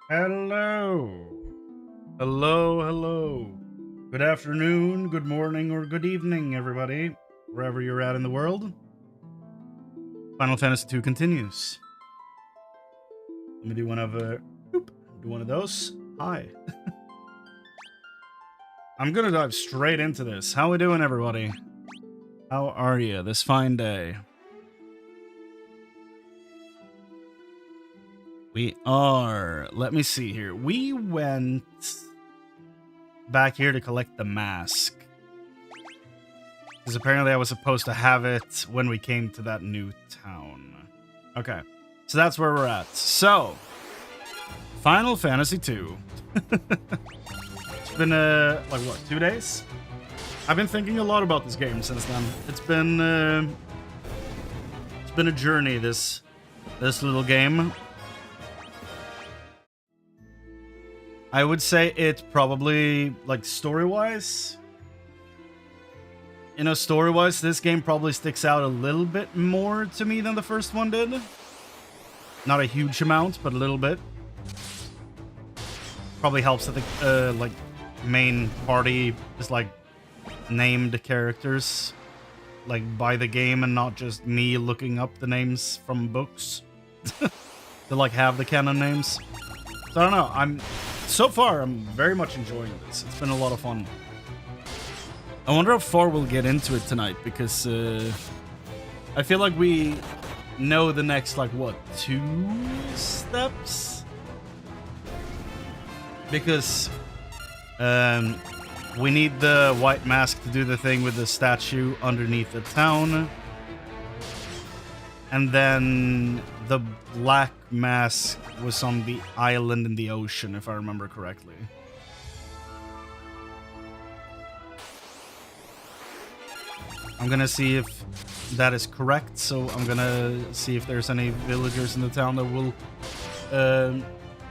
Hello. Hello, hello. Good afternoon, good morning, or good evening, everybody, wherever you're at in the world. Final Fantasy II continues. Let me do one of those. Hi. I'm gonna dive straight into this. How we doing, everybody? How are you this fine day? We are. Let me see here. We went back here to collect the mask. Because apparently I was supposed to have it when we came to that new town. Okay. So that's where we're at. So, Final Fantasy II. It's been, like what, 2 days? I've been thinking a lot about this game since then. It's been a journey, this little game. I would say it probably, like, story-wise. You know, story-wise, this game probably sticks out a little bit more to me than the first one did. Not a huge amount, but a little bit. Probably helps that the, like, main party is, like, named characters. Like, by the game and not just me looking up the names from books. To, like, have the canon names. So, I don't know, so far, I'm very much enjoying this. It's been a lot of fun. I wonder how far we'll get into it tonight, because I feel like we know the next, like, what, 2 steps? Because we need the white mask to do the thing with the statue underneath the town. And then the black mask was on the island in the ocean, if I remember correctly. I'm gonna see if that is correct, so I'm gonna see if there's any villagers in the town that will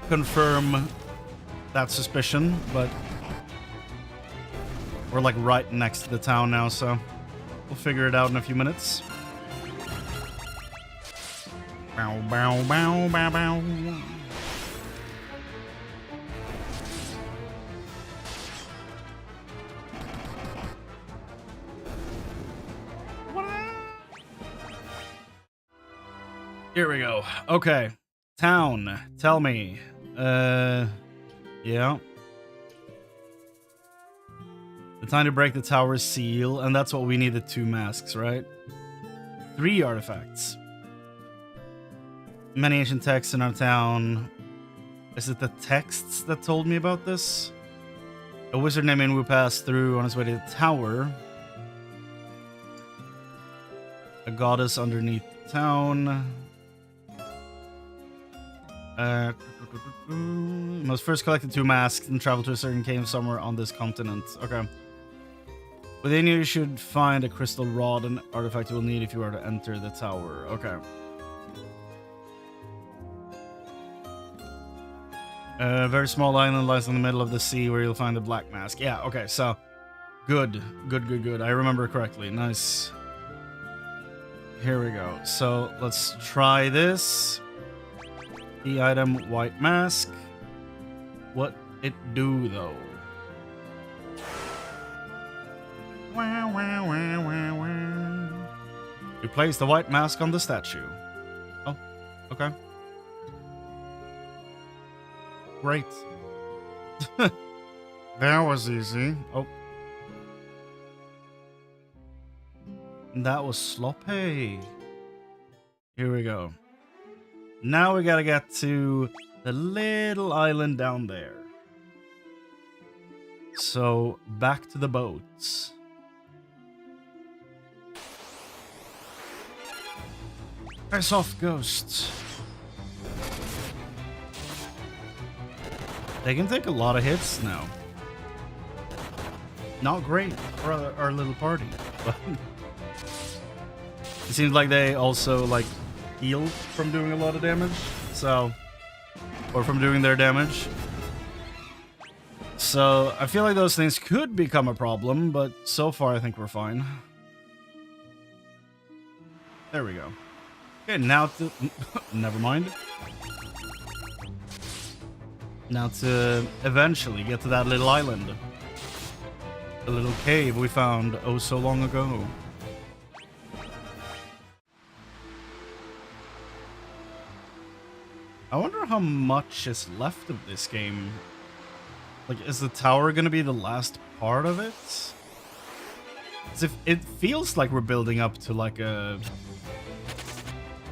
confirm that suspicion, but we're like right next to the town now, so we'll figure it out in a few minutes. Bow, bow, bow, bow, bow. Here we go. Okay. Town. Tell me. Yeah. The time to break the tower's seal, and that's what we needed 2 masks, right? 3 artifacts. Many ancient texts in our town. Is it the texts that told me about this? A wizard named Inwu passed through on his way to the tower. A goddess underneath the town. Must first collect the 2 masks and travel to a certain cave somewhere on this continent. Okay. Within you should find a crystal rod, an artifact you will need if you are to enter the tower. Okay. A very small island lies in the middle of the sea where you'll find the black mask. Yeah, okay, so good. I remember correctly. Nice. Here we go. So let's try this. The item, white mask. What it do though? You place the white mask on the statue. Oh, okay. Great. That was easy. Oh. That was sloppy. Here we go. Now we gotta get to the little island down there. So, back to the boats. Piss off, ghosts. They can take a lot of hits now. Not great for our little party, but it seems like they also like heal from doing a lot of damage, so, or from doing their damage. So I feel like those things could become a problem, but so far I think we're fine. There we go. Okay, now to never mind. Now to eventually get to that little island. The little cave we found oh so long ago. I wonder how much is left of this game. Like, is the tower gonna be the last part of it? As if it feels like we're building up to like a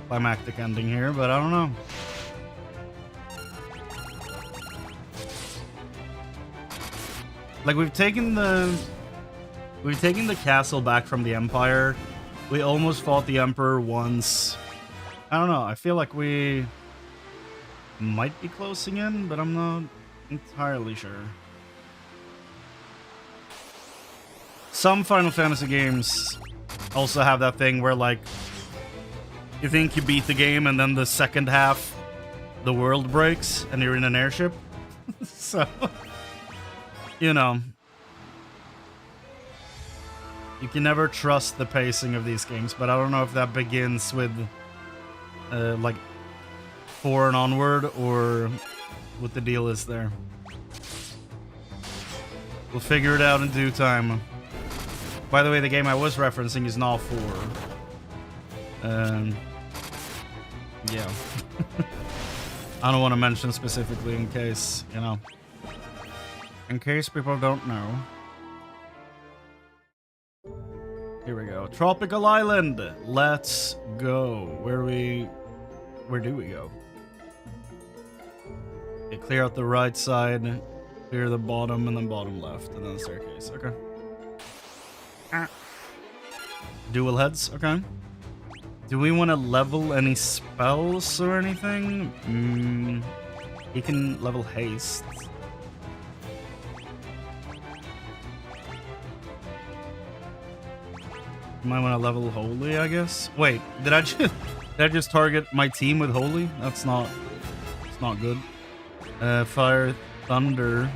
climactic ending here, but I don't know. Like, we've taken the castle back from the Empire. We almost fought the Emperor once. I don't know. I feel like we might be closing in, but I'm not entirely sure. Some Final Fantasy games also have that thing where, like, you think you beat the game and then the second half, the world breaks and you're in an airship. So, you know, you can never trust the pacing of these games, but I don't know if that begins with, like, 4 and onward, or what the deal is there. We'll figure it out in due time. By the way, the game I was referencing is not 4. Yeah. I don't want to mention specifically in case, you know. In case people don't know. Here we go. Tropical Island. Let's go. Where do we go? Okay, clear out the right side. Clear the bottom and then bottom left. And then the staircase. Okay. Dual heads. Okay. Do we want to level any spells or anything? He can level haste. Might want to level holy, I guess. Wait, did I just target my team with holy? It's not good. Fire, thunder.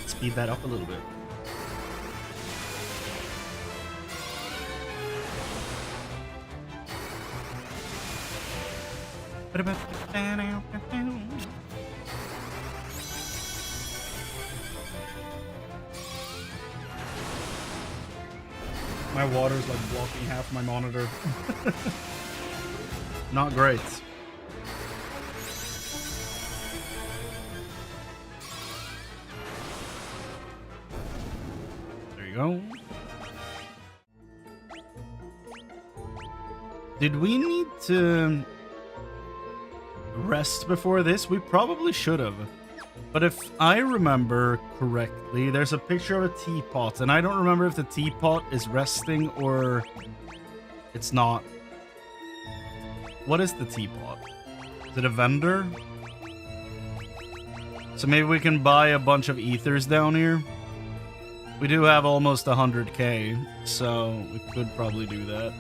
Speed that up a little bit. My water's like blocking half my monitor. Not great. There you go. Did we need to rest before this? We probably should have. But if I remember correctly, there's a picture of a teapot, and I don't remember if the teapot is resting or it's not. What is the teapot? Is it a vendor? So maybe we can buy a bunch of ethers down here. We do have almost 100k, so we could probably do that.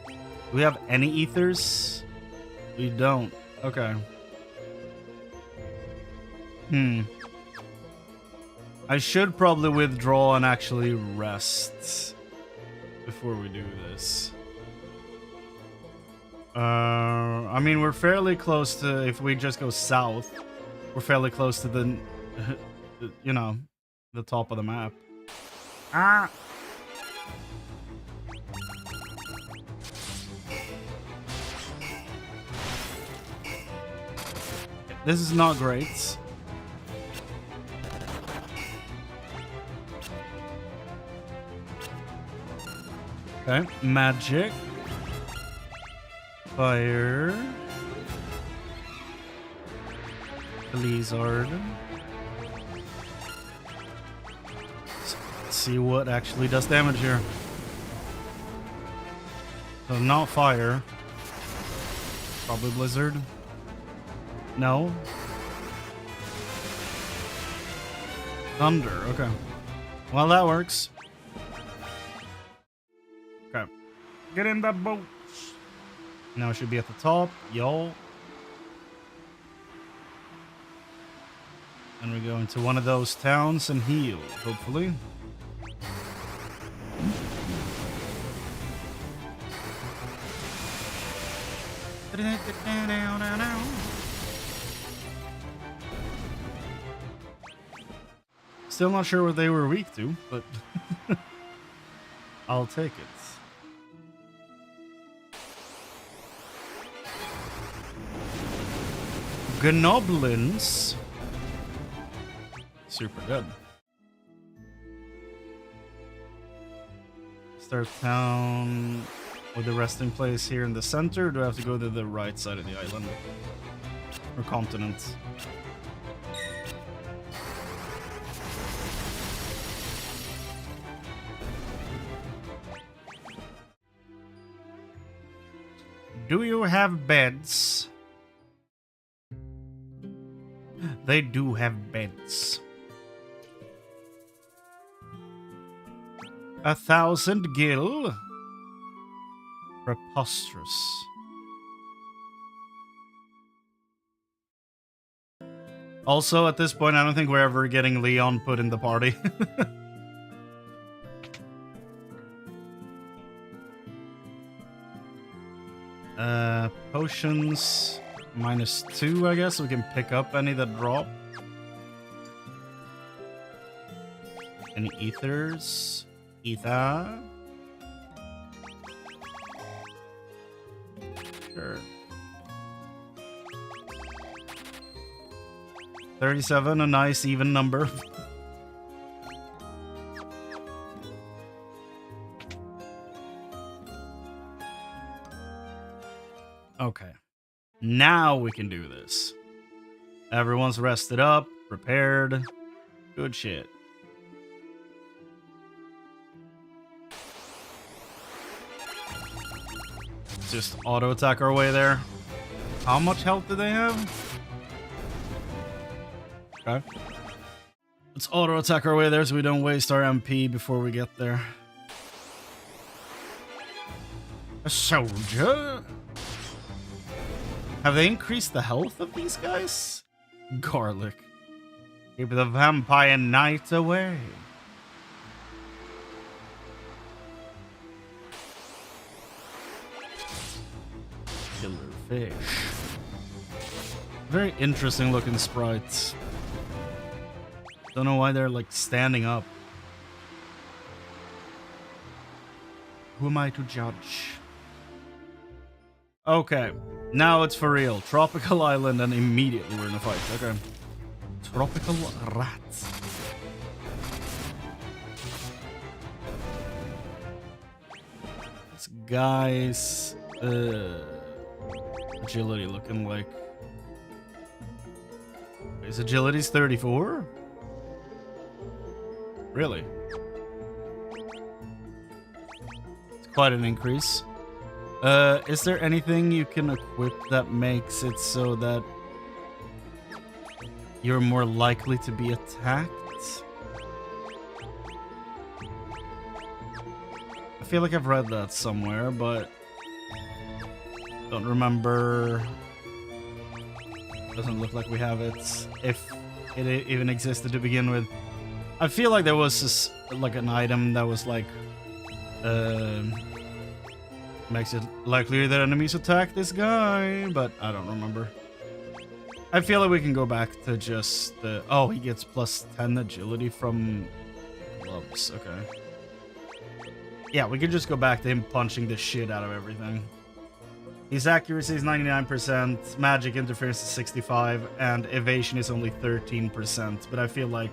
Do we have any ethers? We don't. Okay. I should probably withdraw and actually rest before we do this. I mean, we're fairly close to, if we just go south, we're fairly close to the, you know, the top of the map. Ah! This is not great. Okay, magic. Fire. Blizzard. Let's see what actually does damage here. So not fire. Probably blizzard. No. Thunder, okay. Well, that works. Okay. Get in that boat. Now it should be at the top, y'all. And we go into one of those towns and heal, hopefully. Still not sure what they were weak to, but I'll take it. Gnoblins. Super good. Start town with the resting place here in the center, or do I have to go to the right side of the island? Or continent? Do you have beds? They do have beds. 1,000 gil. Preposterous. Also, at this point, I don't think we're ever getting Leon put in the party. Potions -2, I guess. We can pick up any that drop. Any ethers? Ether? Sure. 37, a nice even number. Okay. Now we can do this. Everyone's rested up, prepared. Good shit. Just auto attack our way there. How much health do they have? Okay. Let's auto attack our way there so we don't waste our MP before we get there. A soldier? Have they increased the health of these guys? Garlic. Keep the vampire knight away. Killer fish. Very interesting looking sprites. Don't know why they're like standing up. Who am I to judge? Okay, now it's for real. Tropical island, and immediately we're in a fight. Okay. Tropical rats. This guy's agility looking like. His agility's 34? Really? It's quite an increase. Is there anything you can equip that makes it so that you're more likely to be attacked? I feel like I've read that somewhere, but don't remember. Doesn't look like we have it, if it even existed to begin with. I feel like there was this, like an item that was like, makes it likelier that enemies attack this guy, but I don't remember. I feel like we can go back to just the... Oh, he gets plus 10 agility from gloves. Okay. Yeah, we can just go back to him punching the shit out of everything. His accuracy is 99%, magic interference is 65, and evasion is only 13%. But I feel like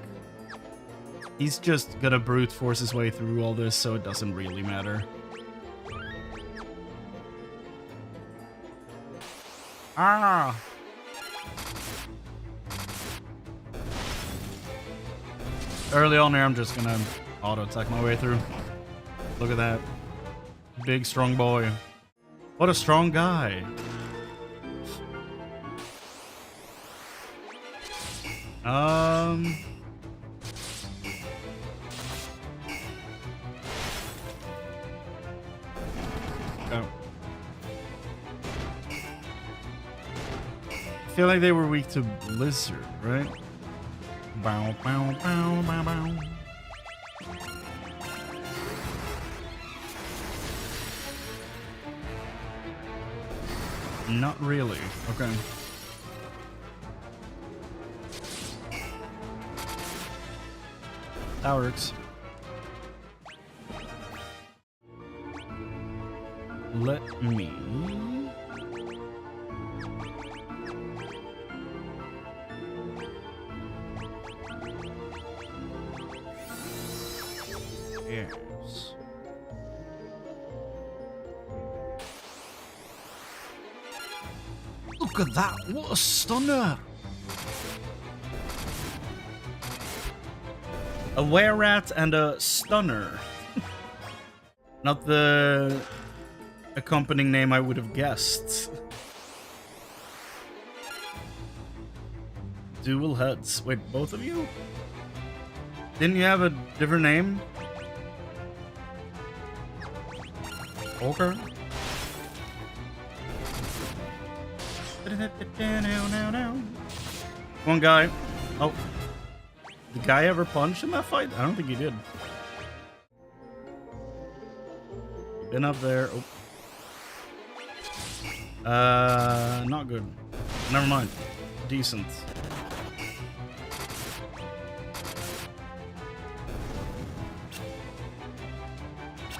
he's just gonna brute force his way through all this, so it doesn't really matter. Ah! Early on here, I'm just gonna auto-attack my way through. Look at that. Big, strong boy. What a strong guy. Oh. I feel like they were weak to Blizzard, right? Bow, bow, bow, bow, bow. Not really. Okay. That works. Let me... Yes. Look at that! What a stunner! A were-rat and a stunner. Not the accompanying name I would have guessed. Dual heads. Wait, both of you? Didn't you have a different name? Okay. One guy. Oh. Did the guy ever punch in that fight? I don't think he did. Been up there. Oh. Not good. Never mind. Decent.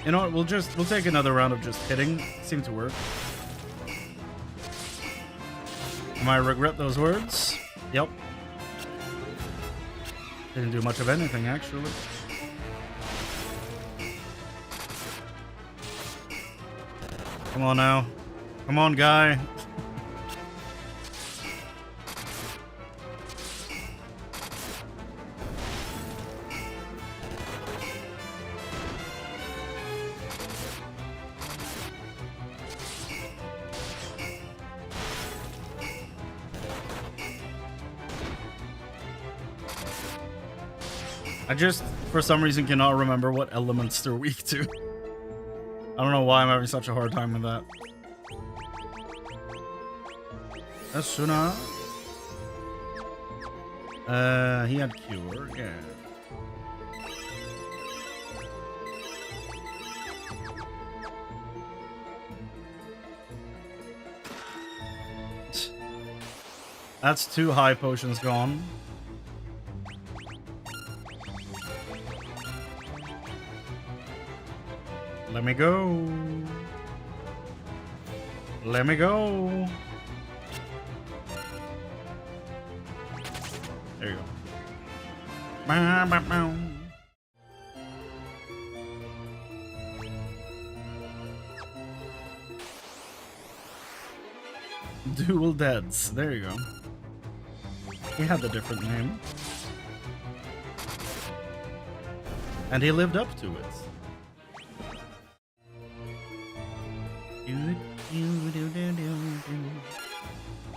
You know what? We'll take another round of just hitting. Seemed to work. Might regret those words. Yep. Didn't do much of anything, actually. Come on now. Come on, guy. I just, for some reason, cannot remember what elements they're weak to. I don't know why I'm having such a hard time with that. Asuna. He had cure, yeah. That's 2 high potions gone. Let me go. Let me go. There you go. Bow, bow, bow. Dual deads. There you go. He had a different name. And he lived up to it.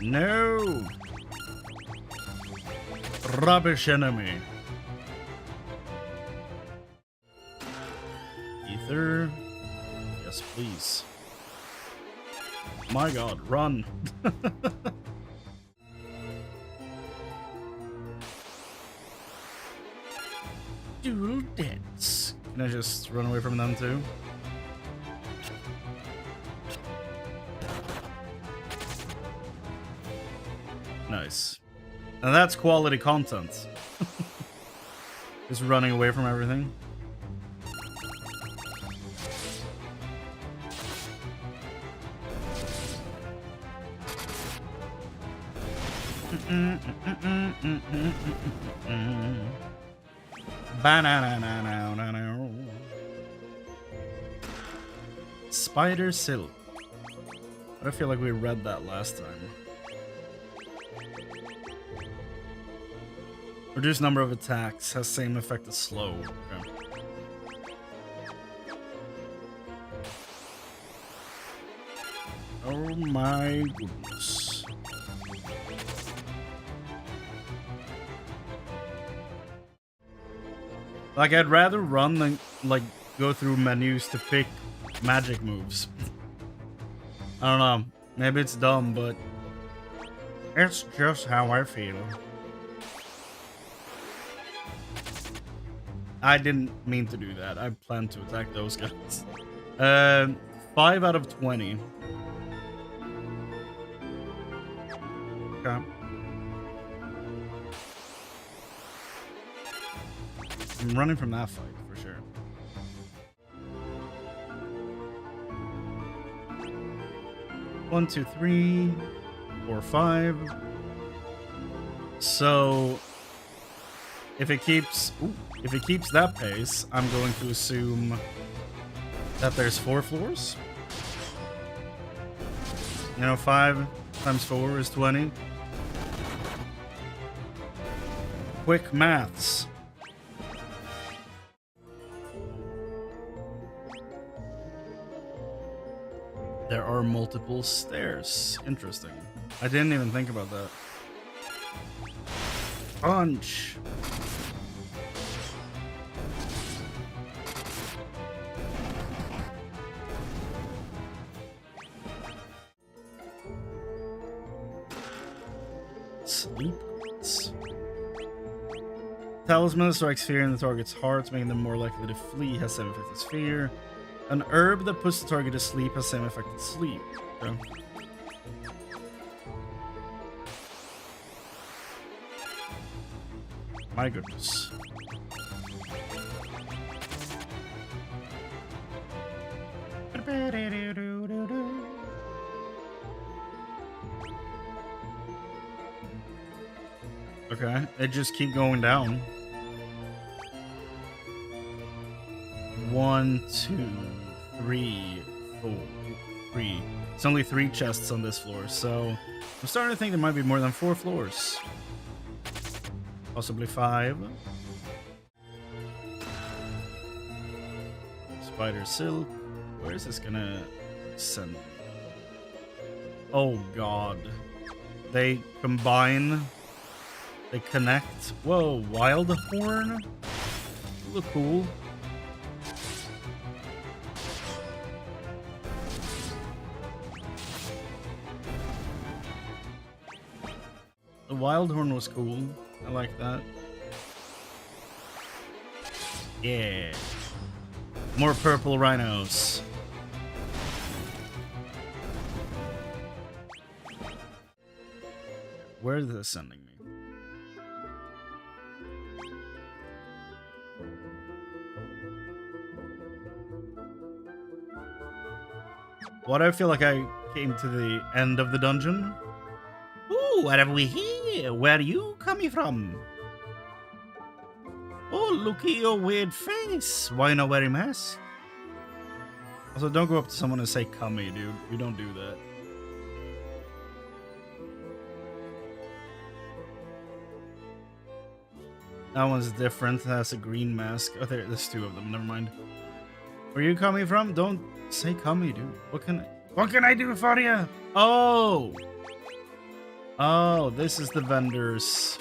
No! Rubbish enemy. Ether. Yes, please. My god, run. Dual deads. Can I just run away from them too? Nice. And that's quality content. Just running away from everything. Spider silk. I feel like we read that last time. Reduce number of attacks, has same effect as slow. Okay. Oh my goodness. Like, I'd rather run than, like, go through menus to pick magic moves. I don't know. Maybe it's dumb, but it's just how I feel. I didn't mean to do that. I planned to attack those guys. 5 out of 20. Okay. I'm running from that fight for sure. One, two, three, 4, 5. So if it keeps that pace, I'm going to assume that there's 4 floors. You know, 5 times 4 is 20. Quick maths. There are multiple stairs. Interesting. I didn't even think about that. Punch. Sleep. Talisman strikes fear in the target's heart, making them more likely to flee. Has same effect as fear. An herb that puts the target to sleep has same effect as sleep. Okay. My goodness. Okay, it just keep going down. 1, 2, 3, 4, 3. It's only 3 chests on this floor, so I'm starting to think there might be more than 4 floors. Possibly 5. Spider silk. Where is this gonna send me? Oh god. They combine. They connect. Whoa, wild horn? Look cool. The wild horn was cool. I like that. Yeah. More purple rhinos. Where is this sending me? What, I feel like I came to the end of the dungeon. Ooh, what have we here? Where are you coming from? Oh, look at your weird face. Why not wear a mask? Also, don't go up to someone and say, "Come here, dude." You don't do that. That one's different. That's a green mask. Oh, there's 2 of them. Never mind. Where are you coming from? Don't say "come here, dude." What can I do for you? Oh. Oh, this is the vendors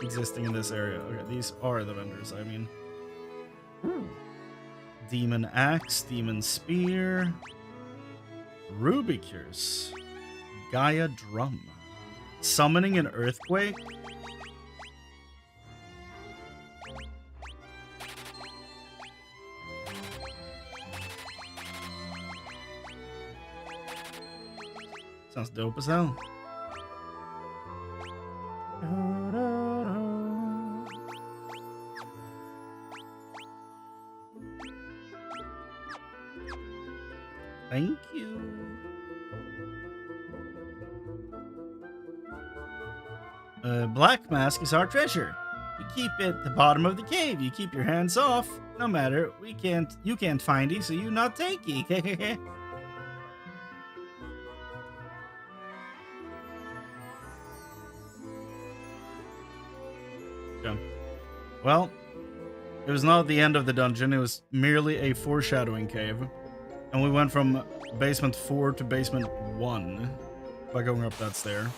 existing in this area. Okay, these are the vendors, I mean. Ooh. Demon Axe, Demon Spear, Ruby Cures, Gaia Drum, Summoning an Earthquake. Sounds dope as hell. Thank you. Black mask is our treasure. We keep it at the bottom of the cave. You keep your hands off. No matter, you can't find it, so you not take it. Well, it was not the end of the dungeon. It was merely a foreshadowing cave. And we went from basement 4 to basement 1 by going up that stair.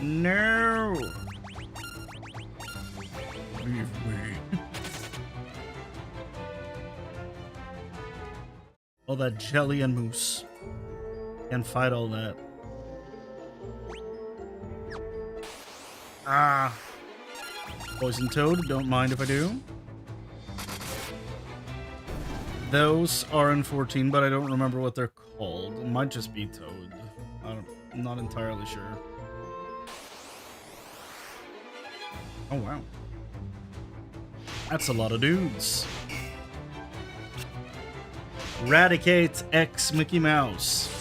No! Leave me. All that jelly and mousse. Can't fight all that. Ah! Poison Toad, don't mind if I do. Those are in 14, but I don't remember what they're called. It might just be Toad. I'm not entirely sure. Oh, wow. That's a lot of dudes. Radicate X Mickey Mouse.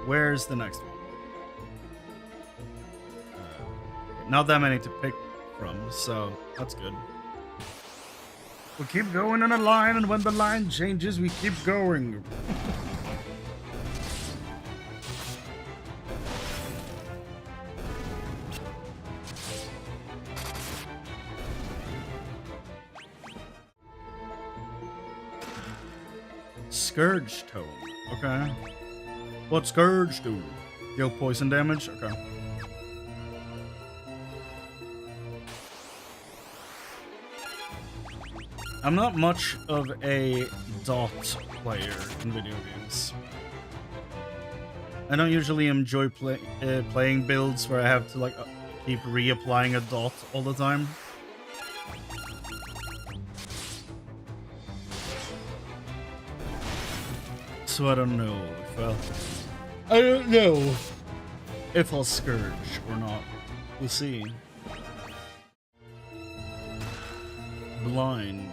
Where's the next one? Not that many to pick from, so that's good. We keep going in a line, and when the line changes, we keep going. Scourge Tome. Okay. What Scourge do? Deal poison damage? Okay. I'm not much of a dot player in video games. I don't usually enjoy playing builds where I have to like keep reapplying a dot all the time. So I don't know if I'll Scourge or not. We'll see. Blind.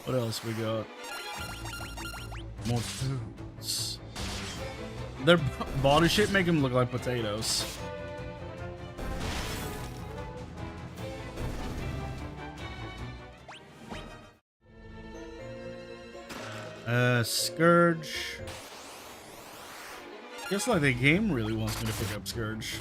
What else we got? More toads. Their body shape make them look like potatoes. Scourge. Guess like the game really wants me to pick up Scourge.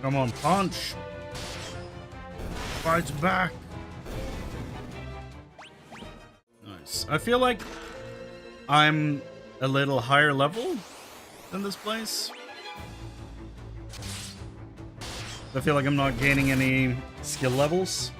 Come on, punch! Fights back! Nice. I feel like I'm a little higher level than this place. I feel like I'm not gaining any skill levels.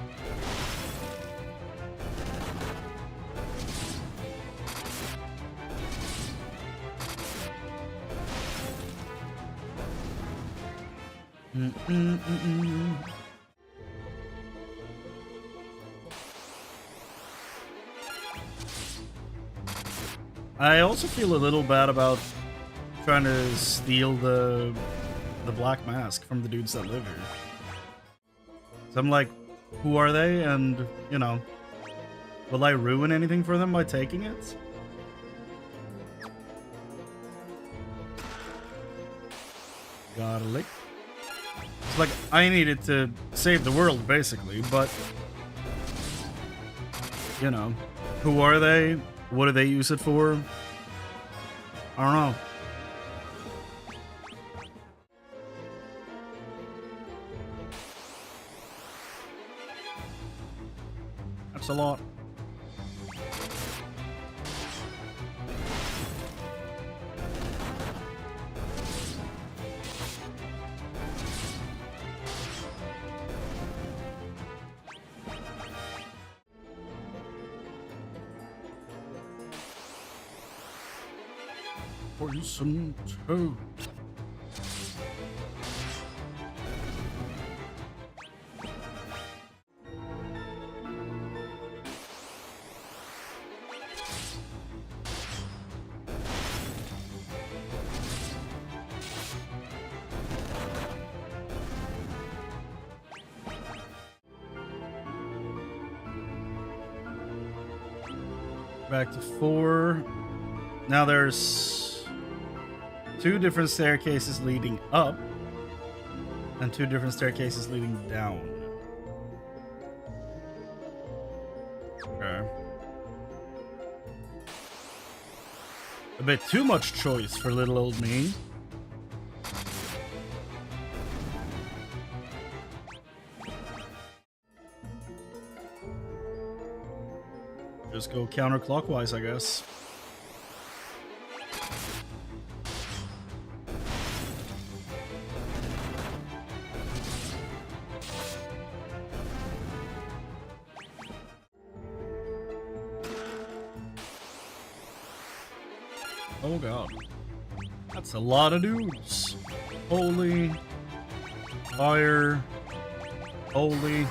I also feel a little bad about trying to steal the black mask from the dudes that live here. So I'm like, who are they? And, you know, will I ruin anything for them by taking it? Got a lick. It's like, I needed to save the world, basically, but, you know, who are they? What do they use it for? I don't know. That's a lot. Poison toad. Back to 4. Now there's 2 different staircases leading up and 2 different staircases leading down. Okay. A bit too much choice for little old me. Just go counterclockwise, I guess. Oh god. That's a lot of dudes. Holy. Fire. Holy.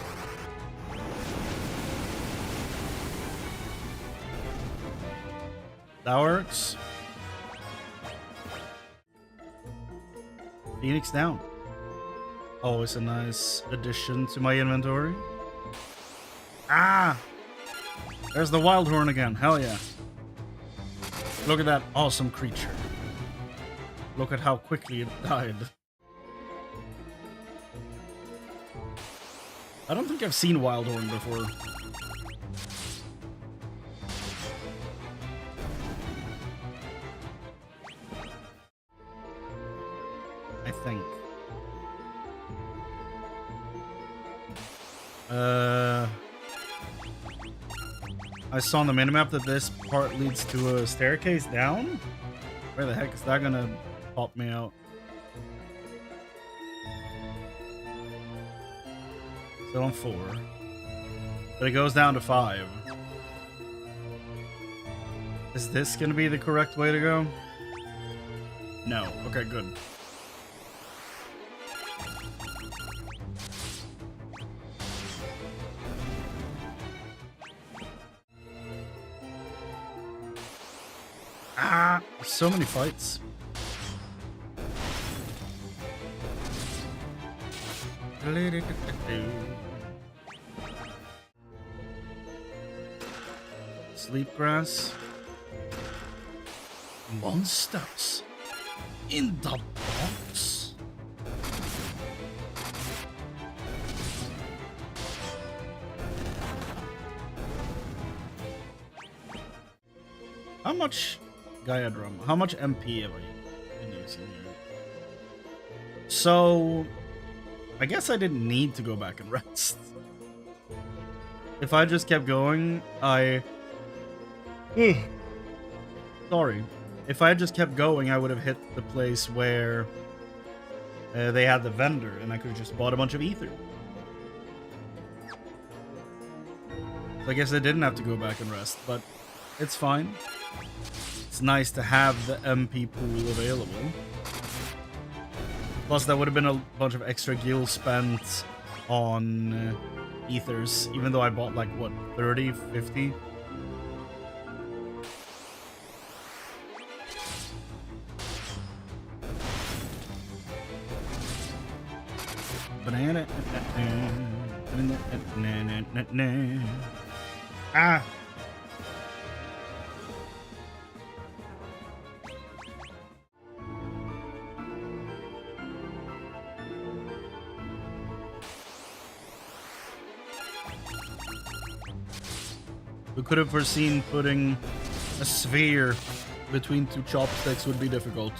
That works. Phoenix down. Always a nice addition to my inventory. Ah! There's the wild horn again. Hell yeah. Look at that awesome creature. Look at how quickly it died. I don't think I've seen wild horn before. I think. I saw on the minimap that this part leads to a staircase down? Where the heck is that gonna pop me out? Still on 4. But it goes down to 5. Is this gonna be the correct way to go? No. Okay, good. Ah, so many fights. Sleep grass. Monsters in the box. How much Gaia drum? How much MP have I been using here? So I guess I didn't need to go back and rest. If I just kept going, sorry. If I just kept going, I would have hit the place where they had the vendor, and I could have just bought a bunch of ether. So I guess I didn't have to go back and rest, but it's fine. It's nice to have the MP pool available. Plus, that would have been a bunch of extra gil spent on ethers, even though I bought like, what, 30, 50? Banana. Ah! We could have foreseen putting a sphere between two chopsticks would be difficult.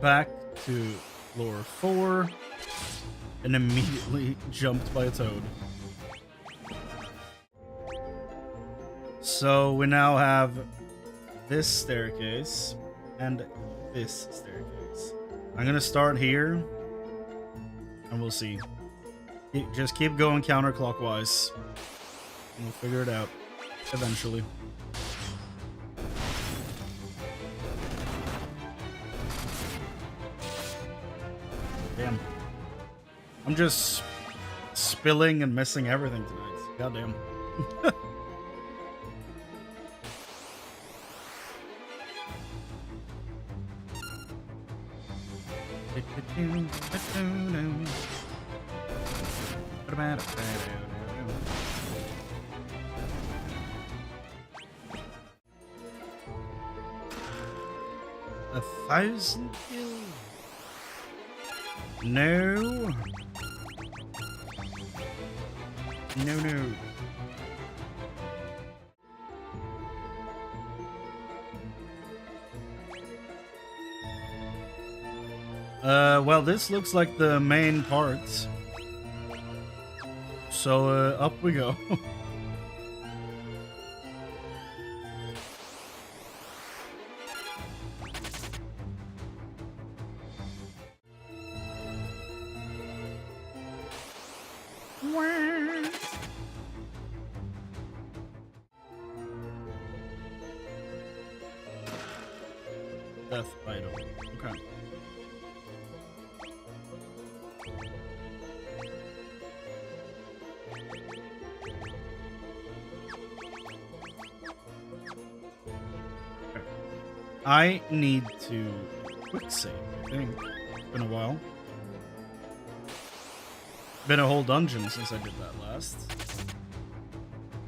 Back to floor 4 and immediately jumped by a toad. So we now have this staircase and this staircase. I'm gonna start here and we'll see. Just keep going counterclockwise and we'll figure it out eventually. Damn. I'm just spilling and missing everything tonight. Goddamn. 1,000 kills? No. No, no. Well, this looks like the main part. So, up we go. Death idol. Okay. I need to quick save, I think. It's been a while. Been a whole dungeon since I did that last.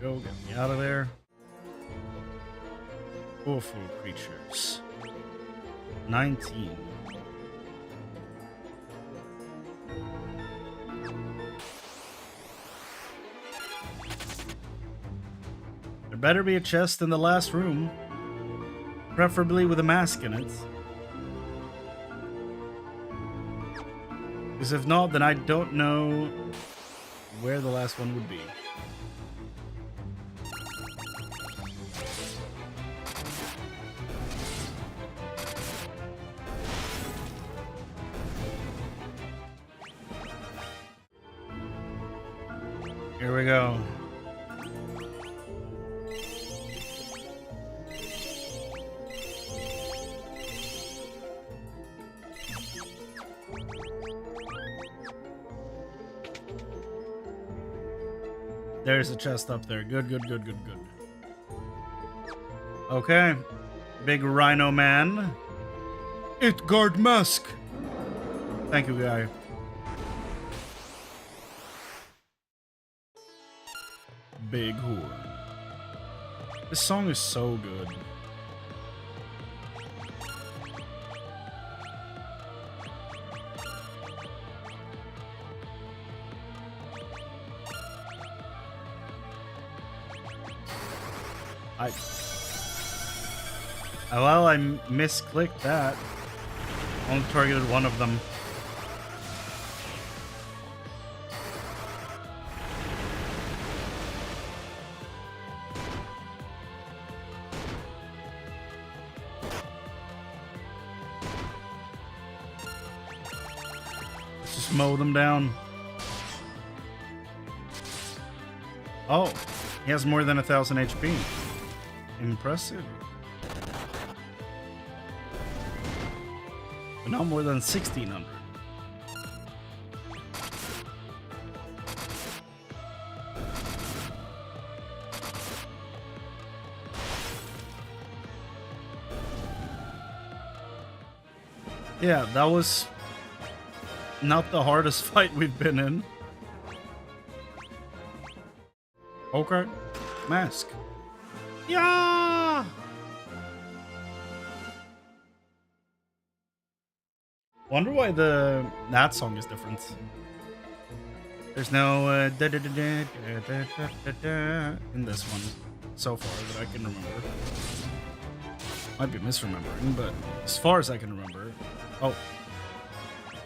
Go, get me out of there. Awful creatures. 19. There better be a chest in the last room. Preferably with a mask in it. Because if not, then I don't know where the last one would be. Here we go. There's a chest up there. Good, good, good, good, good. Okay. Big Rhino Man. Itgard Mask. Thank you, guy. Big Horn. This song is so good. Well, I misclicked that. Only targeted one of them. Let's just mow them down. Oh, he has more than 1,000 HP. Impressive. But not more than 1,600. Yeah, that was not the hardest fight we've been in. Okay. Mask. Yeah! Wonder why that song is different. There's no in this one so far that I can remember. Might be misremembering, but as far as I can remember. Oh.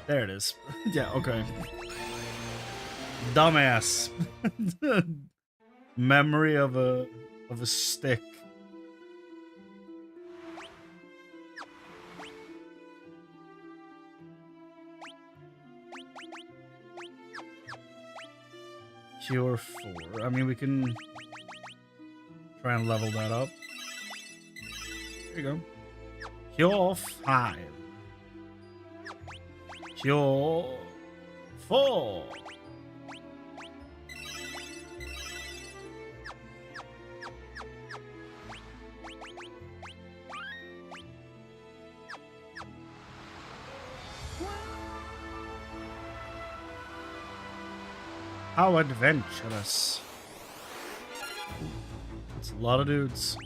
There it is. Yeah, okay. Dumbass. Memory of a stick. Cure 4. I mean, we can try and level that up. There you go. Cure 5. Cure 4. How adventurous. It's a lot of dudes.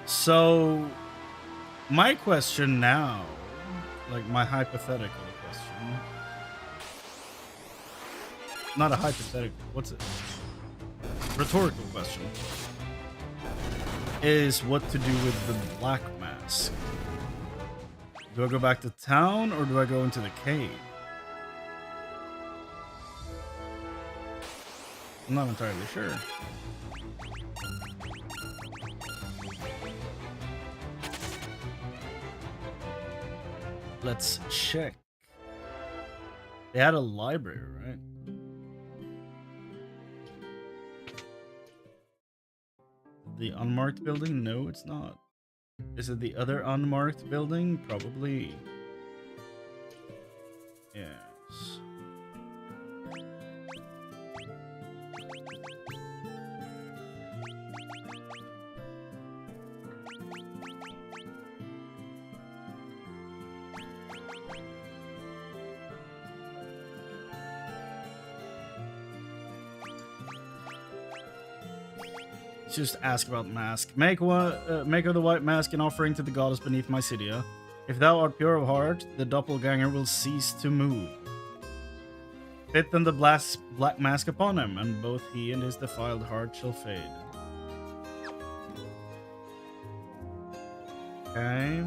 So, my question now, like my hypothetical question, not a hypothetical, what's it? Rhetorical question is what to do with the black mask. Do I go back to town or do I go into the cave? I'm not entirely sure. Let's check. They had a library, right? The unmarked building? No, it's not. Is it the other unmarked building? Probably. Yes. Just ask about mask. Make of the white mask an offering to the goddess beneath my Mysidia. If thou art pure of heart, the doppelganger will cease to move. Fit then the black mask upon him, and both he and his defiled heart shall fade. Okay.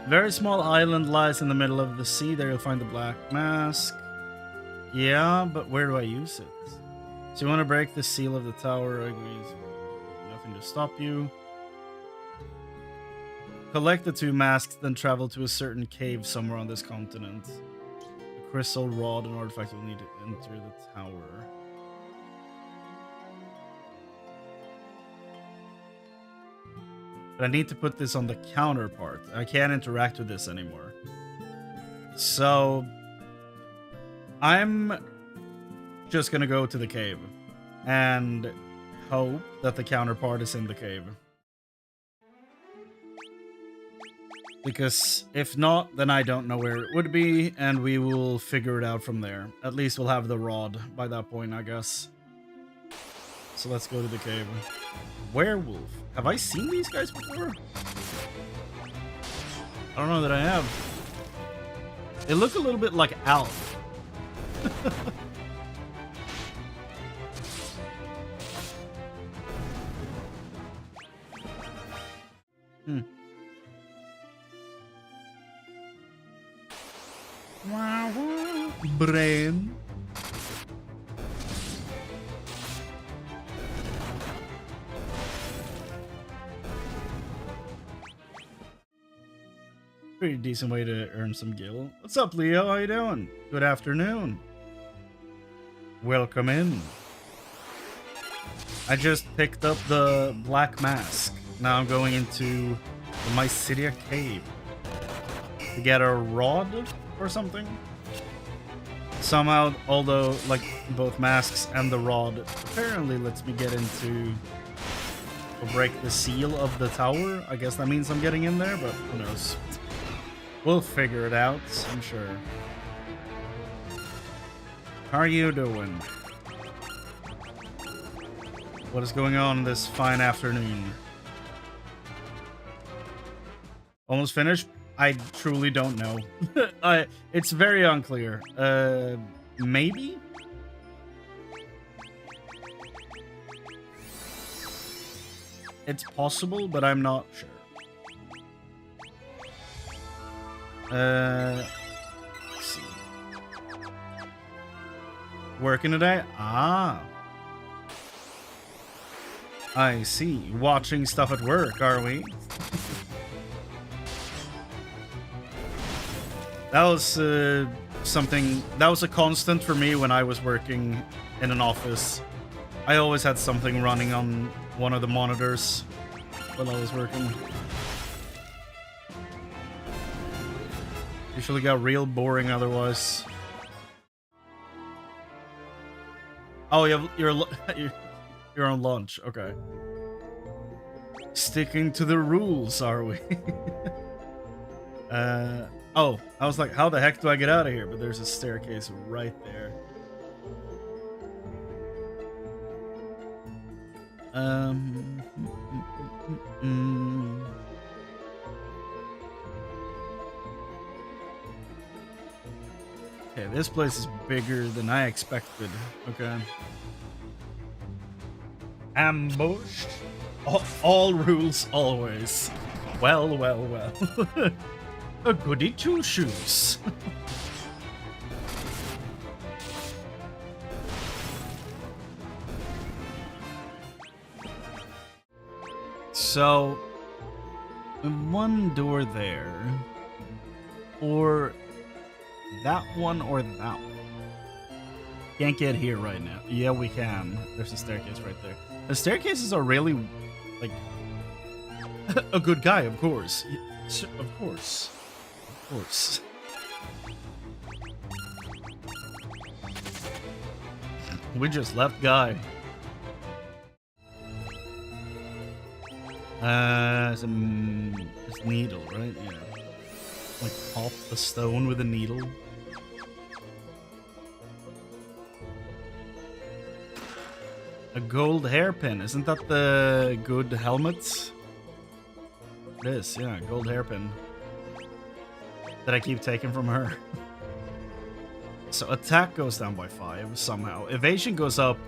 Very small island lies in the middle of the sea. There you'll find the black mask. Yeah, but where do I use it? So you want to break the seal of the tower. Agrees. Nothing to stop you. Collect the two masks, then travel to a certain cave somewhere on this continent. A crystal rod and artifact will need to enter the tower. But I need to put this on the counterpart. I can't interact with this anymore. So I'm just gonna go to the cave and hope that the counterpart is in the cave. Because if not, then I don't know where it would be, and we will figure it out from there. At least we'll have the rod by that point, I guess. So let's go to the cave. Werewolf. Have I seen these guys before? I don't know that I have. They look a little bit like Alf. Brain. Pretty decent way to earn some gil. What's up, Leo? How you doing? Good afternoon. Welcome in. I just picked up the black mask. Now I'm going into the Mysidia cave to get a rod or something. Somehow, although like both masks and the rod apparently lets me get into or break the seal of the tower. I guess that means I'm getting in there, but who knows. We'll figure it out, I'm sure. How are you doing? What is going on this fine afternoon? Almost finished? I truly don't know. It's very unclear. Maybe? It's possible, but I'm not sure. Let's see. Working today? Ah. I see. Watching stuff at work, are we? That was something that was a constant for me when I was working in an office. I always had something running on one of the monitors while I was working. Usually got real boring otherwise. Oh, you're on lunch. Okay. Sticking to the rules, are we? Oh, I was like, how the heck do I get out of here? But there's a staircase right there. Okay, this place is bigger than I expected. Okay. Ambushed. All rules always. Well, well, well. A goody two shoes. So, one door there, or that one, or that one. Can't get here right now. Yeah, we can. There's a staircase right there. The staircases are really, like, a good guy, of course. Of course. Of course. We just left Guy. It's a needle, right? Yeah. Like, pop the stone with a needle. A gold hairpin. Isn't that the good helmet? It is, yeah, gold hairpin. That I keep taking from her. So attack goes down by 5 somehow. Evasion goes up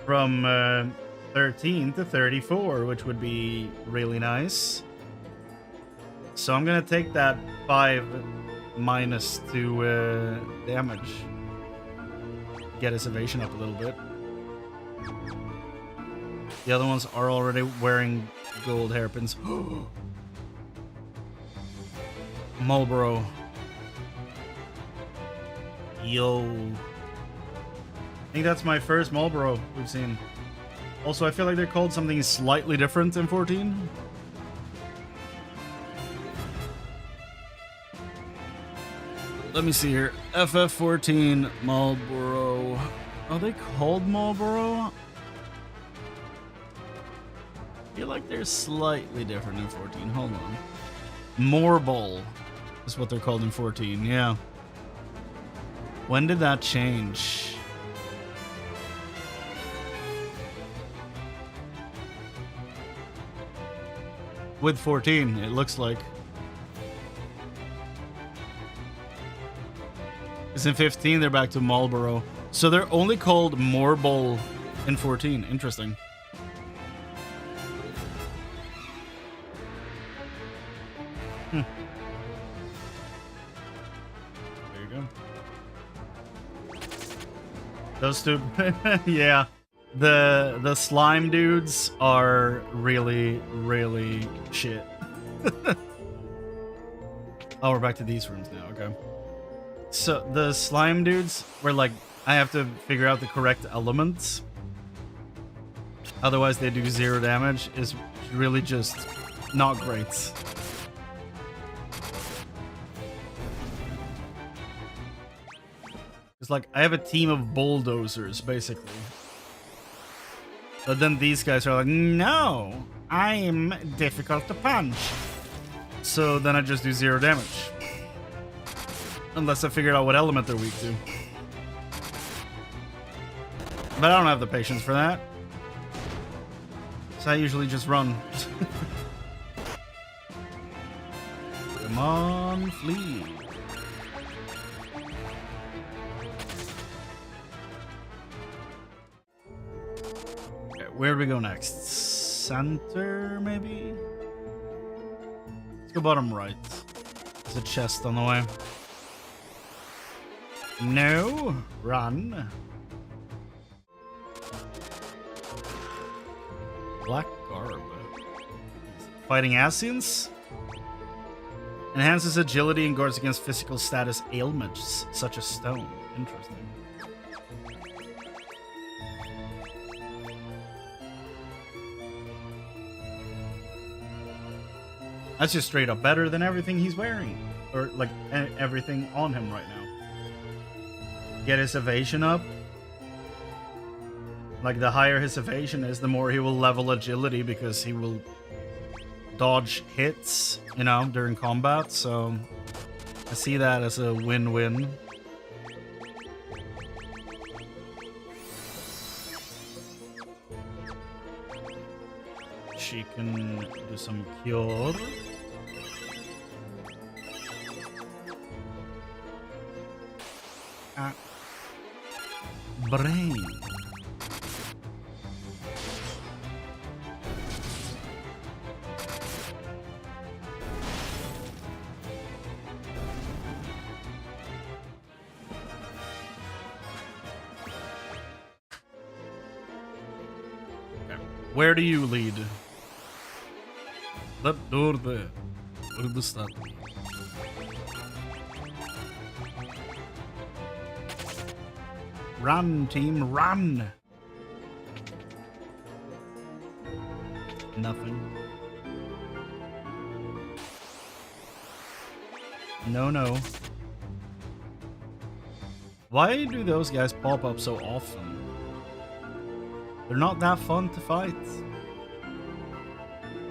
from 13 to 34, which would be really nice. So I'm gonna take that 5 minus 2 damage. Get his evasion up a little bit. The other ones are already wearing gold hairpins. Marlboro. Yo. I think that's my first Marlboro we've seen. Also, I feel like they're called something slightly different in 14. Let me see here. FF14 Marlboro. Are they called Marlboro? I feel like they're slightly different in 14. Hold on. Marble is what they're called in 14. Yeah. When did that change? With 14, it looks like. Because in 15, they're back to Marlboro. So they're only called Marble in 14. Interesting. There you go. Those two, yeah. The slime dudes are really, really shit. Oh, we're back to these rooms now, okay. So the slime dudes were like, I have to figure out the correct elements. Otherwise they do 0 damage, is really just not great. It's like, I have a team of bulldozers, basically. But then these guys are like, no, I'm difficult to punch. So then I just do 0 damage. Unless I figured out what element they're weak to. But I don't have the patience for that. So I usually just run. Come on, flee. Where do we go next? Center, maybe? Let's go bottom right. There's a chest on the way. No, run. Black Garb. Fighting Asians? Enhances agility and guards against physical status ailments, such as stone. Interesting. That's just straight up better than everything he's wearing. Or, like, everything on him right now. Get his evasion up. Like, the higher his evasion is, the more he will level agility because he will dodge hits, you know, during combat. So, I see that as a win-win. She can do some cure. Brain. Okay. Where do you lead? That door there. Where does that lead? Run, team, run! Nothing. No, no. Why do those guys pop up so often? They're not that fun to fight.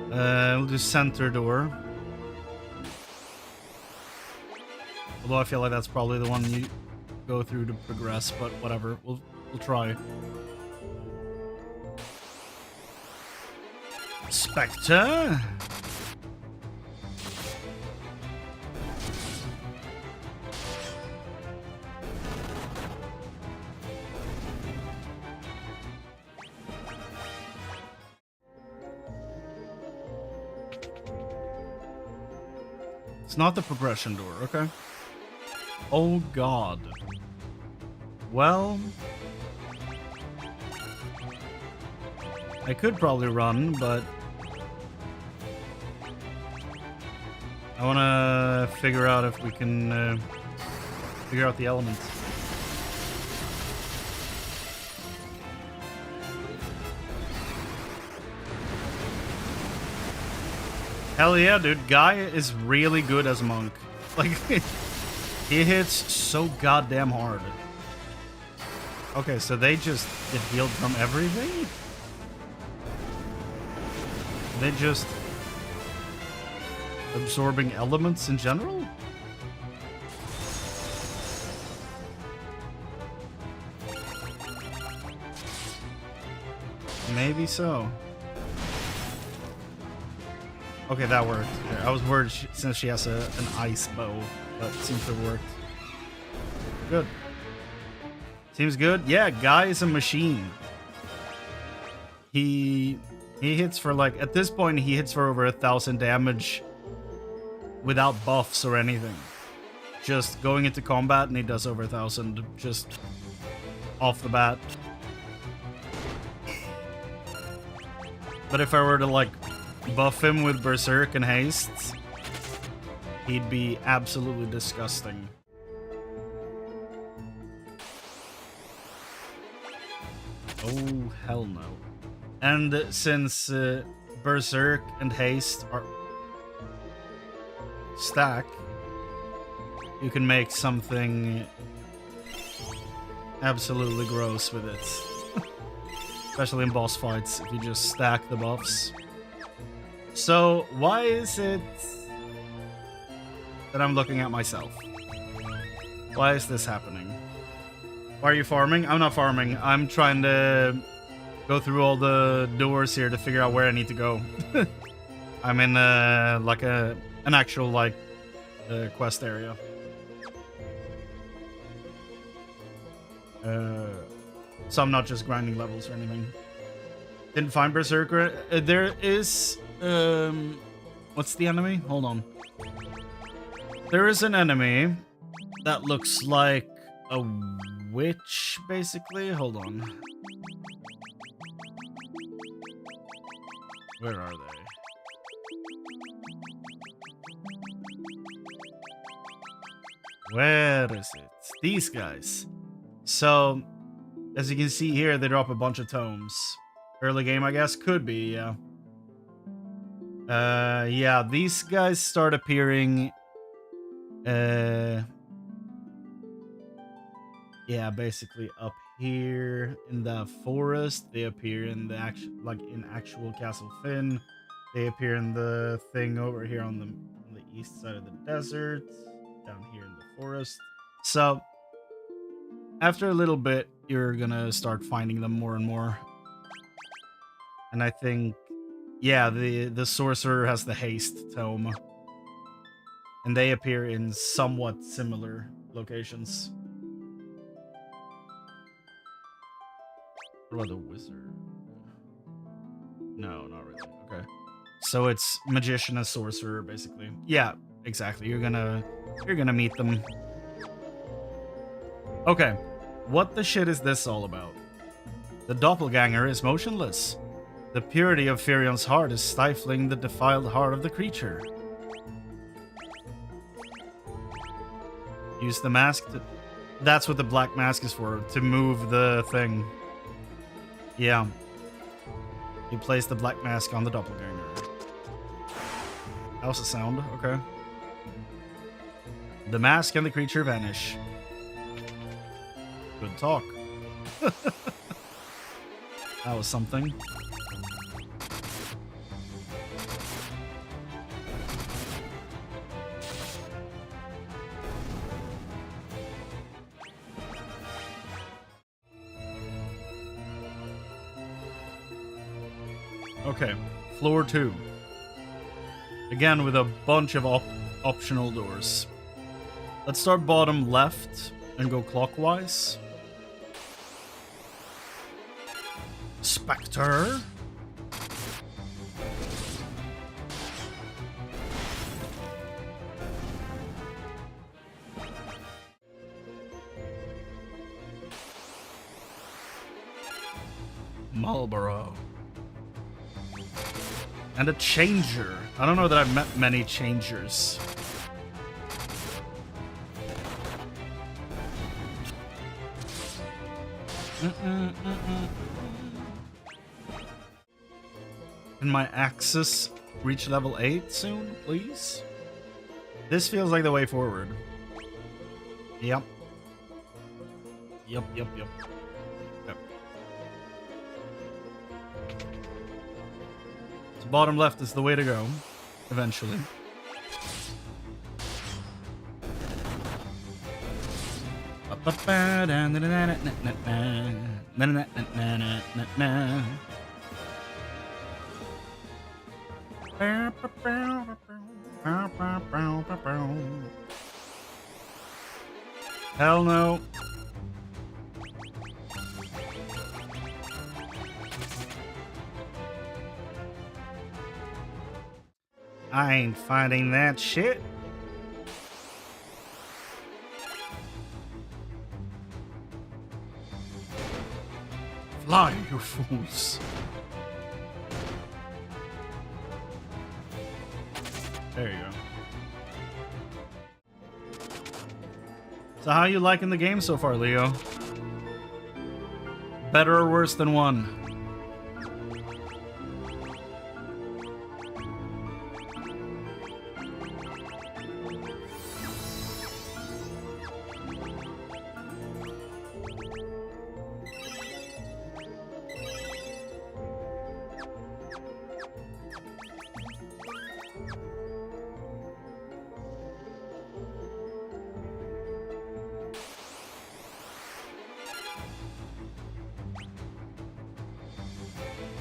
We'll do center door. Although I feel like that's probably the one you go through to progress, but whatever. We'll try. Spectre. It's not the progression door, okay? Oh god. Well, I could probably run, but I want to figure out if we can figure out the elements. Hell yeah, dude. Guy is really good as monk. Like, he hits so goddamn hard. Okay, so they just get healed from everything? They just absorbing elements in general? Maybe so. Okay, that worked. I was worried since she has an ice bow, but it seems to have worked. Good. Seems good. Yeah, Guy is a machine. He hits for like, at this point he hits for over 1,000 damage without buffs or anything. Just going into combat and he does over 1,000 just off the bat. But if I were to like buff him with Berserk and Haste, he'd be absolutely disgusting. Oh, hell no. And since Berserk and Haste are stack, you can make something absolutely gross with it. Especially in boss fights, if you just stack the buffs. So, why is it that I'm looking at myself? Why is this happening? Why are you farming? I'm not farming. I'm trying to go through all the doors here to figure out where I need to go. I'm in like an actual like quest area. So I'm not just grinding levels or anything. Didn't find Berserker. There is what's the enemy? Hold on. There is an enemy that looks like a witch, basically. Hold on. Where are they? Where is it? These guys. So, as you can see here, they drop a bunch of tomes. Early game, I guess? Could be, yeah. Yeah, these guys start appearing... yeah, basically up here in the forest. They appear in the actual Castle Finn. They appear in the thing over here on the east side of the desert. Down here in the forest. So, after a little bit, you're gonna start finding them more and more. And I think, yeah, the sorcerer has the haste tome. And they appear in somewhat similar locations. What about the wizard? No, not really. Okay. So it's magician and sorcerer, basically. Yeah, exactly. You're gonna meet them. Okay. What the shit is this all about? The doppelganger is motionless. The purity of Firion's heart is stifling the defiled heart of the creature. Use the mask to... That's what the black mask is for, to move the thing. Yeah. You place the black mask on the doppelganger. That was the sound, okay. The mask and the creature vanish. Good talk. That was something. Okay, floor 2. Again, with a bunch of optional doors. Let's start bottom left and go clockwise. Spectre. Marlborough. And a changer. I don't know that I've met many changers. Can my axis reach level 8 soon, please? This feels like the way forward. Yep. Yep. So bottom left is the way to go, eventually. Hell no. I ain't finding that shit. Fly, you fools. There you go. So how you liking the game so far, Leo? Better or worse than 1?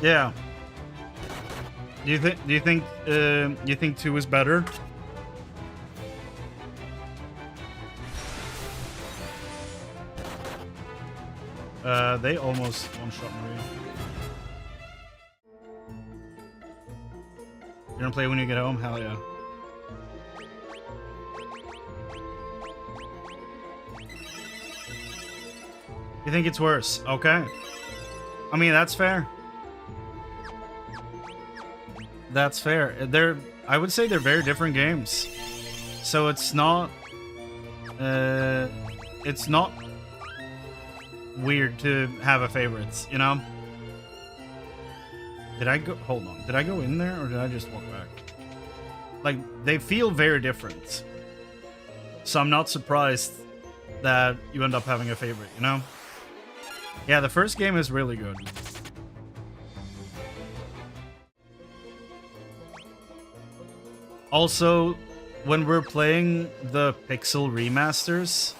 Yeah. Do you think 2 is better? They almost one-shot Maria. You gonna play when you get home? Hell yeah. You think it's worse? Okay. I mean, that's fair. That's fair. I would say they're very different games. So it's not weird to have a favorite, you know? Did I go, hold on, did I go in there or did I just walk back? Like, they feel very different. So I'm not surprised that you end up having a favorite, you know? Yeah, the first game is really good. Also, when we're playing the Pixel remasters,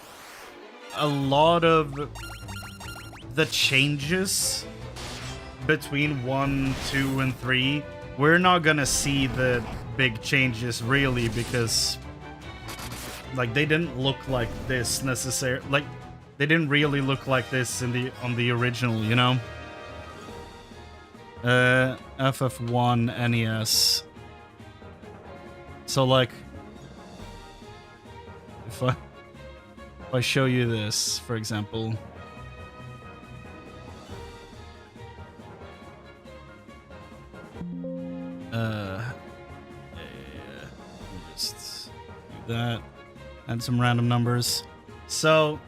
a lot of the changes between 1, 2, and 3, we're not gonna see the big changes really because like they didn't look like this necessarily. Like they didn't really look like this in on the original, you know. FF1 NES. So like, if I show you this, for example. Just do that. Add some random numbers. So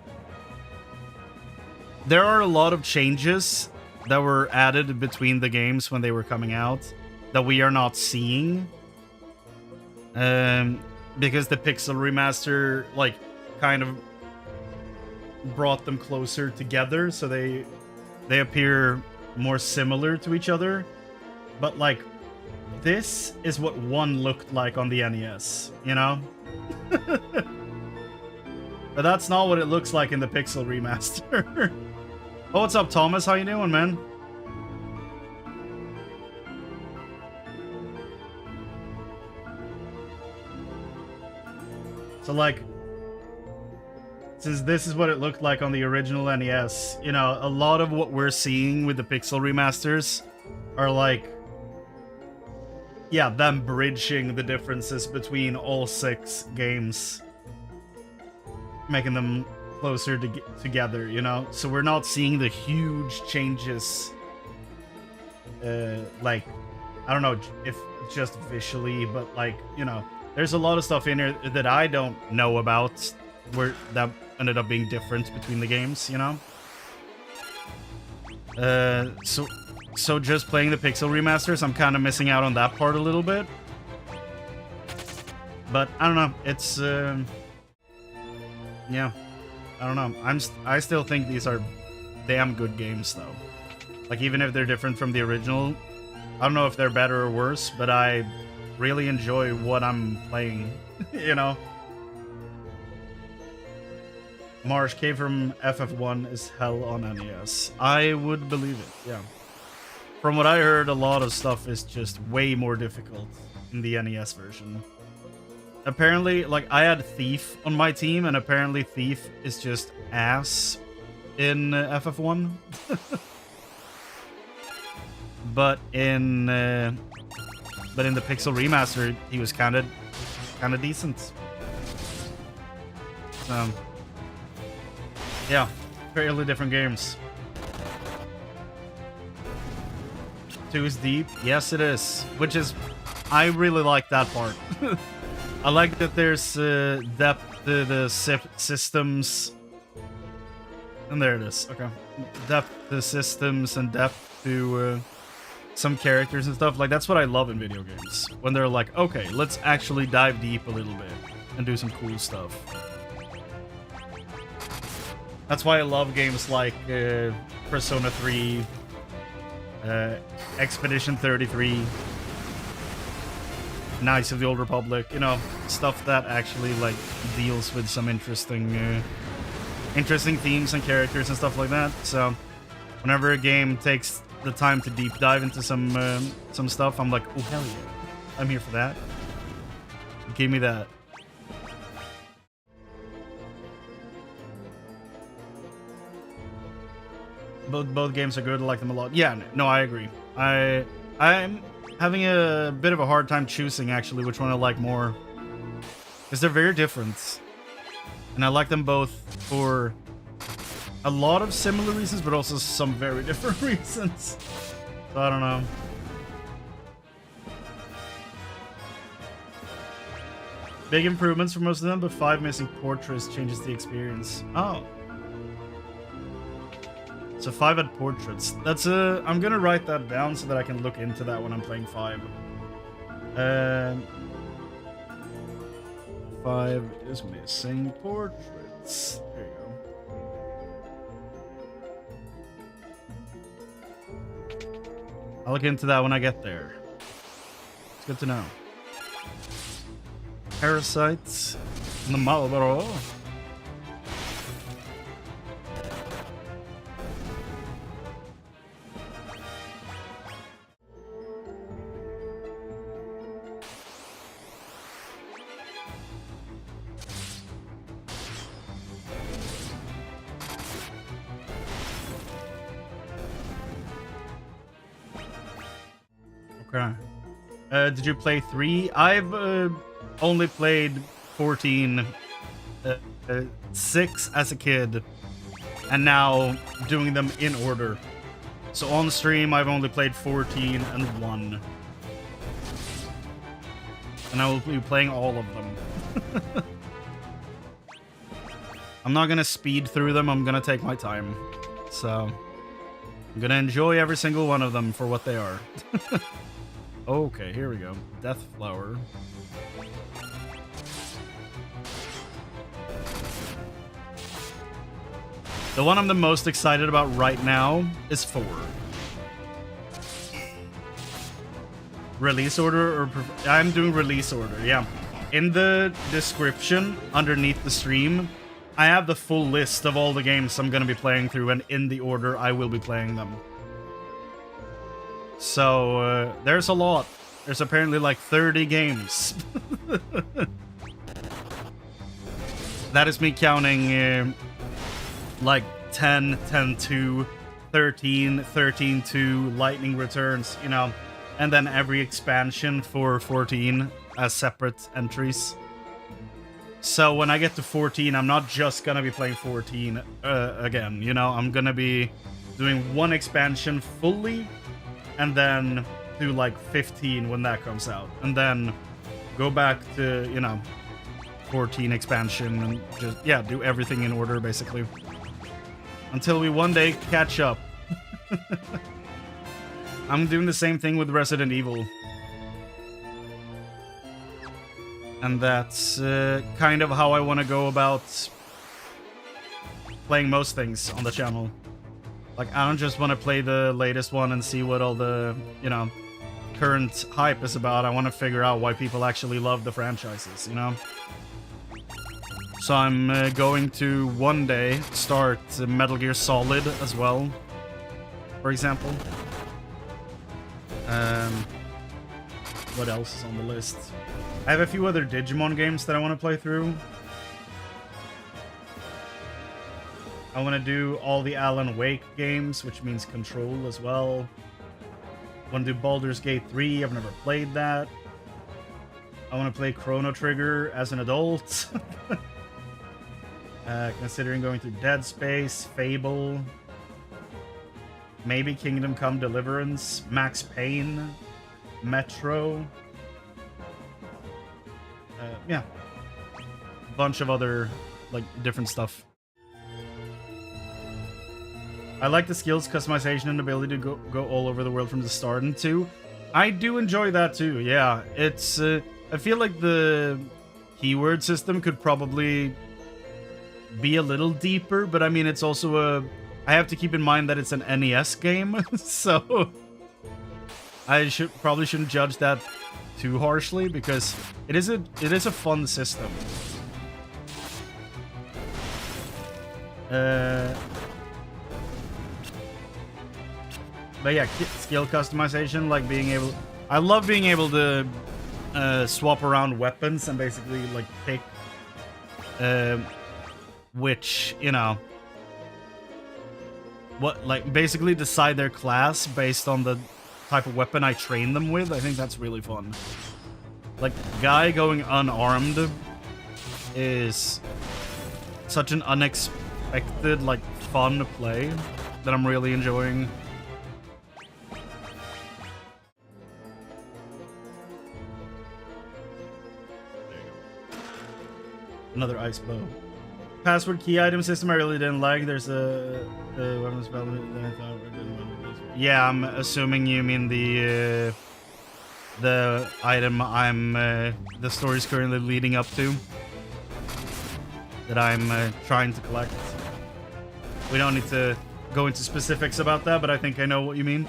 there are a lot of changes that were added between the games when they were coming out that we are not seeing. Because the Pixel remaster, like, kind of brought them closer together, so they appear more similar to each other. But, like, this is what 1 looked like on the NES, you know? But that's not what it looks like in the Pixel remaster. Oh, what's up, Thomas? How you doing, man? So, like, since this is what it looked like on the original NES, you know, a lot of what we're seeing with the Pixel remasters are, like, yeah, them bridging the differences between all 6 games. Making them closer together, you know? So we're not seeing the huge changes, like, I don't know if just visually, but, like, you know, there's a lot of stuff in here that I don't know about where that ended up being different between the games, you know? So just playing the Pixel remasters, I'm kind of missing out on that part a little bit. But I don't know, it's yeah, I don't know. I still think these are damn good games though. Like even if they're different from the original, I don't know if they're better or worse, but I really enjoy what I'm playing, you know? Marsh came from FF1 is hell on NES. I would believe it, yeah. From what I heard, a lot of stuff is just way more difficult in the NES version. Apparently, like, I had Thief on my team, and apparently Thief is just ass in FF1. But in the Pixel remaster, he was kind of decent. So, yeah, fairly different games. 2 is deep. Yes, it is. Which is, I really like that part. I like that there's depth to the systems. And there it is. Okay. Depth to systems and depth to some characters and stuff. Like, that's what I love in video games. When they're like, okay, let's actually dive deep a little bit and do some cool stuff. That's why I love games like Persona 3, Expedition 33, Knights of the Old Republic, you know, stuff that actually, like, deals with some interesting themes and characters and stuff like that. So, whenever a game takes the time to deep dive into some stuff, I'm like, oh, hell yeah. I'm here for that. Give me that. Both games are good. I like them a lot. Yeah, no, I agree. I'm having a bit of a hard time choosing, actually, which one I like more. Because they're very different. And I like them both for a lot of similar reasons, but also some very different reasons. So I don't know. Big improvements for most of them, but 5 missing portraits changes the experience. Oh. So 5 had portraits. That's I'm gonna write that down so that I can look into that when I'm playing 5. 5 is missing portraits. There you go. I'll look into that when I get there. It's good to know. Parasites in the Marlboro. Okay. Did you play 3? I've only played 14, 6 as a kid, and now doing them in order. So on stream, I've only played 14 and 1. And I will be playing all of them. I'm not gonna speed through them, I'm gonna take my time. So, I'm gonna enjoy every single one of them for what they are. Okay, here we go. Death Flower. The one I'm the most excited about right now is 4. Release order or... I'm doing release order, yeah. In the description, underneath the stream, I have the full list of all the games I'm going to be playing through, and in the order I will be playing them. So, there's a lot. There's apparently like 30 games. That is me counting like 10, 10-2, 13, 13-2, Lightning Returns, you know, and then every expansion for 14 as separate entries. So when I get to 14, I'm not just gonna be playing 14 again, you know, I'm gonna be doing one expansion fully, and then do like 15 when that comes out, and then go back to, you know, 14 expansion and just, yeah, do everything in order basically until we one day catch up. I'm doing the same thing with Resident Evil, and that's kind of how I want to go about playing most things on the channel. Like, I don't just want to play the latest one and see what all the, you know, current hype is about. I want to figure out why people actually love the franchises, you know? So I'm going to one day start Metal Gear Solid as well, for example. What else is on the list? I have a few other Digimon games that I want to play through. I want to do all the Alan Wake games, which means Control as well. I want to do Baldur's Gate 3, I've never played that. I want to play Chrono Trigger as an adult. Considering going through Dead Space, Fable, maybe Kingdom Come Deliverance, Max Payne, Metro. Yeah. A bunch of other, like, different stuff. I like the skills customization and ability to go all over the world from the start in 2. I do enjoy that too, yeah. It's, I feel like the keyword system could probably be a little deeper, but I mean, it's also I have to keep in mind that it's an NES game, so I probably shouldn't judge that too harshly, because it is a fun system. But yeah, skill customization, like being able... I love being able to swap around weapons and basically, like, pick which, you know... what, like, basically decide their class based on the type of weapon I train them with. I think that's really fun. Like, Guy going unarmed is such an unexpected, like, fun play that I'm really enjoying. There you go. Another ice bow. Password key item system I really didn't like. There's a weapon spell that I thought I didn't want to use. Yeah, I'm assuming you mean the item I'm the story's currently leading up to that I'm trying to collect. We don't need to go into specifics about that, but I think I know what you mean.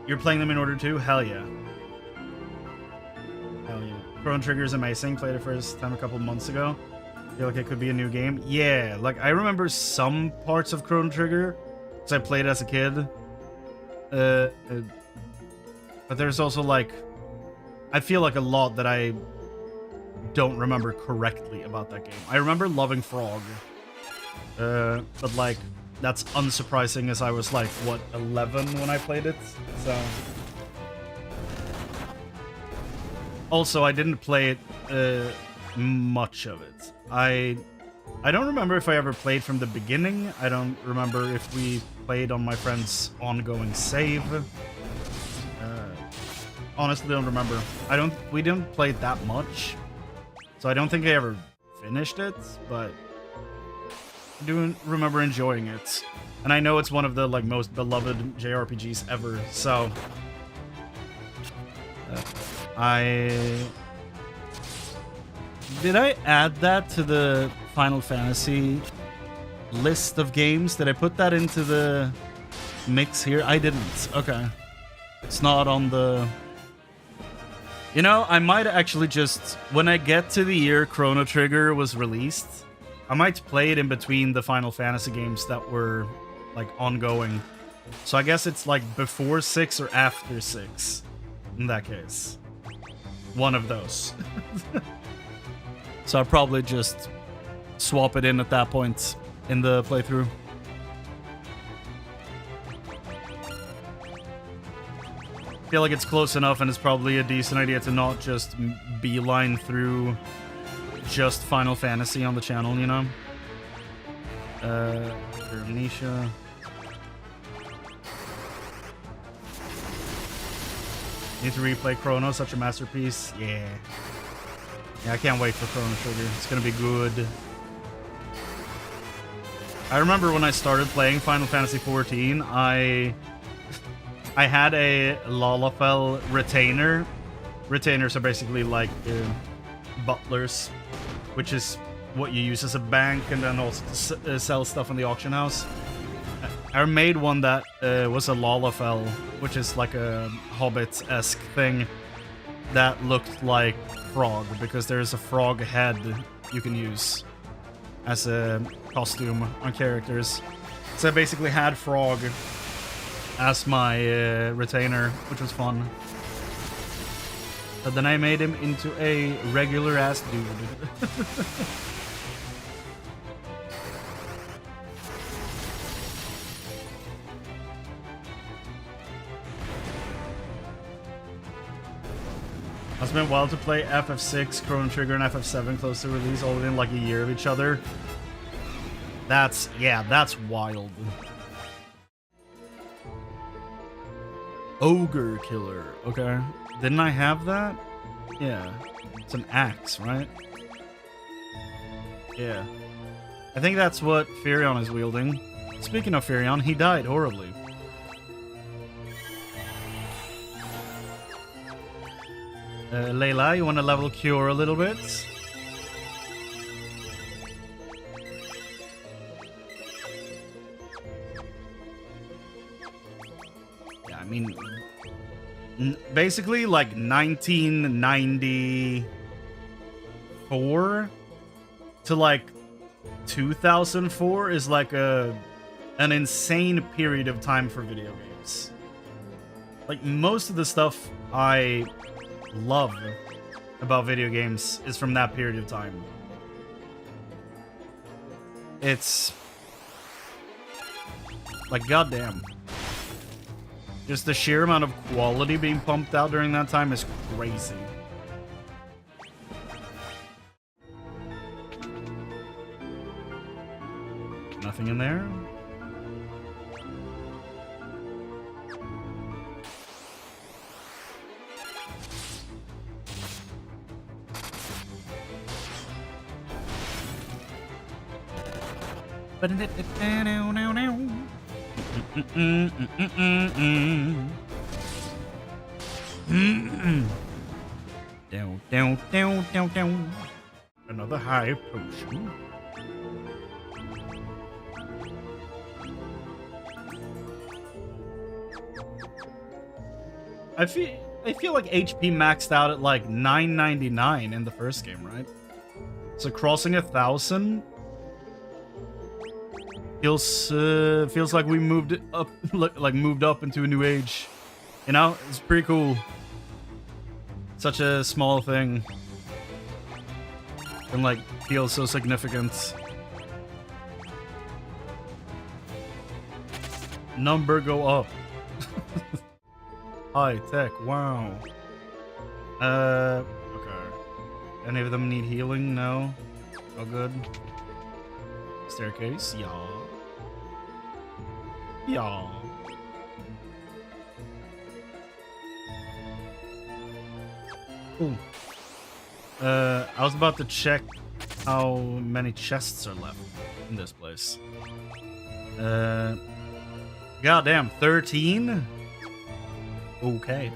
You're playing them in order to? Hell yeah. Hell yeah. Chrono Trigger is amazing. Played it first time a couple months ago. Feel like it could be a new game. Yeah, like I remember some parts of Chrono Trigger because I played as a kid. But there's also like, I feel like a lot that I don't remember correctly about that game. I remember loving Frog. But like, that's unsurprising as I was like, what, 11 when I played it? So... Also, I didn't play it, much of it. I don't remember if I ever played from the beginning. I don't remember if we played on my friend's ongoing save. Honestly, don't remember. We didn't play it that much. So I don't think I ever finished it, but I do remember enjoying it. And I know it's one of the like most beloved JRPGs ever, so... Did I add that to the Final Fantasy list of games? Did I put that into the mix here? I didn't. Okay. It's not on the... You know, I might actually just... When I get to the year Chrono Trigger was released, I might play it in between the Final Fantasy games that were, like, ongoing. So I guess it's, like, before 6 or after 6, in that case. One of those. So I'll probably just swap it in at that point in the playthrough. I feel like it's close enough and it's probably a decent idea to not just beeline through just Final Fantasy on the channel, you know? Nisha. Need to replay Chrono, such a masterpiece. Yeah. Yeah, I can't wait for Chrono Trigger. It's gonna be good. I remember when I started playing Final Fantasy XIV, I had a Lalafell retainer. Retainers are basically like butlers, which is what you use as a bank and then also to sell stuff in the auction house. I made one that was a Lalafell, which is like a Hobbit-esque thing that looked like Frog, because there's a frog head you can use as a costume on characters. So I basically had Frog as my retainer, which was fun. But then I made him into a regular-ass dude. It's been wild to play FF6, Chrono Trigger, and FF7 close to release, all within like a year of each other. That's wild. Ogre Killer. Okay. Didn't I have that? Yeah. It's an axe, right? Yeah. I think that's what Furion is wielding. Speaking of Furion, he died horribly. Layla, you want to level Cure a little bit? Yeah, I mean, basically like 1994 to like 2004 is like an insane period of time for video games. Like most of the stuff I love about video games is from that period of time. It's like goddamn. Just the sheer amount of quality being pumped out during that time is crazy. Nothing in there? Down. Another high potion. I feel like HP maxed out at like 999 in the first game, right? So crossing 1,000 feels like we moved up, moved up into a new age. You know, it's pretty cool. Such a small thing, and like feels so significant. Number go up. High tech, wow. Okay. Any of them need healing? No. Oh, good. Staircase, yeah. Yeah. Cool. I was about to check how many chests are left in this place. Goddamn, 13? Okay.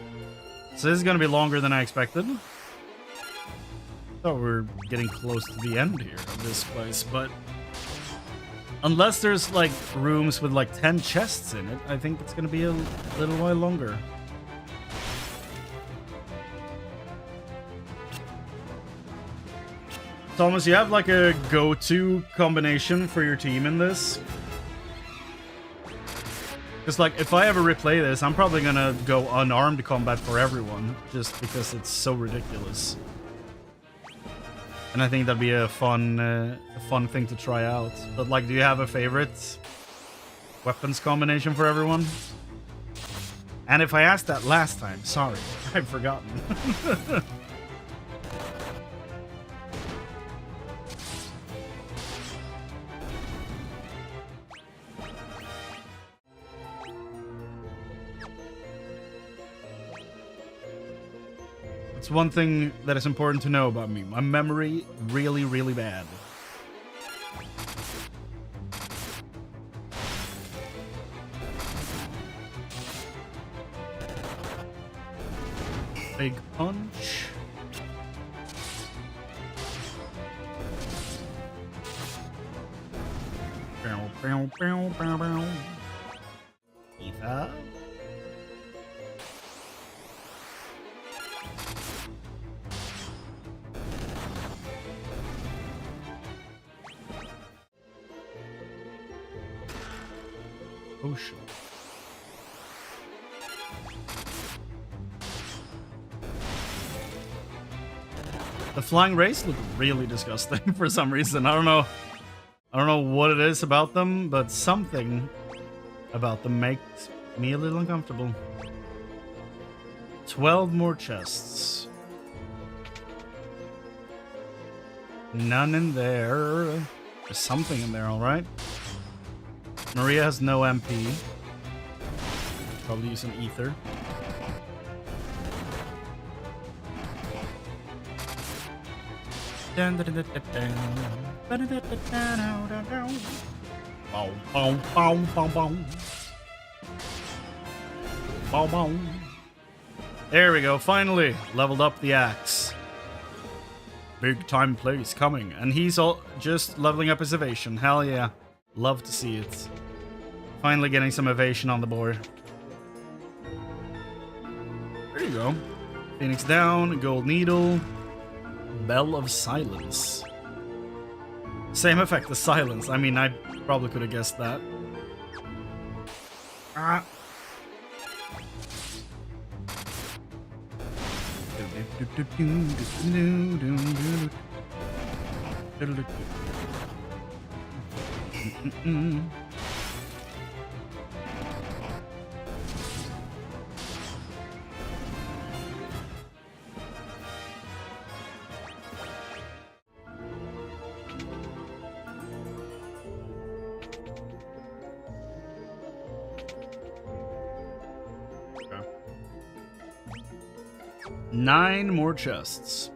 So this is gonna be longer than I expected. Thought we were getting close to the end here of this place, but unless there's like rooms with like 10 chests in it, I think it's gonna be a little while longer. Thomas, you have like a go-to combination for your team in this? Because like, if I ever replay this, I'm probably gonna go unarmed combat for everyone, just because it's so ridiculous. And I think that'd be a fun thing to try out. But like, do you have a favorite weapons combination for everyone? And if I asked that last time, sorry, I've forgotten. It's one thing that is important to know about me. My memory, really, really bad. Big punch. Ether. Ocean. The flying rays look really disgusting for some reason. I don't know what it is about them, but something about them makes me a little uncomfortable. 12 more chests. None in there. There's something in there, all right. Maria has no MP. Probably use an ether. There we go, finally leveled up the axe. Big time plays coming, and he's all just leveling up his evasion. Hell yeah, love to see it. Finally getting some evasion on the board. There you go. Phoenix down, gold needle, bell of silence. Same effect as silence. I mean, I probably could have guessed that. Ah. Okay. 9 more chests.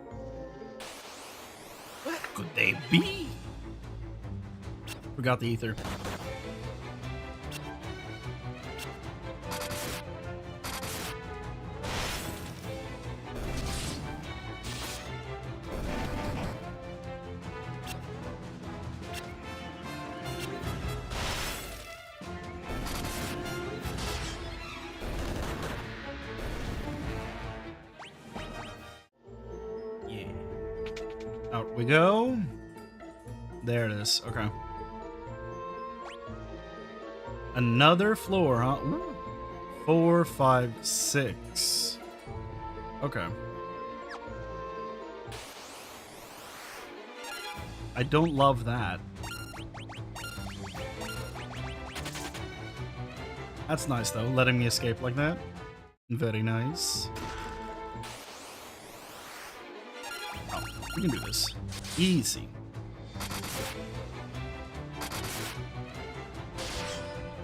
What could they be? We got the ether. Out we go. There it is. Okay. Another floor, huh? Ooh. 4, 5, 6. Okay. I don't love that. That's nice, though, letting me escape like that. Very nice. Oh, we can do this. Easy.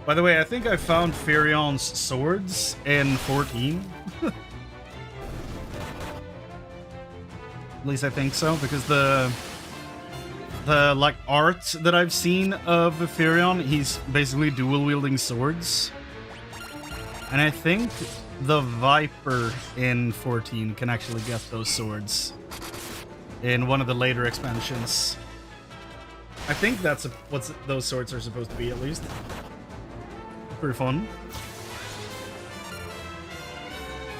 By the way, I think I found Firion's swords in 14. At least I think so, because the like art that I've seen of Firion, he's basically dual wielding swords. And I think the Viper in 14 can actually get those swords in one of the later expansions. I think that's what those swords are supposed to be, at least. Pretty fun.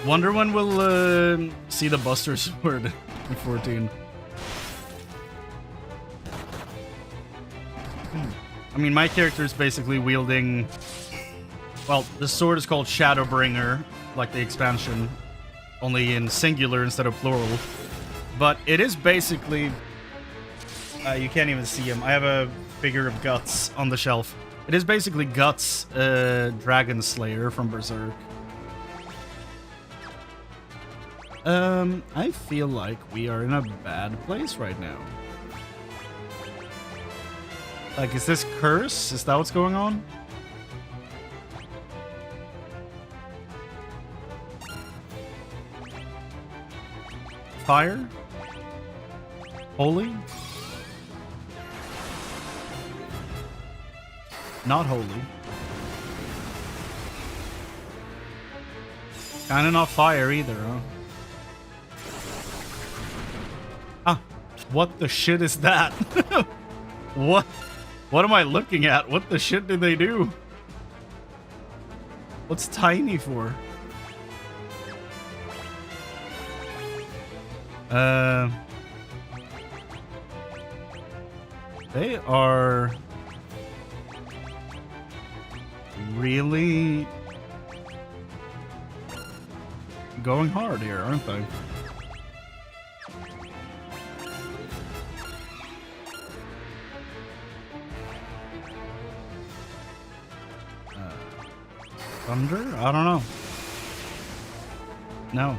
Wonder when we'll see the Buster Sword in 14. I mean, my character is basically wielding... Well, the sword is called Shadowbringer, like the expansion, only in singular instead of plural. But it is basically... you can't even see him. I have a figure of Guts on the shelf. It is basically Guts, Dragon Slayer from Berserk. I feel like we are in a bad place right now. Like, is this curse? Is that what's going on? Fire? Holy? Not holy. Kinda not fire either, huh? Ah, what the shit is that? What am I looking at? What the shit did they do? What's tiny for? They are really going hard here, aren't they? Thunder? I don't know. No.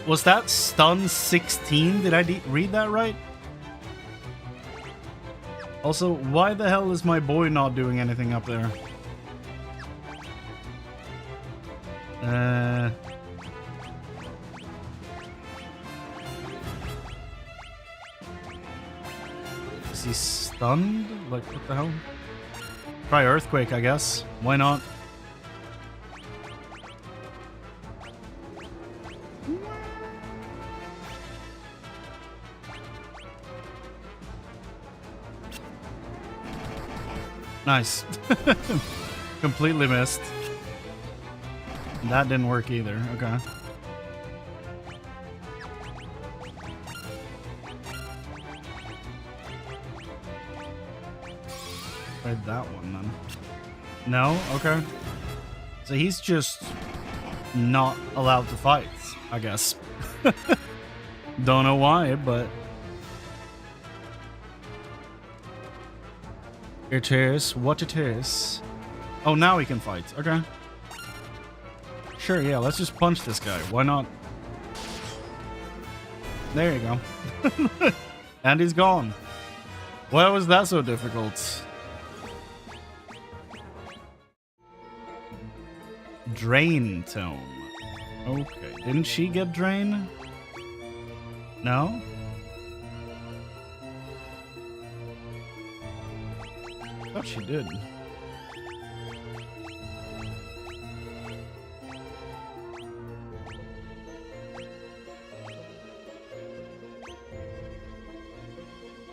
Was that stun 16? Did I read that right? Also, why the hell is my boy not doing anything up there? Is he stunned? Like, what the hell? Try Earthquake, I guess. Why not? Nice. Completely missed. That didn't work either. Okay. Tried that one then. No? Okay. So he's just not allowed to fight, I guess. Don't know why, but... It is what it is. Oh, now he can fight. Okay. Sure, yeah, let's just punch this guy. Why not? There you go. And he's gone. Why was that so difficult? Drain Tome. Okay. Didn't she get Drain? No? I thought she did.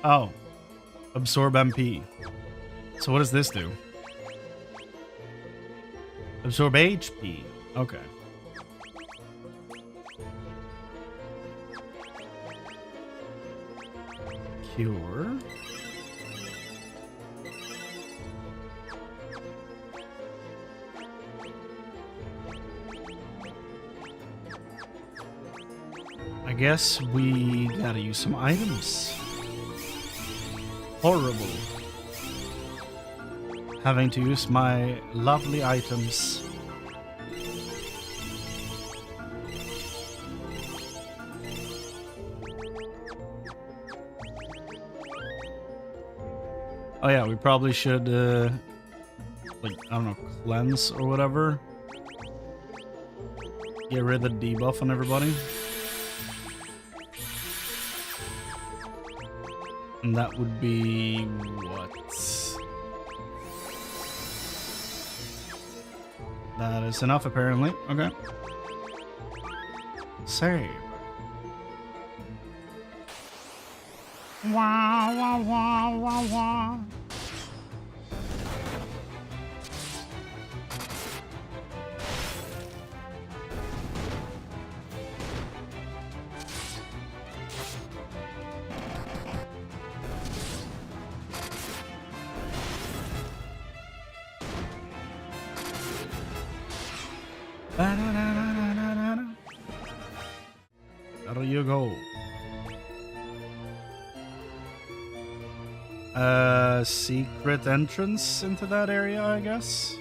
Oh. Absorb MP. So what does this do? Absorb HP. Okay. Cure. I guess we gotta use some items. Horrible. Having to use my lovely items. Oh yeah, we probably should, like, I don't know, cleanse or whatever. Get rid of the debuff on everybody. And that would be what? That is enough, apparently. Okay. Save. Wah, wah, wah, wah, wah. There you go. Secret entrance into that area, I guess.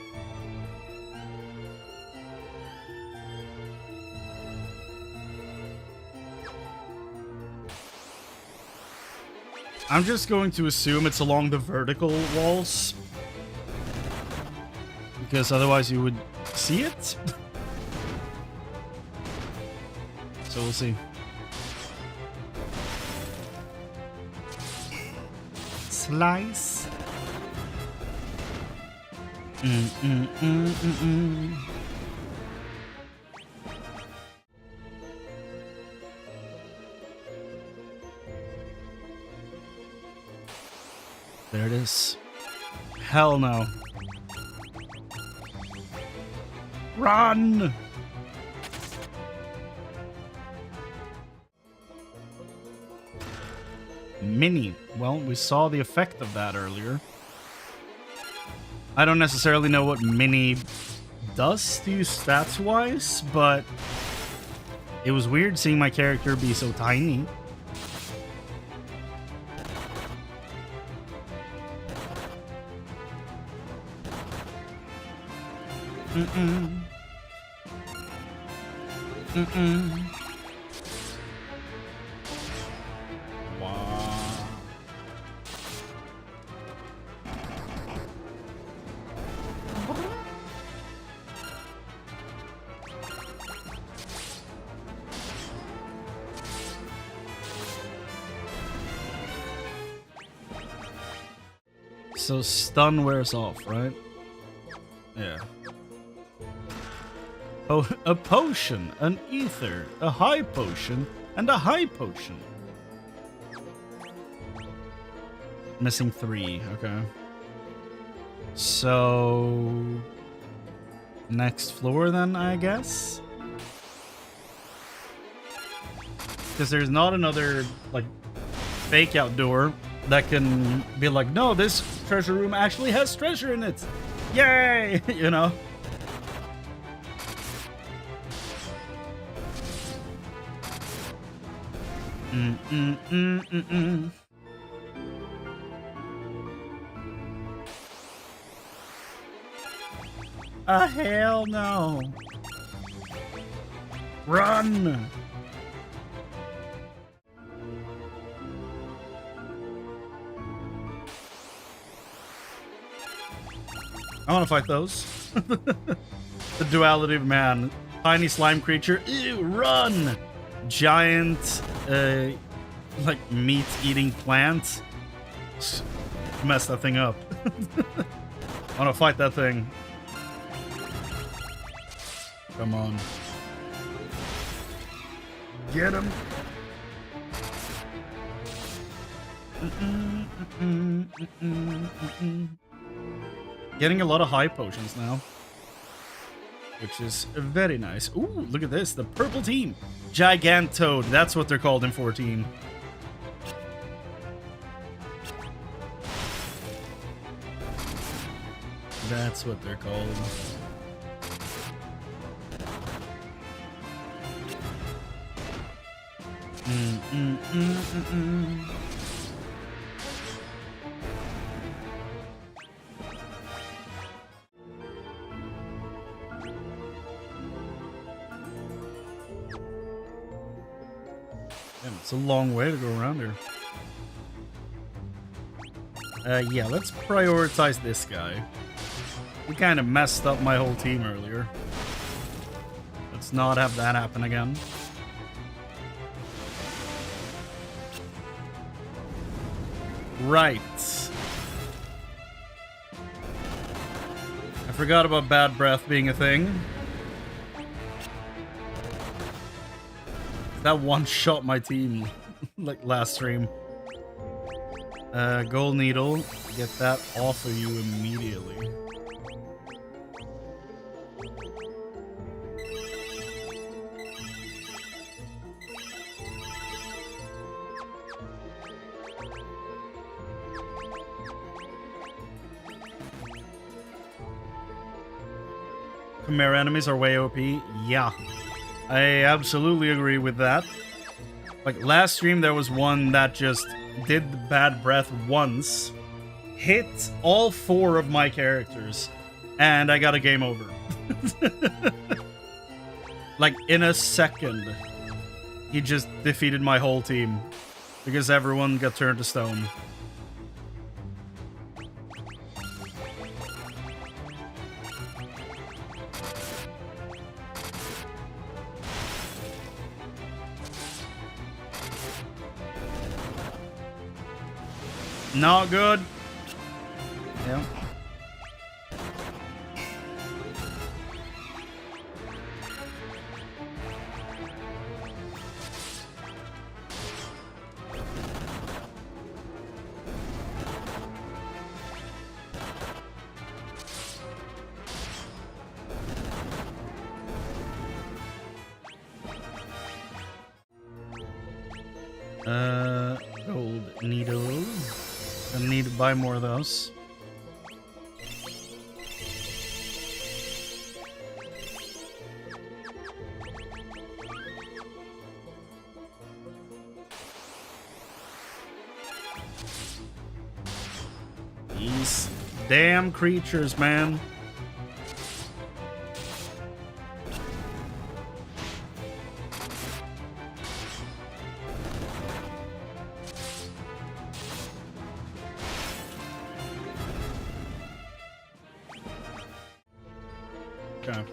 I'm just going to assume it's along the vertical walls, because otherwise you would see it. So we'll see. Slice. There it is. Hell no. Run! Mini. Well, we saw the effect of that earlier. I don't necessarily know what Mini does to you stats-wise, but it was weird seeing my character be so tiny. Wow. So stun wears off, right? Yeah. Oh, a potion, an ether, a high potion, and a high potion. Missing 3, okay. So next floor then, I guess? Because there's not another, like, fake out door that can be like, no, this treasure room actually has treasure in it. Yay! You know? Hell no. Run! I want to fight those. The duality of man. Tiny slime creature. Ew, run! giant, like meat-eating plant. Mess that thing up. I wanna fight that thing. Come on. Get him. Getting a lot of high potions now, which is very nice. Ooh, look at this. The purple team. Gigantoad. That's what they're called in 14. That's what they're called. Damn, it's a long way to go around here. Yeah, let's prioritize this guy. We kind of messed up my whole team earlier. Let's not have that happen again. Right. I forgot about bad breath being a thing. That one shot my team like last stream. Gold needle. Get that off of you immediately. Chimera enemies are way OP. Yeah, I absolutely agree with that. Like last stream, there was one that just did the bad breath once, hit all 4 of my characters, and I got a game over. Like in a second, he just defeated my whole team because everyone got turned to stone. Not good. Yeah. Gold needles. I need to buy more of those. These damn creatures, man. Okay.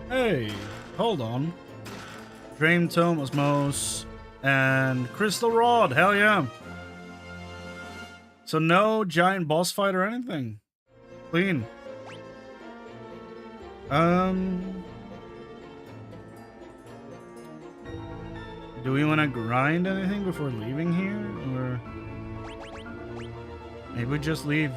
Hey, hold on. Dream Tome, Osmos, and Crystal Rod. Hell yeah. So no giant boss fight or anything. Clean. Do we want to grind anything before leaving here? Or maybe we just leave.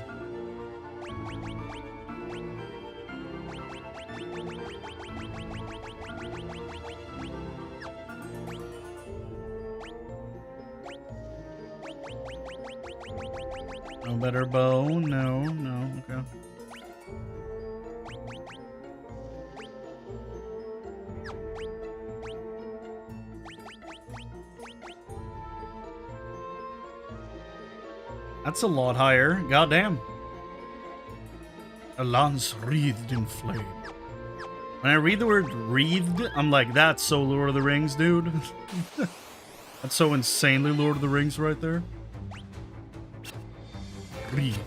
No better bow? No, okay. That's a lot higher. Goddamn. A lance wreathed in flame. When I read the word wreathed, I'm like, that's so Lord of the Rings, dude. That's so insanely Lord of the Rings right there. Wreathed.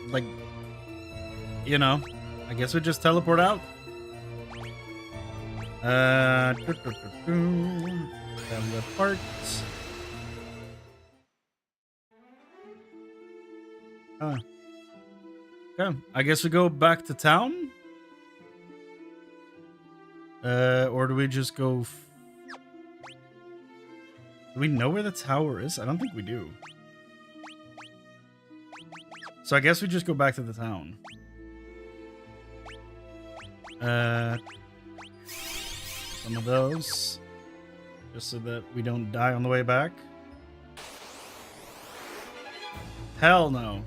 like, you know, I guess we just teleport out. Teleport. Okay, I guess we go back to town. Or do we just go? Do we know where the tower is? I don't think we do. So I guess we just go back to the town. Some of those. Just so that we don't die on the way back. Hell no.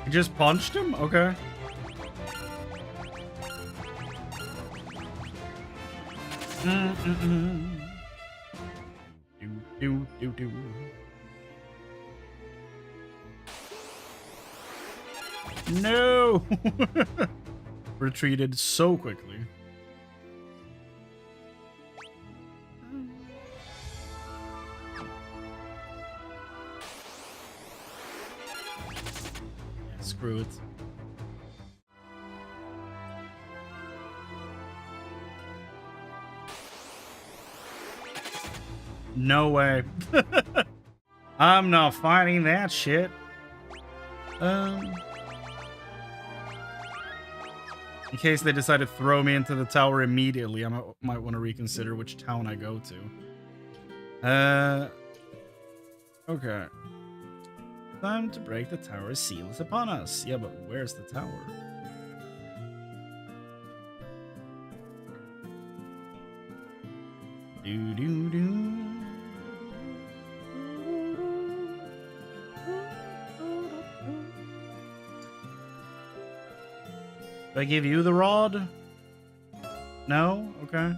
You just punched him? Okay. Do. No! Retreated so quickly. Yeah, screw it. No way. I'm not fighting that shit. In case they decide to throw me into the tower immediately, I might want to reconsider which town I go to. Okay. Time to break the tower's seal is upon us. Yeah, but where's the tower? Do. Do I give you the rod? No? Okay.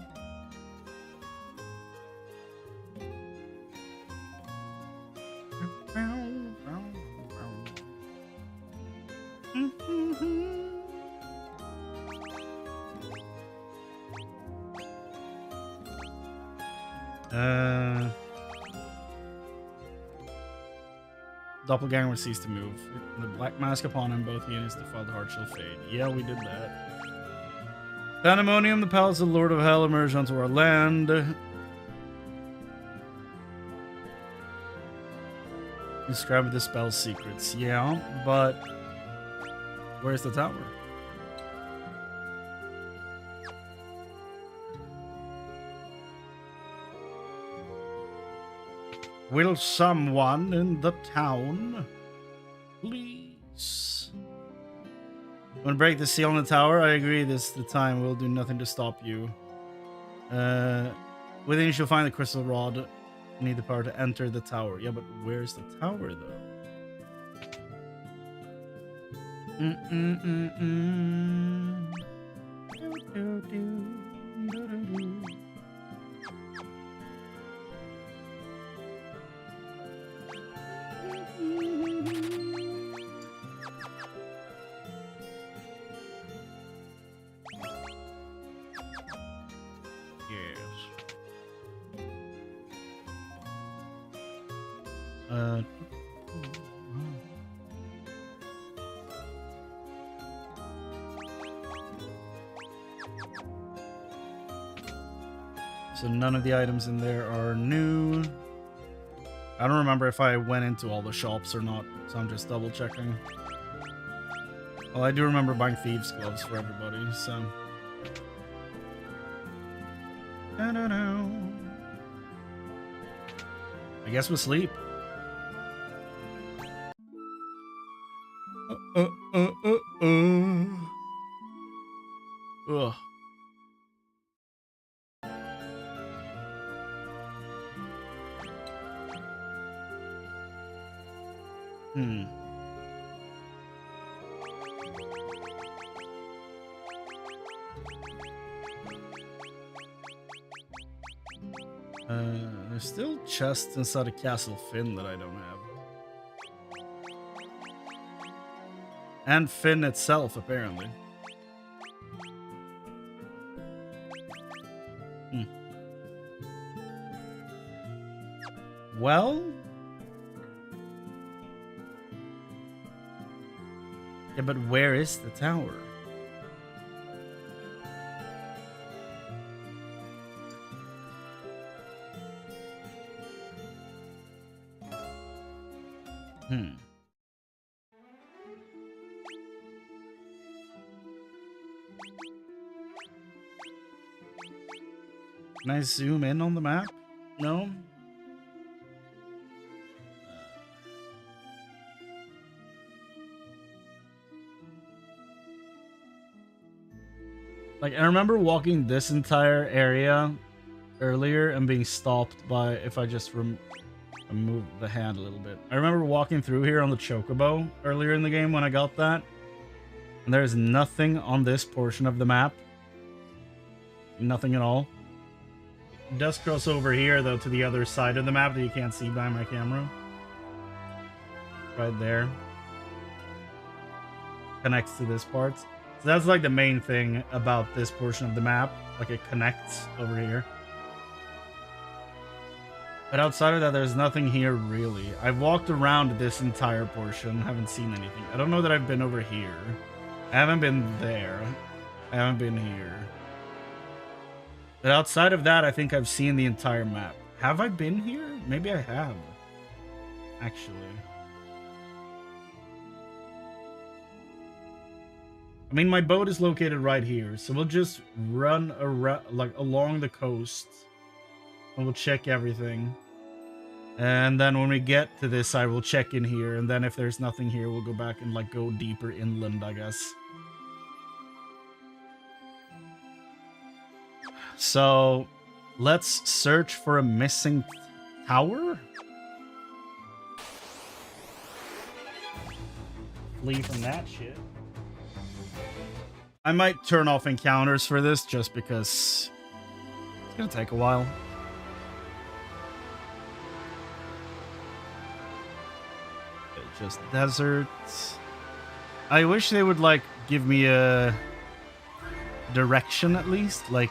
Doppelganger will cease to move. The black mask upon him, both he and his defiled heart shall fade. Yeah, we did that. Pandemonium, the palace of the Lord of Hell, emerged onto our land. Describe the spell's secrets. Yeah, but where's the tower? Will someone in the town please? Want to break the seal on the tower? I agree, this is the time. We'll do nothing to stop you. Within you shall find the crystal rod. You need the power to enter the tower. Yeah, but where's the tower, though? So none of the items in there are new. I don't remember if I went into all the shops or not, so I'm just double checking. Well, I do remember buying thieves' gloves for everybody, so. I guess we'll sleep. Ugh. There's still chests inside of Castle Finn that I don't have. And Finn itself, apparently. Well... Yeah, but where is the tower? Can I zoom in on the map? No? Like, I remember walking this entire area earlier and being stopped by, if I just remove the hand a little bit. I remember walking through here on the Chocobo earlier in the game when I got that. And there's nothing on this portion of the map. Nothing at all. It does cross over here, though, to the other side of the map that you can't see by my camera. Right there. Connects to this part. So that's like the main thing about this portion of the map. Like it connects over here. But outside of that, there's nothing here really. I've walked around this entire portion, haven't seen anything. I don't know that I've been over here. I haven't been there. I haven't been here. But outside of that, I think I've seen the entire map. Have I been here? Maybe I have. Actually. I mean, my boat is located right here, so we'll just run around, like, along the coast. And we'll check everything. And then when we get to this side, we'll check in here. And then if there's nothing here, we'll go back and, like, go deeper inland, I guess. So, let's search for a missing tower? Flee from that shit. I might turn off encounters for this just because it's gonna take a while. It's just desert. I wish they would, like, give me a direction at least. Like,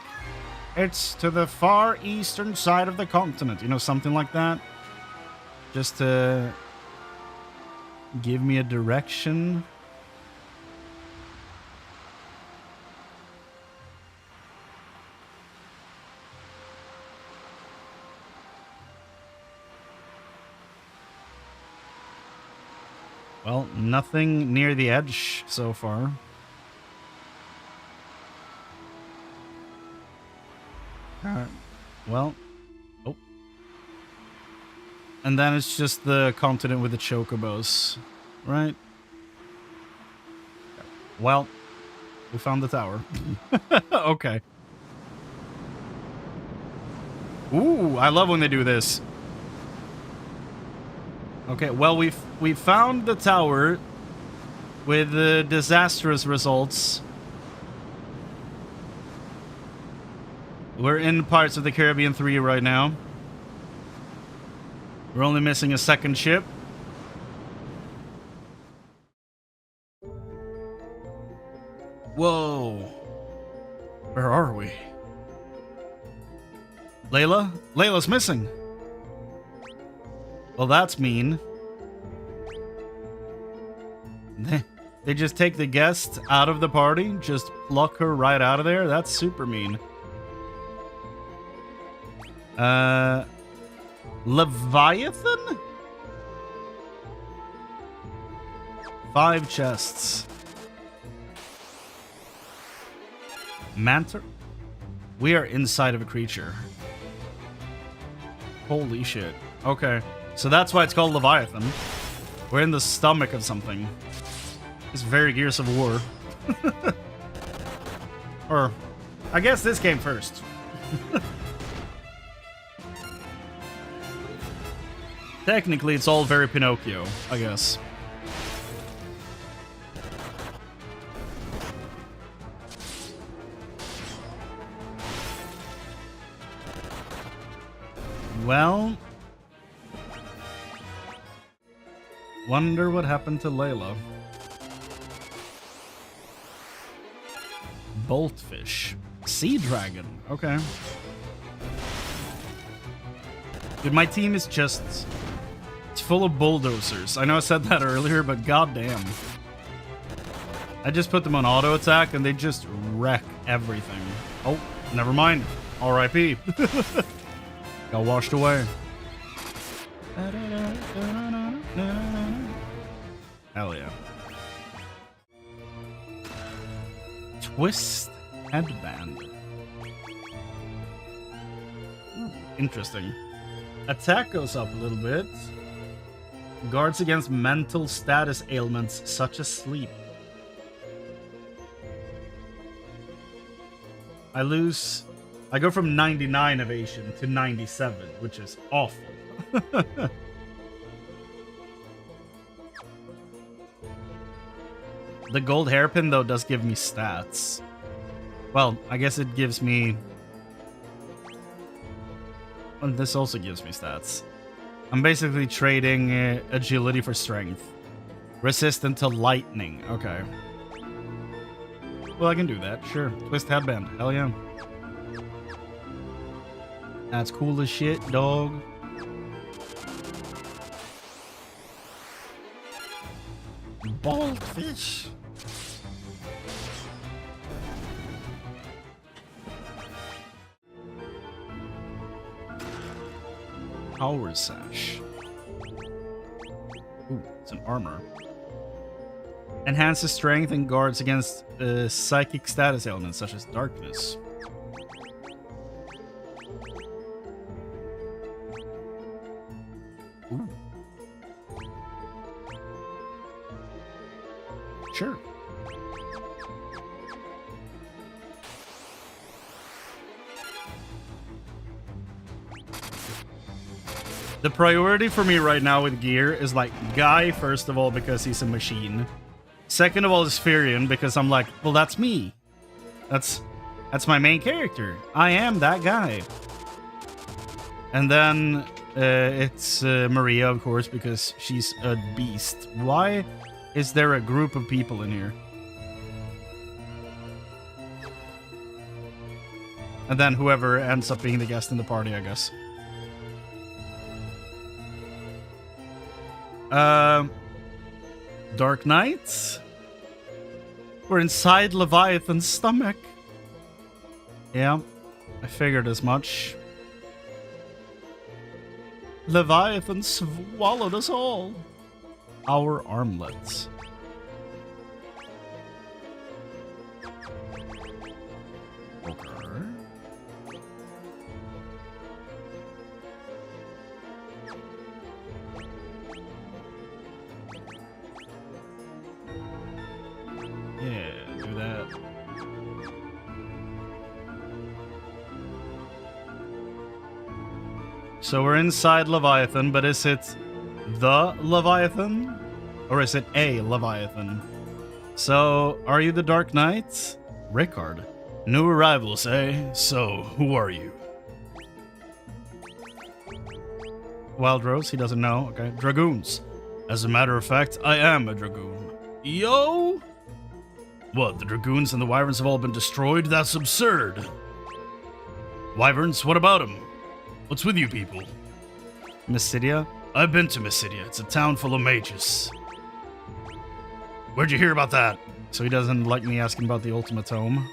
it's to the far eastern side of the continent. You know, something like that. Just to give me a direction. Well, nothing near the edge so far. Alright. Well. Oh. And then it's just the continent with the chocobos. Right? Well, we found the tower. Okay. Ooh, I love when they do this. Okay, well, we found the tower with disastrous results. We're in Pirates of the Caribbean 3 right now. We're only missing a second ship. Whoa. Where are we? Layla? Layla's missing. Well, that's mean. They just take the guest out of the party, just pluck her right out of there. That's super mean. Leviathan? 5 chests. Mantor? We are inside of a creature. Holy shit. Okay. So that's why it's called Leviathan. We're in the stomach of something. It's very Gears of War. Or, I guess this came first. Technically, it's all very Pinocchio, I guess. Well... Wonder what happened to Layla. Boltfish. Sea dragon. Okay. Dude, my team is just... It's full of bulldozers. I know I said that earlier, but goddamn. I just put them on auto attack and they just wreck everything. Oh, never mind. R.I.P. Got washed away. Hell yeah. Twist headband. Ooh, interesting. Attack goes up a little bit. Guards against mental status ailments such as sleep. I go from 99 evasion to 97, which is awful. The gold hairpin, though, does give me stats. Well, I guess it gives me... Well, this also gives me stats. I'm basically trading agility for strength. Resistant to lightning. Okay. Well, I can do that. Sure. Twist headband. Hell yeah. That's cool as shit, dog. Bald fish. Power sash. Ooh, it's an armor. Enhances strength and guards against psychic status ailments such as darkness. Ooh. Sure. The priority for me right now with gear is like Guy, first of all, because he's a machine. Second of all is Furion, because I'm like, well, that's me. That's my main character. I am that guy. And then it's Maria, of course, because she's a beast. Why is there a group of people in here? And then whoever ends up being the guest in the party, I guess. Dark Knights? We're inside Leviathan's stomach. Yeah, I figured as much. Leviathan swallowed us all. Our armlets. Okay. Yeah, do that. So we're inside Leviathan, but is it the Leviathan? Or is it a Leviathan? So, are you the Dark Knight? Rickard. New arrivals, eh? So, who are you? Wild Rose, he doesn't know. Okay. Dragoons. As a matter of fact, I am a Dragoon. Yo! What, the Dragoons and the Wyverns have all been destroyed? That's absurd. Wyverns, what about them? What's with you people? Mysidia? I've been to Mysidia. It's a town full of mages. Where'd you hear about that? So he doesn't like me asking about the Ultimate Tome.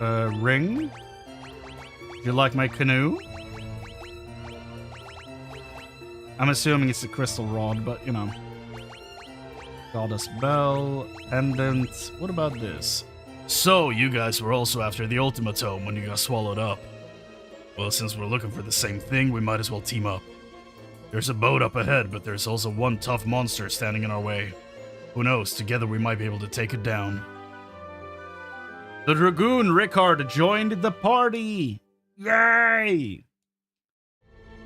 Ring? Do you like my canoe? I'm assuming it's a crystal rod, but you know. Goddess Bell, pendant. What about this? So, you guys were also after the Ultimate Tome when you got swallowed up. Well, since we're looking for the same thing, we might as well team up. There's a boat up ahead, but there's also one tough monster standing in our way. Who knows, together we might be able to take it down. The Dragoon Rickard joined the party! Yay!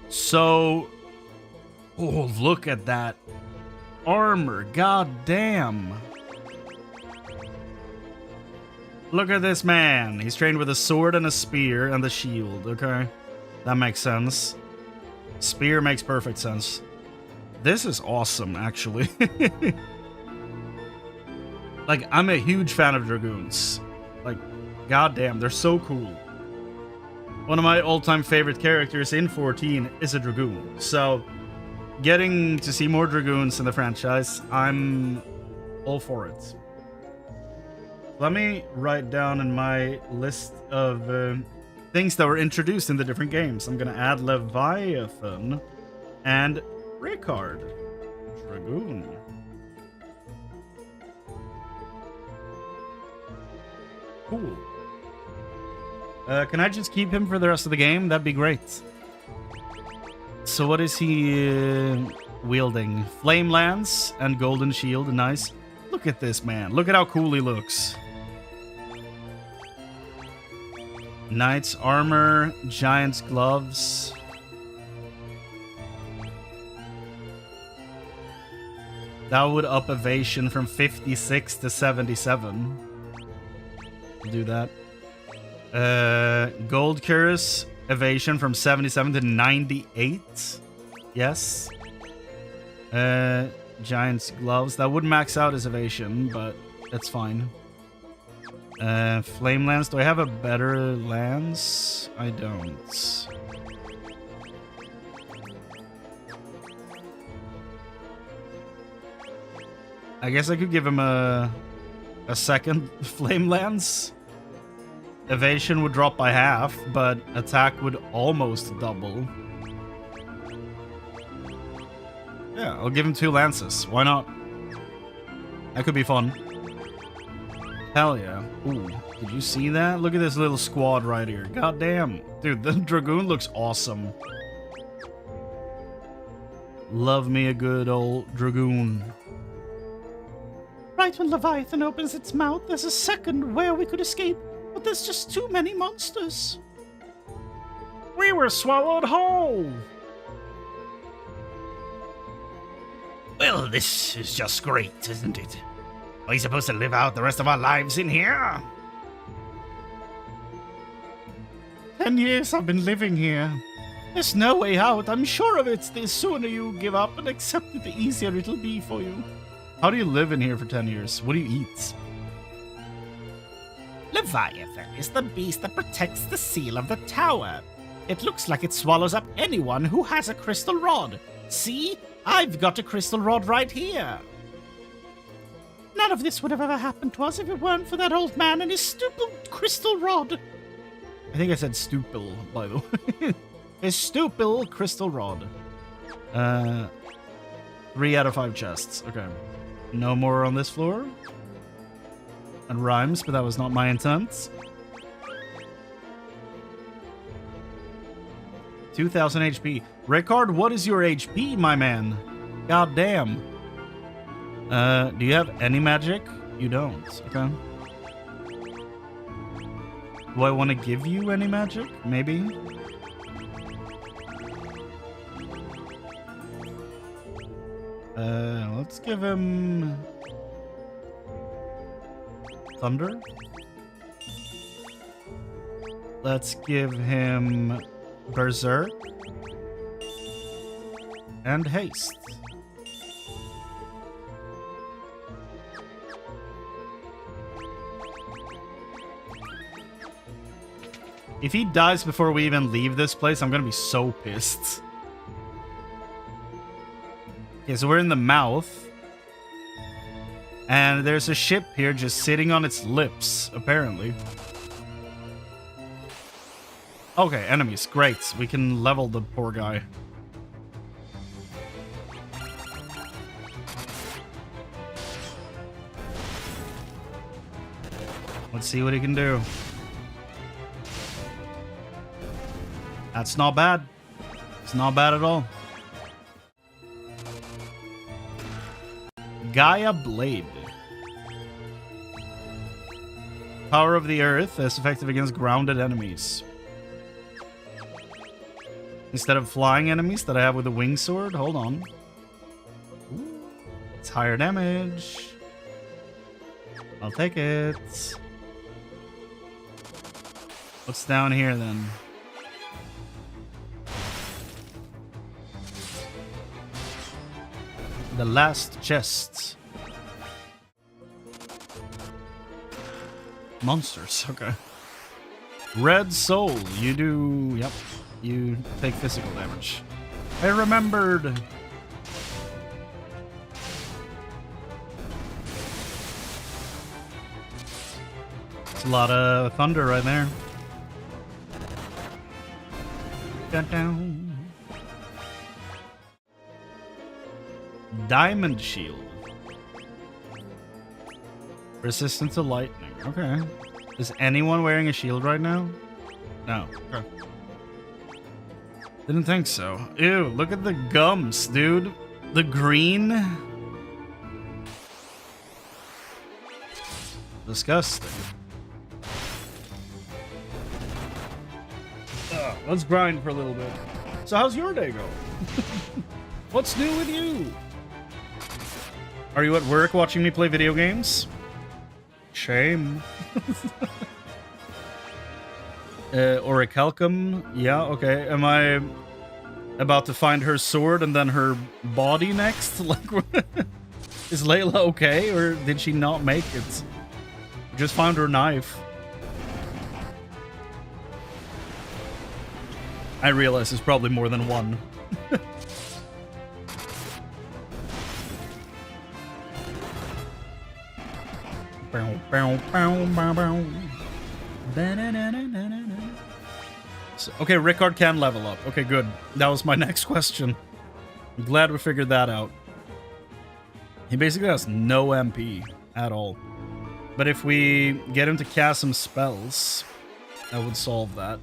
So... Oh, look at that armor, god damn. Look at this man. He's trained with a sword and a spear and the shield, okay? That makes sense. Spear makes perfect sense. This is awesome, actually. Like, I'm a huge fan of Dragoons. Like, goddamn, they're so cool. One of my all-time favorite characters in 14 is a Dragoon. So, getting to see more Dragoons in the franchise, I'm all for it. Let me write down in my list of things that were introduced in the different games. I'm gonna add Leviathan and Ricard. Dragoon. Cool. Can I just keep him for the rest of the game? That'd be great. So what is he wielding? Flame Lance and Golden Shield. Nice. Look at this, man. Look at how cool he looks. Knight's Armor. Giant's Gloves. That would up evasion from 56 to 77. We'll do that. Gold Curse, evasion from 77 to 98. Yes. Giant's Gloves. That would max out his evasion, but that's fine. Flame Lance. Do I have a better lance? I don't. I guess I could give him a second Flame Lance. Evasion would drop by half, but attack would almost double. Yeah, I'll give him 2 lances. Why not? That could be fun. Hell yeah. Ooh, did you see that? Look at this little squad right here. God damn. Dude, the Dragoon looks awesome. Love me a good old Dragoon. Right when Leviathan opens its mouth, there's a second where we could escape. But there's just too many monsters. We were swallowed whole. Well, this is just great, isn't it? Are we supposed to live out the rest of our lives in here? 10 years I've been living here. There's no way out, I'm sure of it. The sooner you give up and accept it, the easier it'll be for you. How do you live in here for 10 years? What do you eat? Leviathan is the beast that protects the seal of the tower. It looks like it swallows up anyone who has a crystal rod. See? I've got a crystal rod right here. None of this would have ever happened to us if it weren't for that old man and his stupid crystal rod. I think I said stupil, by the way. His stupil crystal rod. 3 out of 5 chests. Okay. No more on this floor. And rhymes, but that was not my intent. 2000 HP. Ricard, what is your HP, my man? God damn. Do you have any magic? You don't. Okay. Do I want to give you any magic? Maybe. Let's give him Thunder. Let's give him Berserk and Haste. If he dies before we even leave this place, I'm gonna be so pissed. Okay, so we're in the mouth. And there's a ship here just sitting on its lips, apparently. Okay, enemies. Great. We can level the poor guy. Let's see what he can do. That's not bad. It's not bad at all. Gaia Blade. Power of the Earth is effective against grounded enemies. Instead of flying enemies that I have with the wing sword. Hold on. Ooh, it's higher damage. I'll take it. What's down here then? The last chest. Monsters, okay. Red Soul, you do... Yep, you take physical damage. I remembered! It's a lot of thunder right there. Down. Diamond Shield. Resistant to lightning. Okay. Is anyone wearing a shield right now? No. Okay. Didn't think so. Ew, look at the gums, dude. The green. Disgusting. Let's grind for a little bit. So how's your day going? What's new with you? Are you at work watching me play video games? Shame. Orichalcum. Yeah, okay. Am I about to find her sword and then her body next? Like, is Layla okay, or did she not make it? Just found her knife. I realize there's probably more than one. So, okay, Rickard can level up. Okay, good. That was my next question. I'm glad we figured that out. He basically has no MP at all. But if we get him to cast some spells, that would solve that.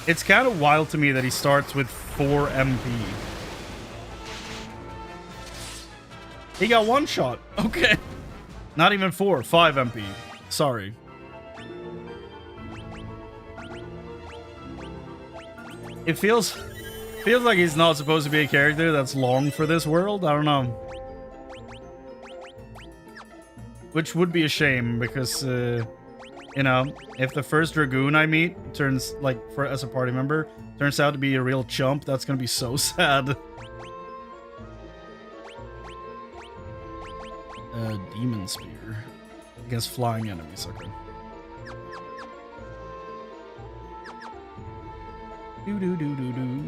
It's kind of wild to me that he starts with 4 MP. He got one shot. Okay. Not even 4, 5 MP. Sorry. It feels like he's not supposed to be a character that's long for this world. I don't know. Which would be a shame because, you know, if the first Dragoon I meet turns, like, as a party member, turns out to be a real chump, that's gonna be so sad. Demon Spear. Against flying enemies, okay. Do-do-do-do-do.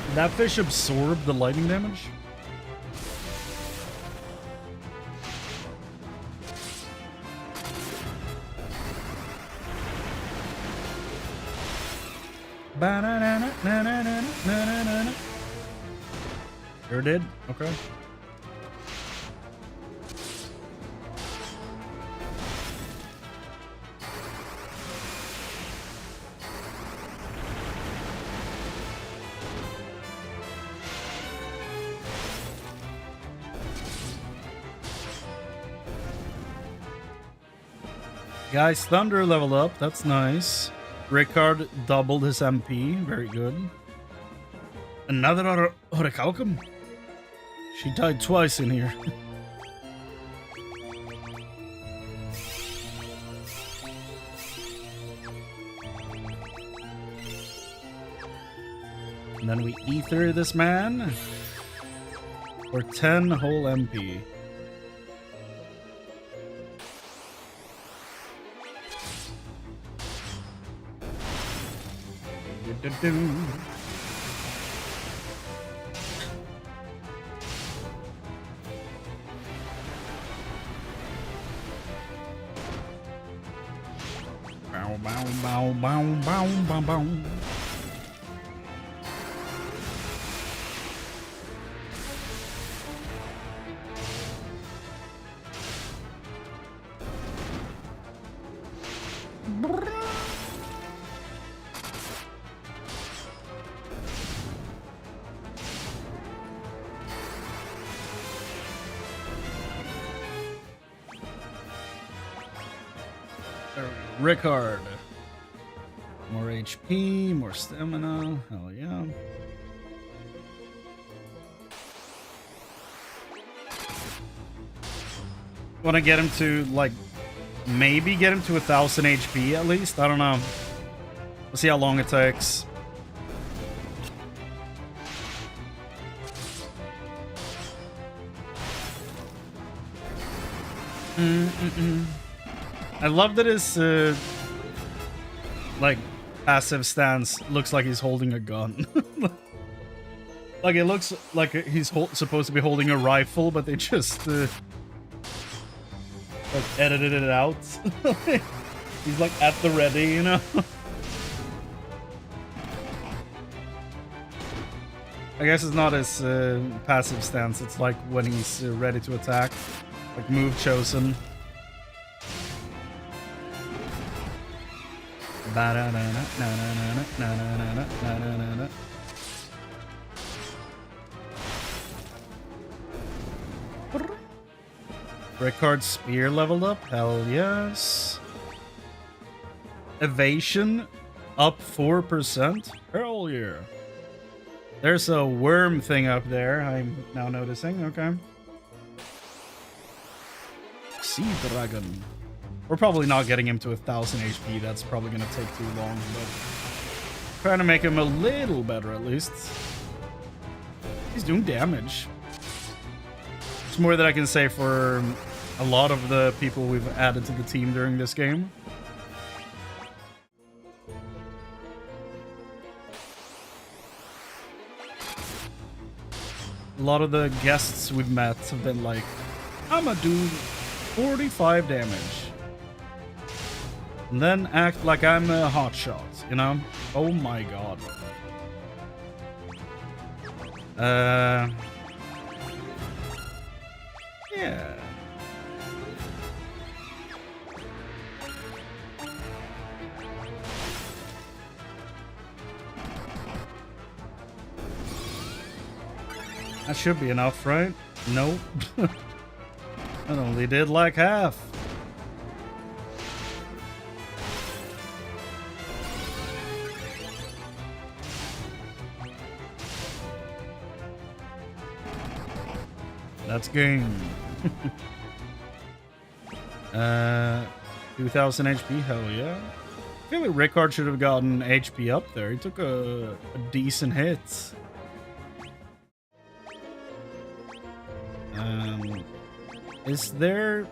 Did that fish absorb the lightning damage? Ba-na-na-na-na-na-na-na-na-na. Sure did. Okay. Guys, Thunder leveled up. That's nice. Rickard doubled his MP. Very good. Another Orichalcum? She died twice in here. And then we ether this man for 10 whole MP. Do-do-do. Bow, bow, bow, bow, bow, bow, bow. Rickard. More HP, more stamina. Hell yeah. Want to get him to, like, maybe get him to 1,000 HP at least? I don't know. We'll see how long it takes. I love that his, like, passive stance looks like he's holding a gun. Like, it looks like he's supposed to be holding a rifle, but they just, like, edited it out. He's, like, at the ready, you know? I guess it's not his passive stance, it's like when he's ready to attack. Like, move chosen. Rickard's spear leveled up? Hell yes. Evasion up 4%? Hell yeah. There's a worm thing up there, I'm now noticing. Okay. Sea Dragon. We're probably not getting him to 1,000 HP. That's probably going to take too long, but trying to make him a little better at least. He's doing damage. It's more that I can say for a lot of the people we've added to the team during this game. A lot of the guests we've met have been like, I'm gonna do 45 damage. And then act like I'm a hotshot, you know? Oh my god. Yeah. That should be enough, right? Nope. That only did like half. That's game. 2,000 HP, hell yeah. I feel like Rickard should have gotten HP up there. He took a decent hit. Is there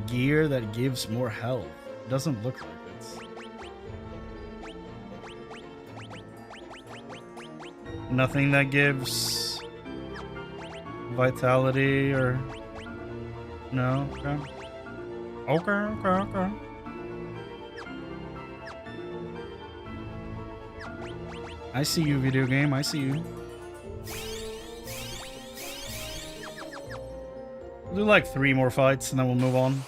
gear that gives more health? It doesn't look like it. Nothing that gives vitality or... No? Okay. Okay. I see you, video game. I see you. We'll do like 3 more fights and then we'll move on.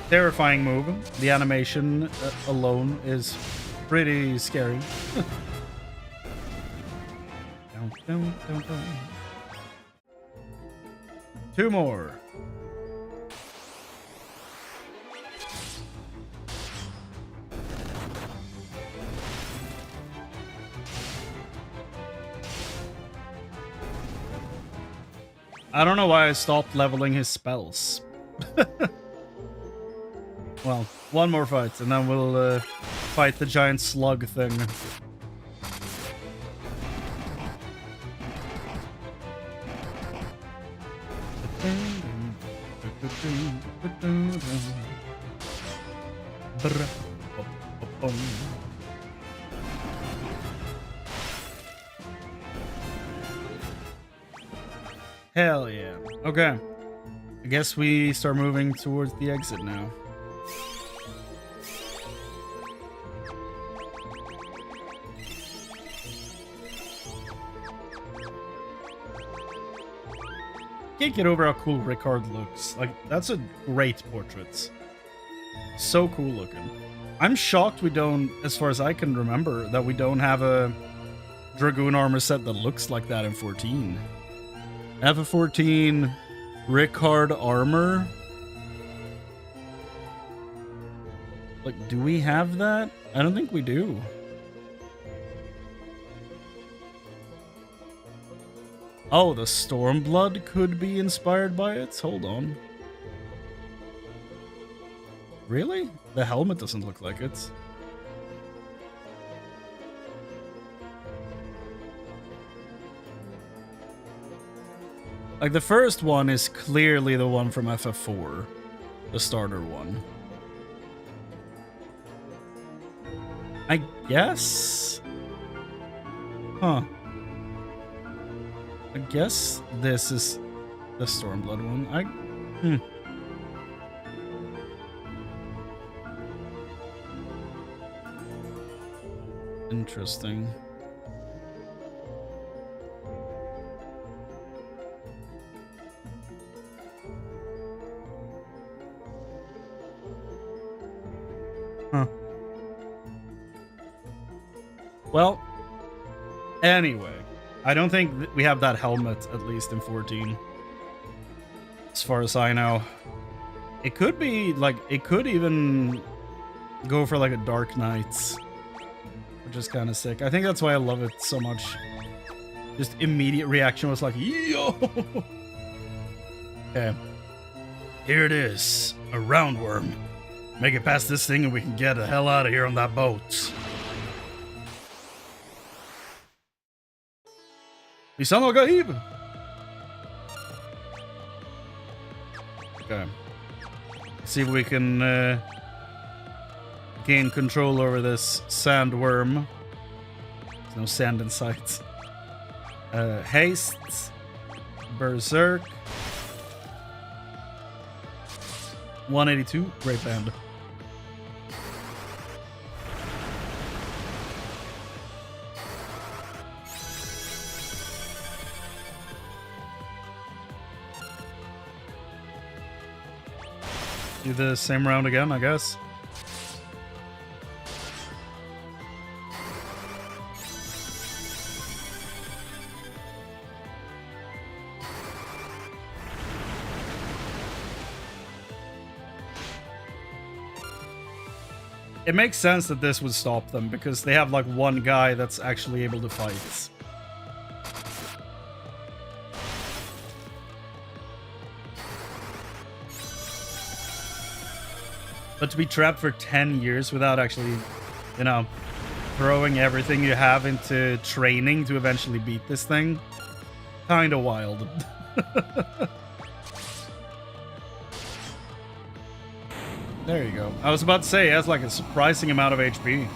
Terrifying move. The animation alone is pretty scary. Down. 2 more. I don't know why I stopped leveling his spells. Well, 1 more fight, and then we'll fight the giant slug thing. Hell yeah. Okay. I guess we start moving towards the exit now. Can't get over how cool Rickard looks. Like, that's a great portrait. So cool looking. I'm shocked we don't, as far as I can remember, that we don't have a Dragoon armor set that looks like that in 14. FF14 Ricard armor. Like, do we have that? I don't think we do. Oh, the Stormblood could be inspired by it? Hold on. Really? The helmet doesn't look like it. Like, the first one is clearly the one from FF4. The starter one. I guess? Huh. I guess this is the Stormblood one. Interesting. Huh. Well, anyway, I don't think we have that helmet, at least in 14. As far as I know. It could be, like, it could even go for, like, a Dark Knight, which is kind of sick. I think that's why I love it so much. Just immediate reaction was like, yo! Okay. Here it is. A roundworm. Make it past this thing and we can get the hell out of here on that boat. Lisan al-Gaib! Okay. See if we can gain control over this sandworm. There's no sand in sight. Haste. Berserk. 182. Great band. Do the same round again, I guess. It makes sense that this would stop them, because they have like one guy that's actually able to fight. But to be trapped for 10 years without actually, you know, throwing everything you have into training to eventually beat this thing, kinda wild. There you go. I was about to say, it has like a surprising amount of HP.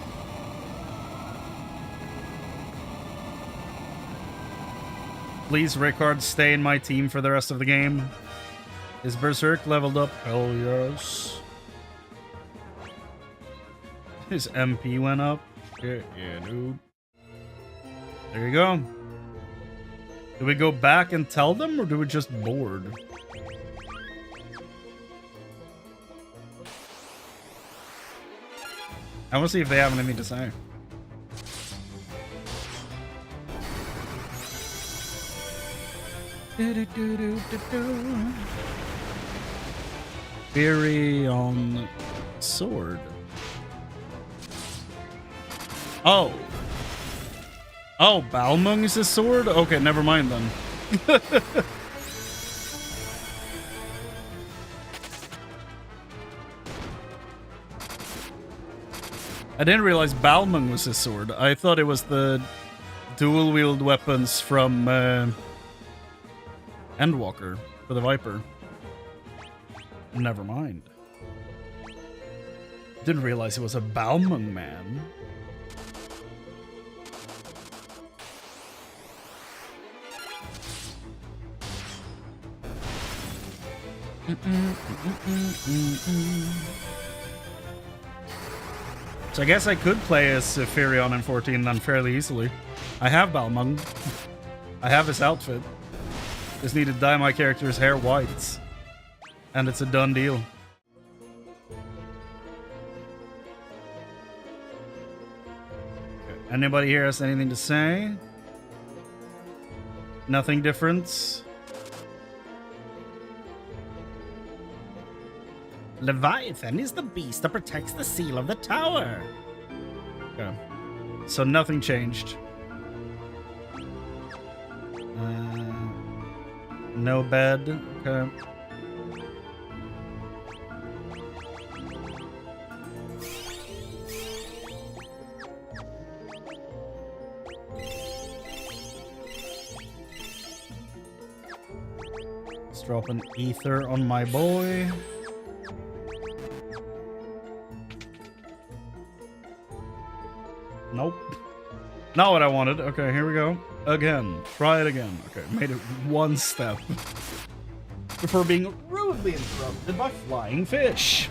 Please, Ricard, stay in my team for the rest of the game. Is Berserk leveled up? Hell yes. His MP went up. Shit, yeah, dude. There you go. Do we go back and tell them, or do we just board? I want to see if they have anything to say. Theory on sword. Oh. Oh, Balmung is his sword? Okay, never mind then. I didn't realize Balmung was his sword. I thought it was the dual-wield weapons from Endwalker for the Viper. Never mind. Didn't realize it was a Balmung man. So I guess I could play as Firion in 14 then fairly easily. I have Balmung. I have his outfit. Just need to dye my character's hair white. And it's a done deal. Anybody here has anything to say? Nothing different? Leviathan is the beast that protects the seal of the tower. Okay. So nothing changed. No bed. Okay. Let's drop an ether on my boy. Nope. Not what I wanted. Okay, here we go. Again. Try it again. Okay, made it one step. Before being rudely interrupted by flying fish.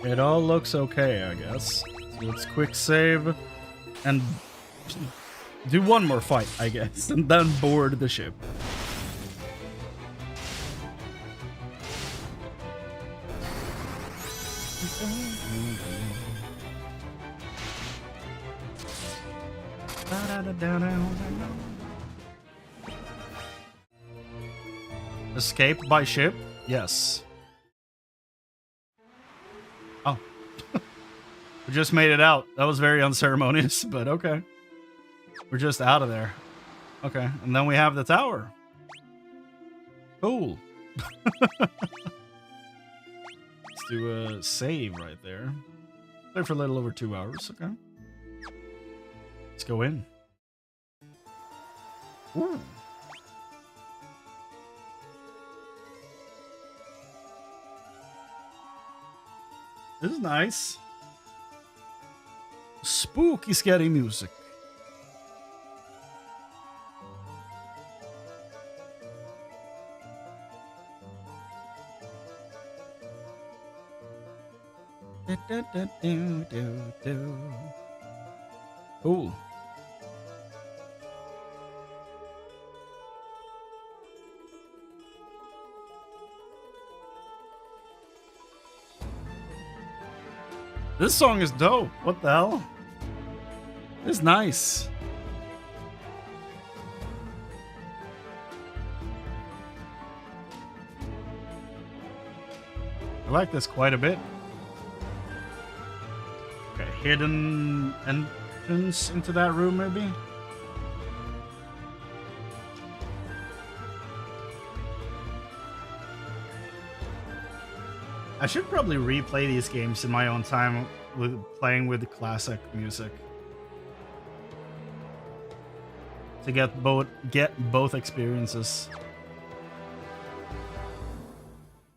It all looks okay, I guess. So let's quick save and do one more fight, I guess, and then board the ship. Escape by ship? Yes. Oh. We just made it out. That was very unceremonious, but okay. We're just out of there. Okay, and then we have the tower. Cool. Let's do a save right there. Play for a little over 2 hours, okay. Let's go in. Ooh. This is nice. Spooky, scary music. Cool. This song is dope. What the hell? It's nice. I like this quite a bit. Okay, hidden entrance into that room, maybe? I should probably replay these games in my own time with playing with classic music to get both experiences.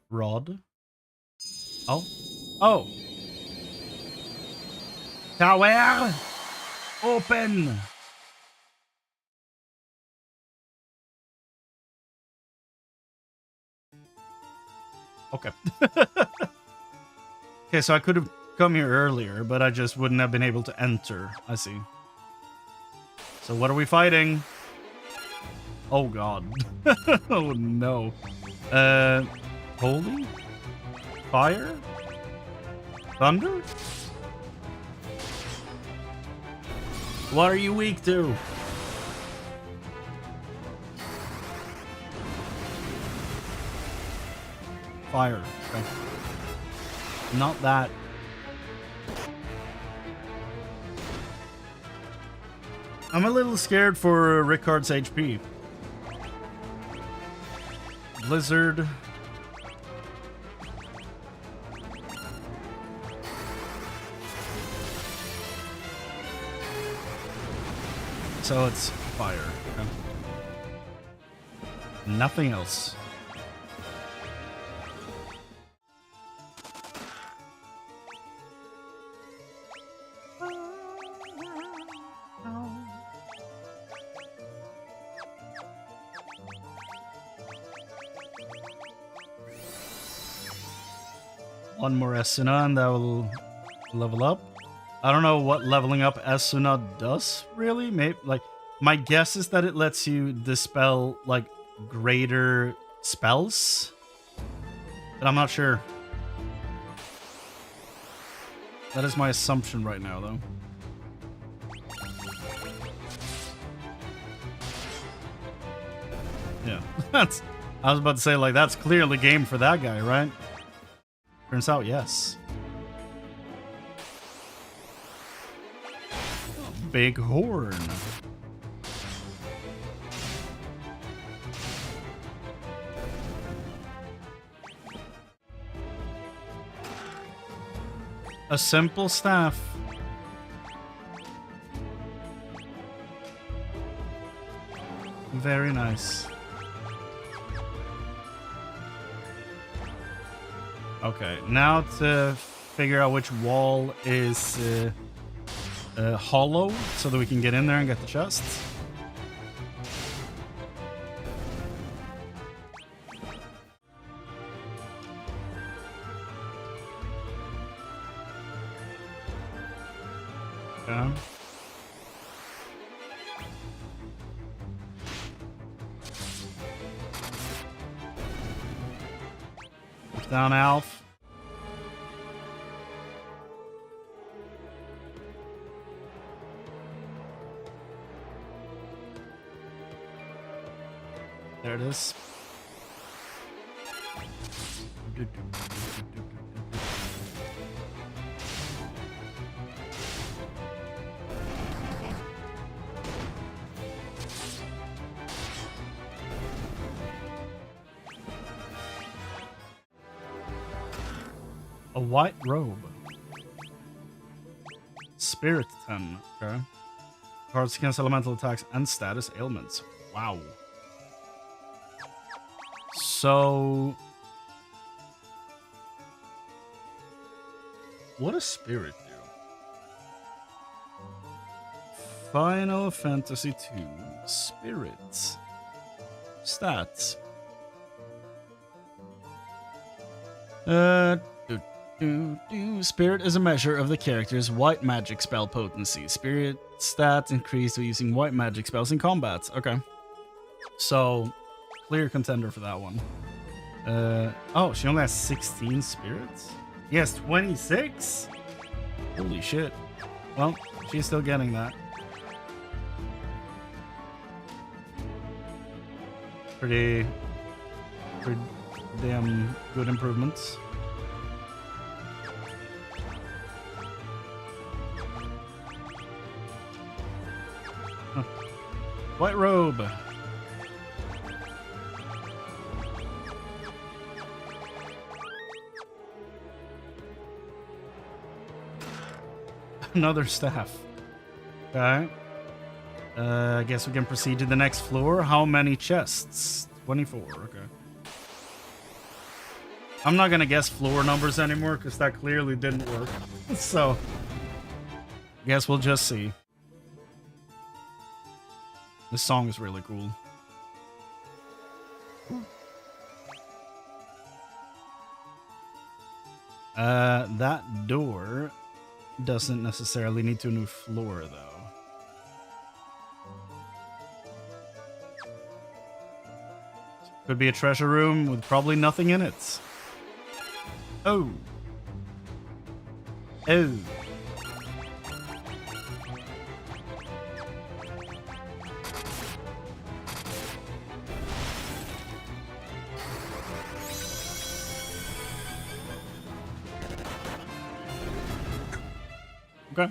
Rod. Oh. Tower open. Okay. Okay, so I could have come here earlier, but I just wouldn't have been able to enter. I see. So what are we fighting? Oh god. Oh no. Holy? Fire? Thunder? What are you weak to? Fire. Okay. Not that. I'm a little scared for Rickard's HP. Blizzard. So it's fire. Okay. Nothing else. One more Esuna and that will level up. I don't know what leveling up Esuna does, really. Maybe, like, my guess is that it lets you dispel, like, greater spells. But I'm not sure. That is my assumption right now, though. Yeah, that's... I was about to say, like, that's clearly game for that guy, right? Turns out, yes. Big horn. A simple staff. Very nice. Okay, now to figure out which wall is hollow so that we can get in there and get the chests. Okay. Down, Alf. There it is. A white robe. Spirit 10. Okay. Cards against elemental attacks and status ailments. Wow. So... what does Spirit do? Final Fantasy 2. Spirit. Stats. Spirit is a measure of the character's white magic spell potency. Spirit stats increase with using white magic spells in combat. Okay. So, clear contender for that one. Oh, she only has 16 spirits? He has 26? Holy shit. Well, she's still getting that. Pretty damn good improvements. Huh. White robe. Another staff. Okay. I guess we can proceed to the next floor. How many chests? 24. Okay. I'm not gonna guess floor numbers anymore because that clearly didn't work. So, guess we'll just see. This song is really cool. That door doesn't necessarily need to a new floor, though. Could be a treasure room with probably nothing in it. Oh. Oh. Okay.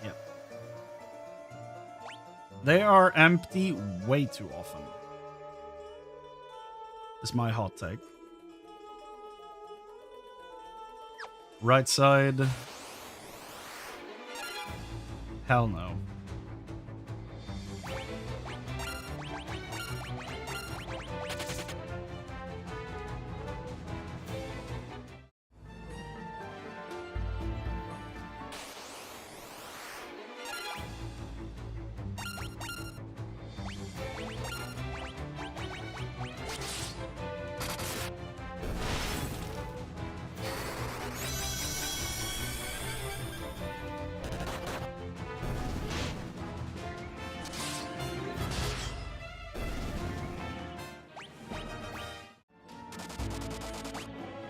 Yep. They are empty way too often. Is my hot take. Right side. Hell no.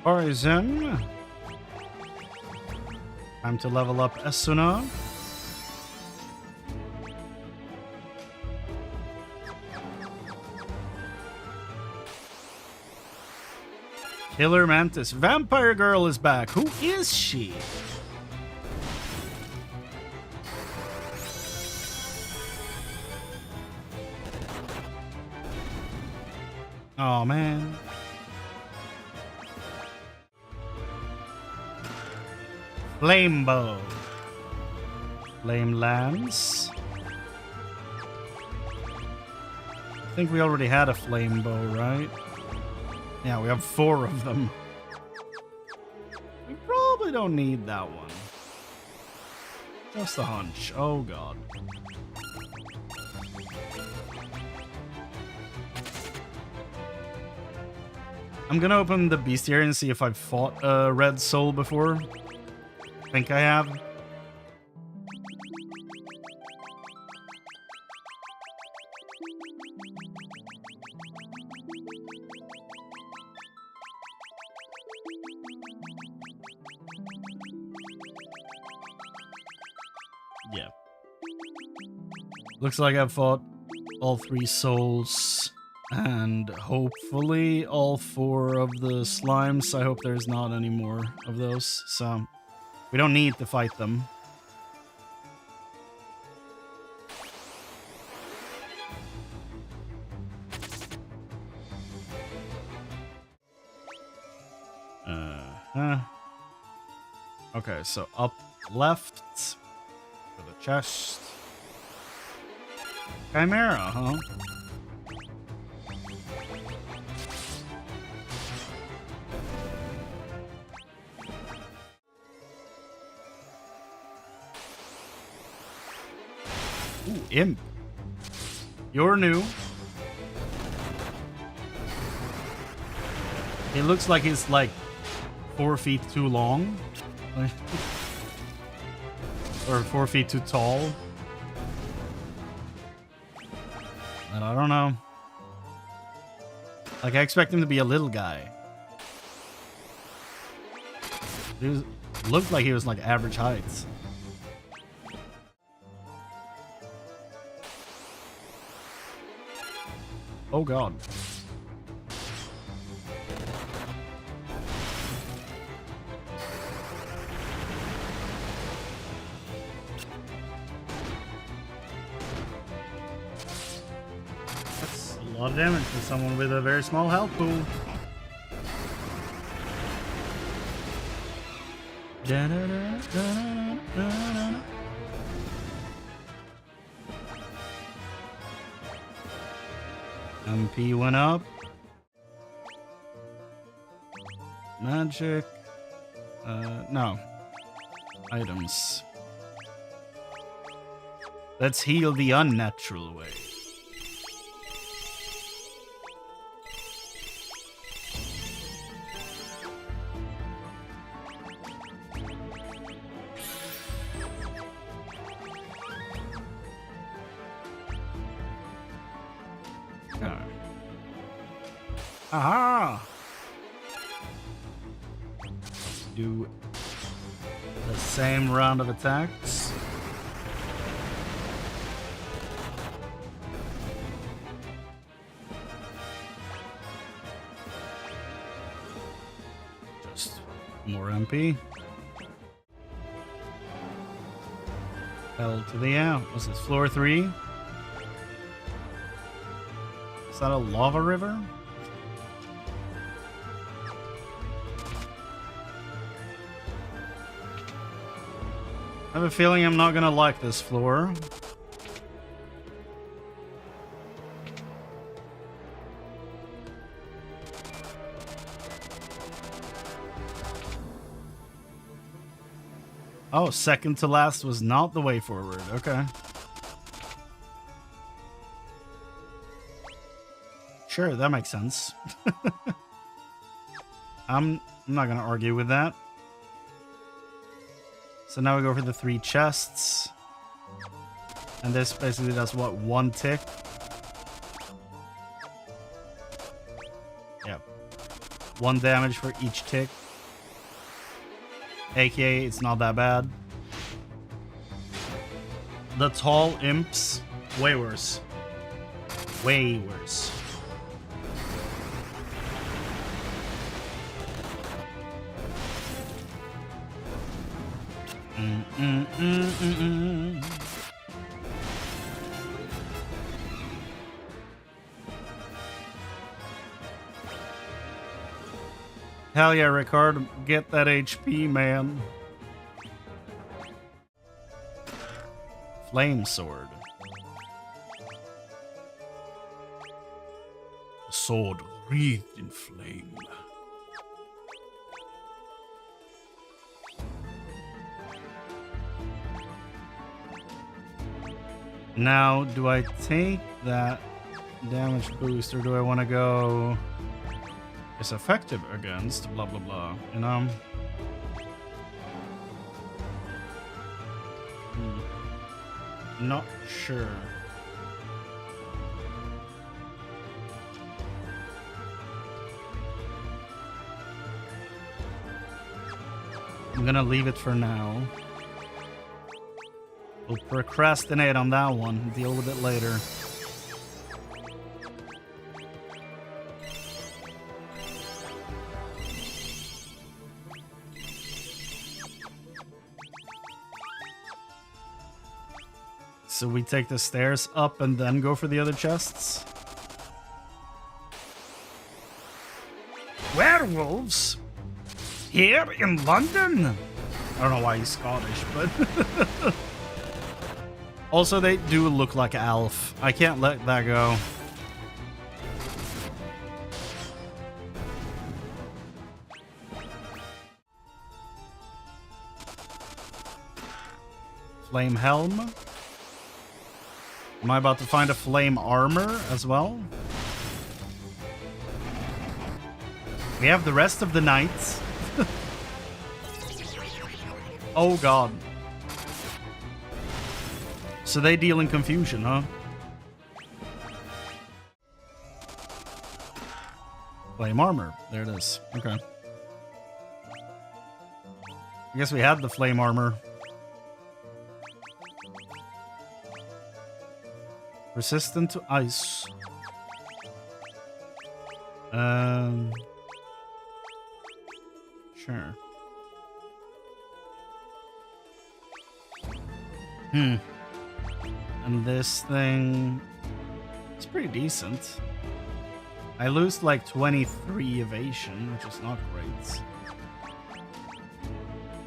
Horizon. Time to level up Esuna. Killer Mantis. Vampire Girl is back. Who is she? Oh man. Flame Bow. Flame Lance. I think we already had a Flame Bow, right? Yeah, we have 4 of them. We probably don't need that one. Just a hunch. Oh god. I'm gonna open the bestiary and see if I've fought a red soul before. I think I have. Yeah. Looks like I've fought all 3 souls and hopefully all 4 of the slimes. I hope there's not any more of those, so we don't need to fight them. Okay, so up left for the chest. Chimera, huh? Ooh, imp. You're new. He looks like he's like 4 feet too long. Or 4 feet too tall. And I don't know. Like, I expect him to be a little guy. He looked like he was like average heights. Oh god. That's a lot of damage for someone with a very small health pool. MP went up. Magic. No. Items. Let's heal the unnatural way. Aha! Do the same round of attacks. Just more MP. Fell to the out. What's this? Floor 3? Is that a lava river? I have a feeling I'm not gonna like this floor. Oh, second to last was not the way forward. Okay. Sure, that makes sense. I'm not gonna argue with that. So now we go for the 3 chests. And this basically does what, 1 tick? Yep. 1 damage for each tick. AKA, it's not that bad. The tall imps, way worse. Way worse. Hell yeah, Ricard, get that HP, man. Flame sword. A sword wreathed in flame. Now, do I take that damage boost, or do I want to go... It's effective against blah blah blah, you know? Not sure. I'm gonna leave it for now. We'll procrastinate on that one, deal with it later. So we take the stairs up and then go for the other chests? Werewolves? Here in London? I don't know why he's Scottish, but... Also, they do look like Alf. I can't let that go. Flame helm. Am I about to find a flame armor as well? We have the rest of the knights. Oh god. So they deal in confusion, huh? Flame armor. There it is. Okay. I guess we had the flame armor. Resistant to ice. Sure. And this thing... It's pretty decent. I lose like 23 evasion, which is not great.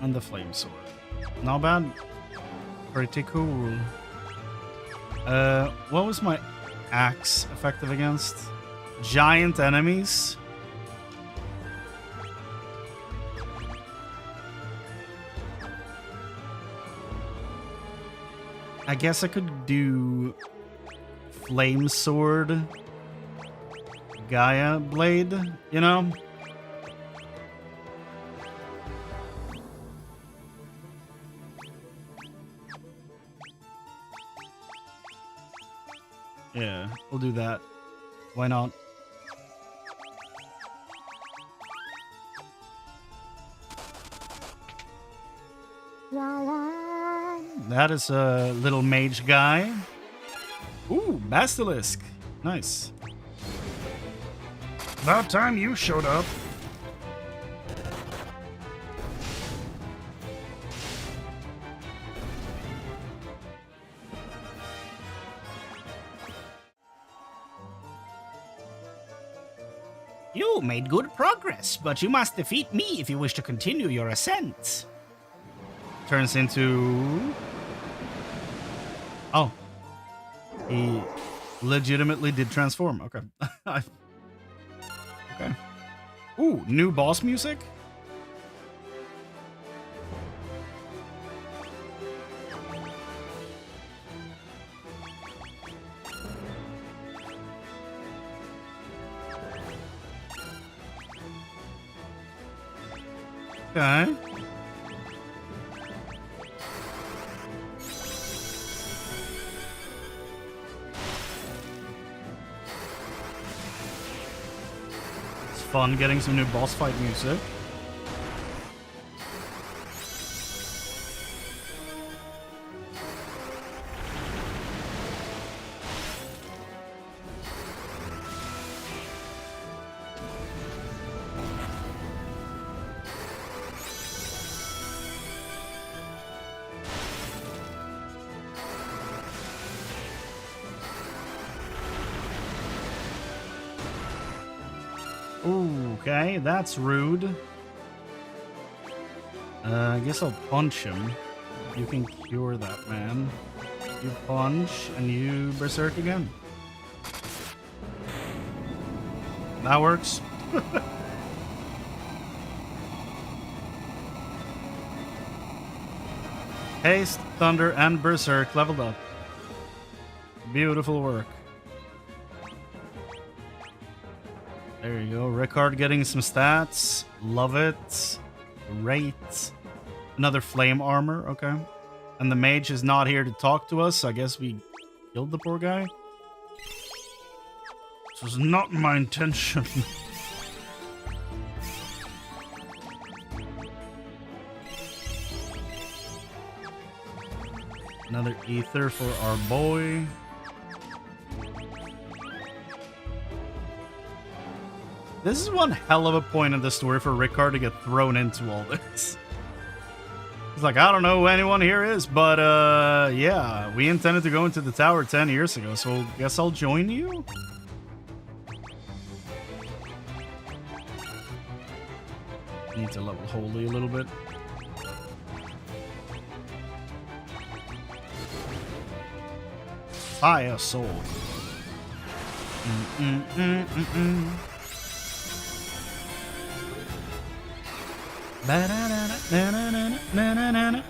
And the flame sword. Not bad. Pretty cool. What was my axe effective against? Giant enemies? I guess I could do flame sword, Gaia blade, you know? Yeah, we'll do that. Why not? That is a little mage guy. Ooh, basilisk. Nice. About time you showed up. You made good progress, but you must defeat me if you wish to continue your ascent. turns into... Oh. He legitimately did transform. Okay. Okay. Ooh, new boss music? Okay. It's fun getting some new boss fight music. Okay, that's rude. I guess I'll punch him. You can cure that, man. You punch, and you berserk again. That works. Haste, Thunder, and Berserk leveled up. Beautiful work. There you go. Rickard getting some stats. Love it. Great. Another flame armor. Okay. And the mage is not here to talk to us. I guess we killed the poor guy. This was not my intention. Another ether for our boy. This is one hell of a point in the story for Rickard to get thrown into all this. He's like, I don't know who anyone here is, but yeah, we intended to go into the tower 10 years ago, so guess I'll join you? Need to level Holy a little bit. Fire Soul. Ba-da-da-da-da-da-da-da-da-da.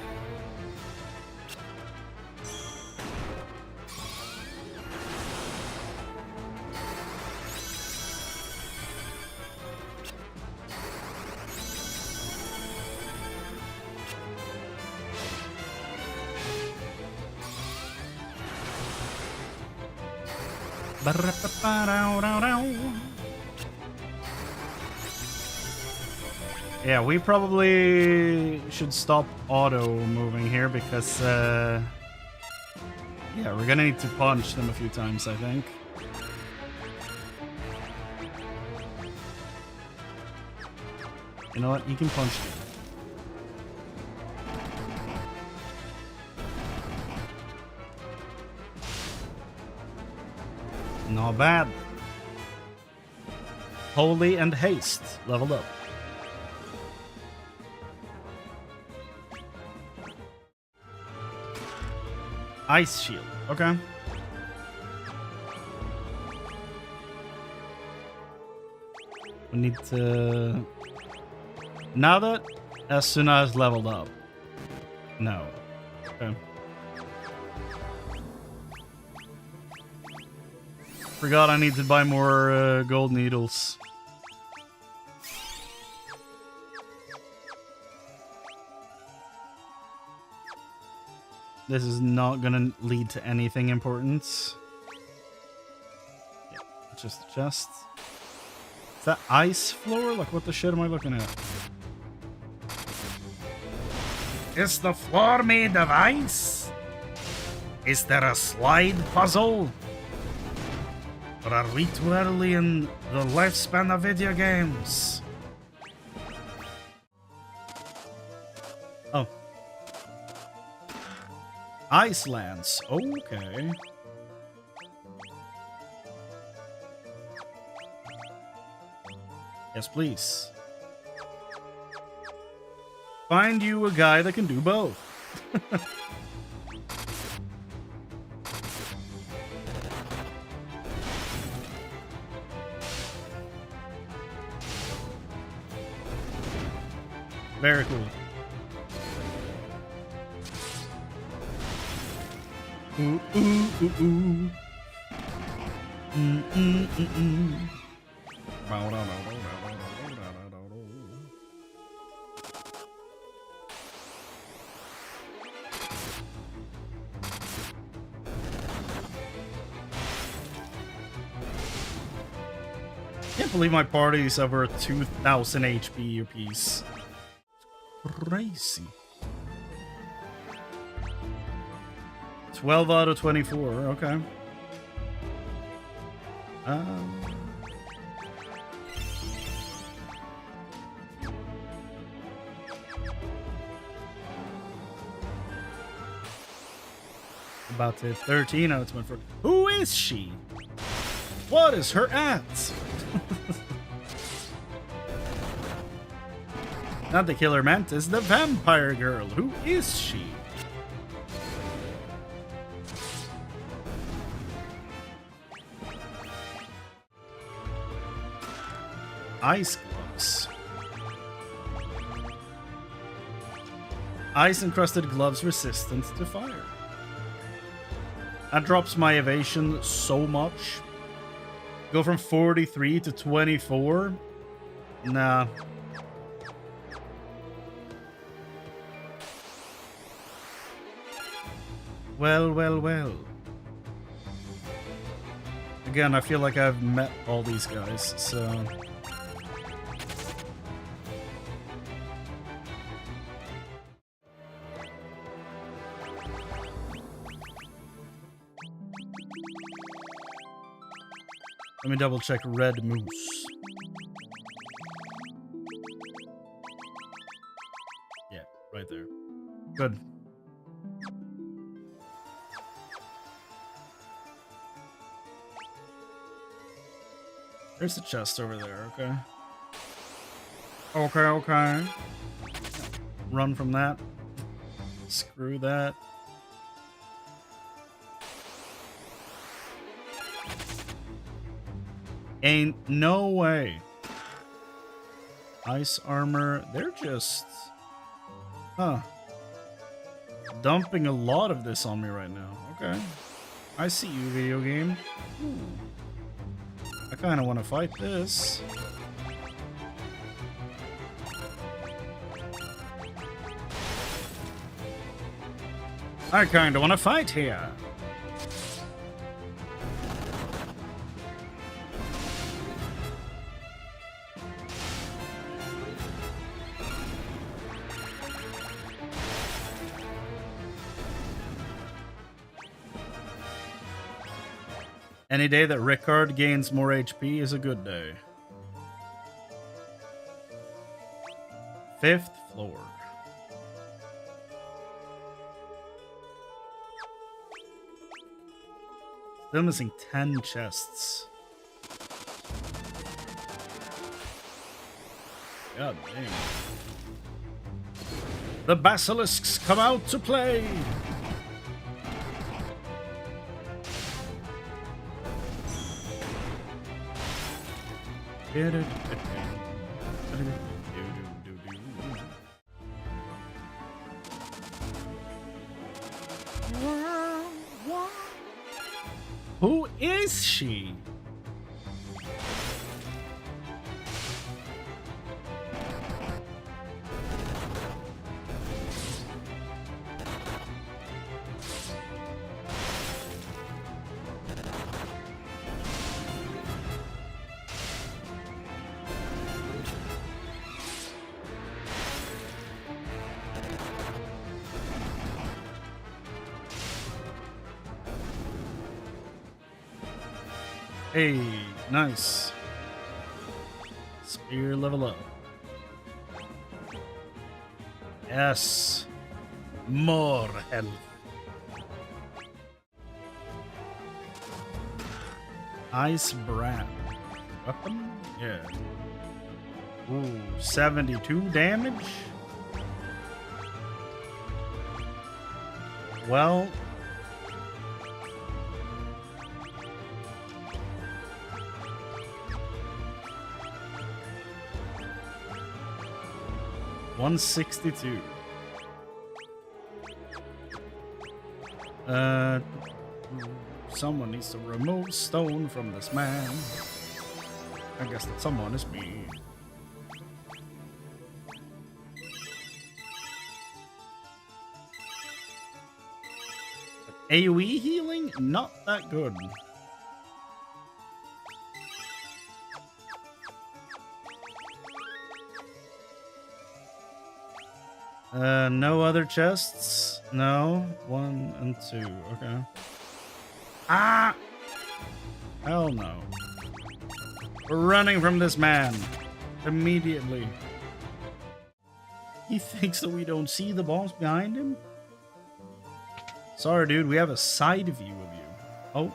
Yeah, we probably should stop auto moving here because, yeah, we're gonna need to punch them a few times, I think. You know what? You can punch them. Not bad. Holy and Haste leveled up. Ice Shield. Okay. We need to... Now that Asuna is leveled up. No. Okay. Forgot I need to buy more gold needles. This is not gonna lead to anything important. Yeah, just a chest. Is that ice floor? Like, what the shit am I looking at? Is the floor made of ice? Is there a slide puzzle? Or are we too early in the lifespan of video games? Oh. Icelands. Okay. Yes, please. Find you a guy that can do both. Very cool. Ooh, ooh, ooh, ooh. Can't believe my party's over 2,000 HP apiece. Crazy. 12 out of 24. Okay. About to 13 out of 24. Who is she? What is her at? Not the killer mantis, the vampire girl. Who is she? Ice gloves. Ice encrusted gloves resistant to fire. That drops my evasion so much. Go from 43 to 24. Nah. Well. Again, I feel like I've met all these guys, so... Let me double check Red Moose. Yeah, right there. Good. There's a chest over there, okay. Okay. Run from that. Screw that. Ain't no way. Ice armor. They're just... Huh. Dumping a lot of this on me right now. Okay. I see you, video game. Ooh. I kind of want to fight this. I kind of want to fight here. Any day that Rickard gains more HP is a good day. 5th floor. Still missing 10 chests. God dang. The basilisks come out to play! Who is she? Hey, nice. Spear level up. Yes. More health. Ice brand. Weapon? Yeah. Ooh, 72 damage? Well, $162. Someone needs to remove stone from this man. I guess that someone is me. AoE healing? Not that good. No other chests? No. 1 and 2. Okay. Ah! Hell no. We're running from this man. Immediately. He thinks that we don't see the boss behind him? Sorry, dude. We have a side view of you. Oh.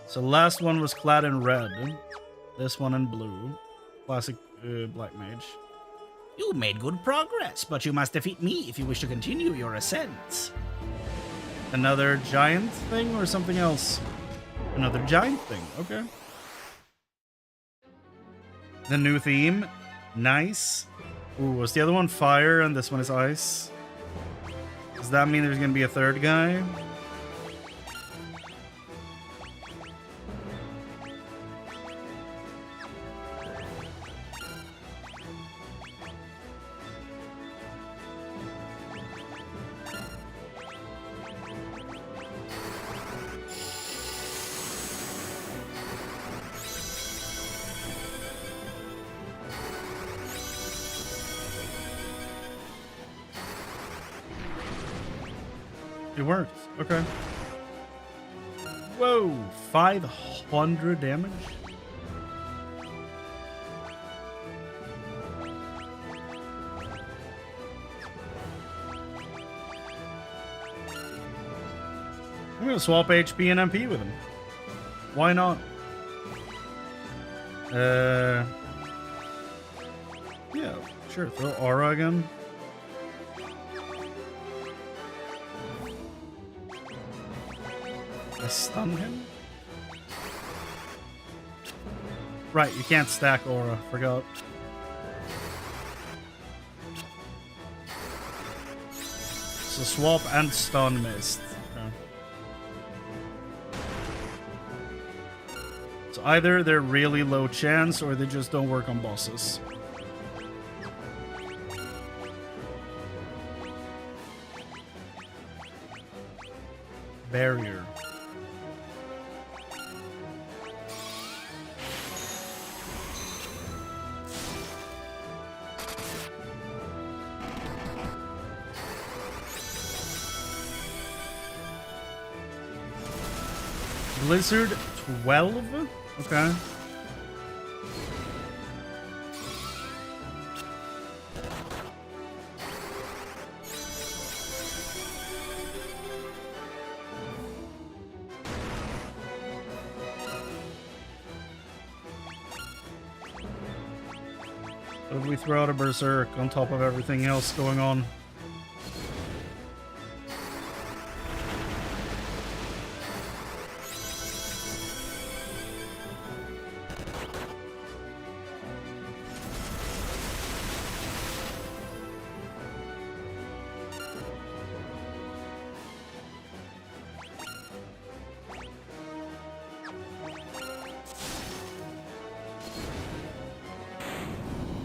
So last one was clad in red. This one in blue. Classic black mage. You made good progress, but you must defeat me if you wish to continue your ascent. Another giant thing or something else? Another giant thing. Okay. The new theme. Nice. Ooh, was the other one fire and this one is ice? Does that mean there's going to be a third guy? It worked. Okay. Whoa, 500 damage? I'm gonna swap HP and MP with him. Why not? Yeah, sure. Throw aura again. I stun him? Right, you can't stack aura. Forgot. So swap and stun mist. Okay. So either they're really low chance or they just don't work on bosses. Barrier. Blizzard 12? Okay. What if we throw out a berserk on top of everything else going on?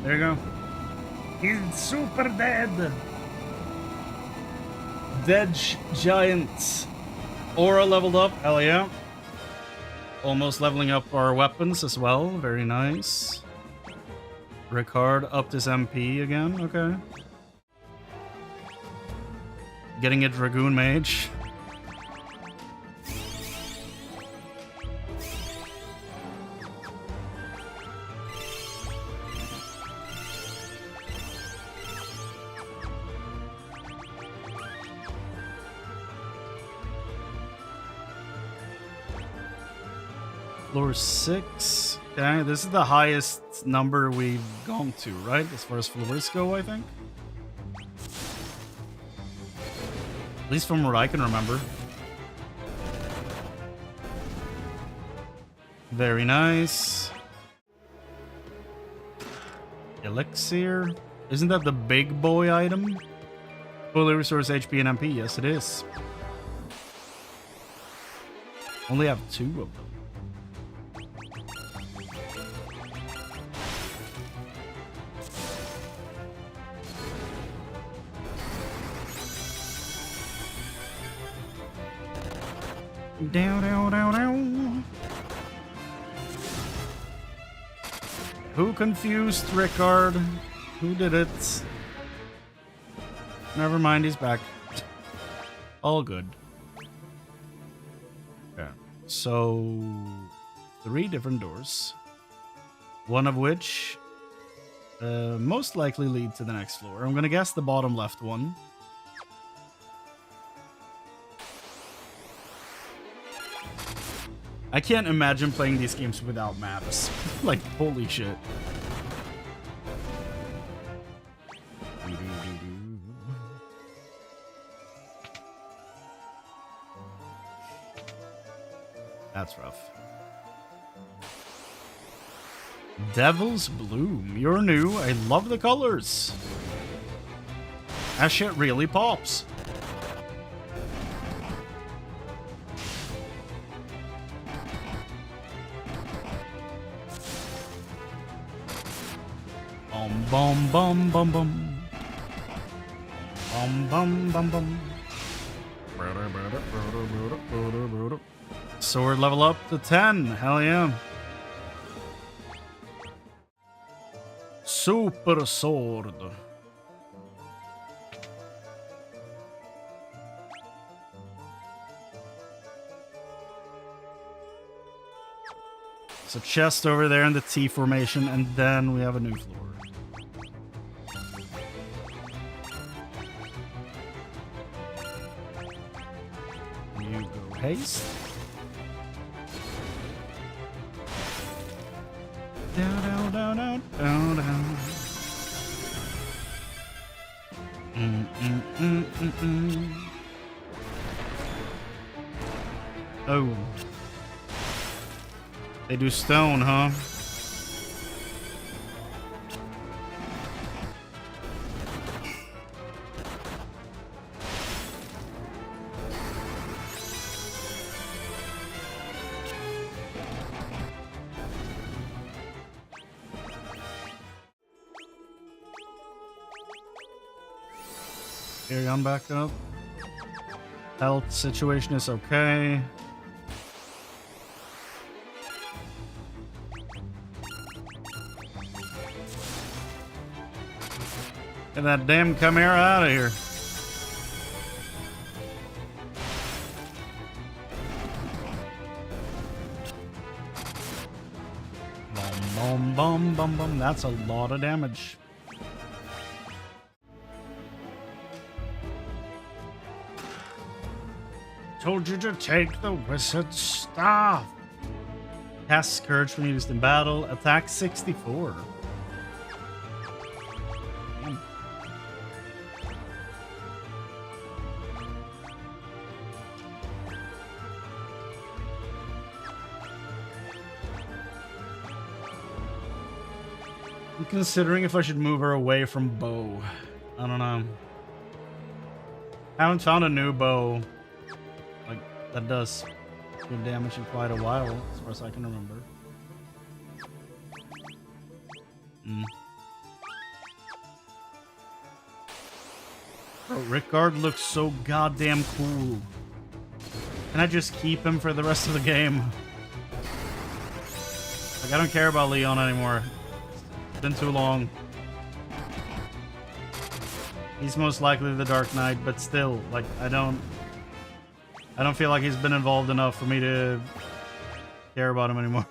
There you go. He's super dead. Dead giant. Aura leveled up. Hell yeah. Almost leveling up our weapons as well. Very nice. Ricard upped his MP again. Okay. Getting a Dragoon Mage. Floor 6. Okay, this is the highest number we've gone to, right? As far as floors go, I think. At least from what I can remember. Very nice. Elixir. Isn't that the big boy item? Fully restores HP and MP. Yes, it is. Only have 2 of them. Down, down, down, down. Who confused Rickard? Who did it? Never mind, he's back. All good. Okay, so 3 different doors. One of which most likely lead to the next floor. I'm gonna guess the bottom left one. I can't imagine playing these games without maps. Like, holy shit. That's rough. Devil's Bloom. You're new. I love the colors. That shit really pops. Bum bum bum bum. Bum bum bum bum. Sword level up to 10. Hell yeah. Super sword. So chest over there in the T formation, and then we have a new floor. You go haste. Down, down, down, down, down, down. Oh. They do stone, huh? Carry on back up. Health situation is okay. Get that damn Chimera out of here. Bum, bum, bum, bum, bum. That's a lot of damage. Told you to take the wizard's staff. Cast Scourge when used in battle. Attack 64. I'm considering if I should move her away from bow. I don't know. I haven't found a new bow like that does good damage in quite a while, as far as I can remember. Bro, Rickard looks so goddamn cool. Can I just keep him for the rest of the game? Like, I don't care about Leon anymore. It's been too long. He's most likely the Dark Knight, but still, like, I don't feel like he's been involved enough for me to care about him anymore.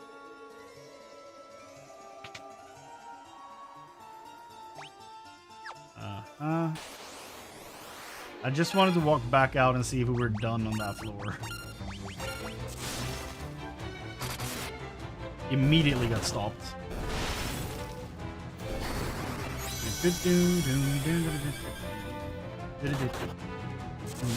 I just wanted to walk back out and see if we were done on that floor. Immediately got stopped. So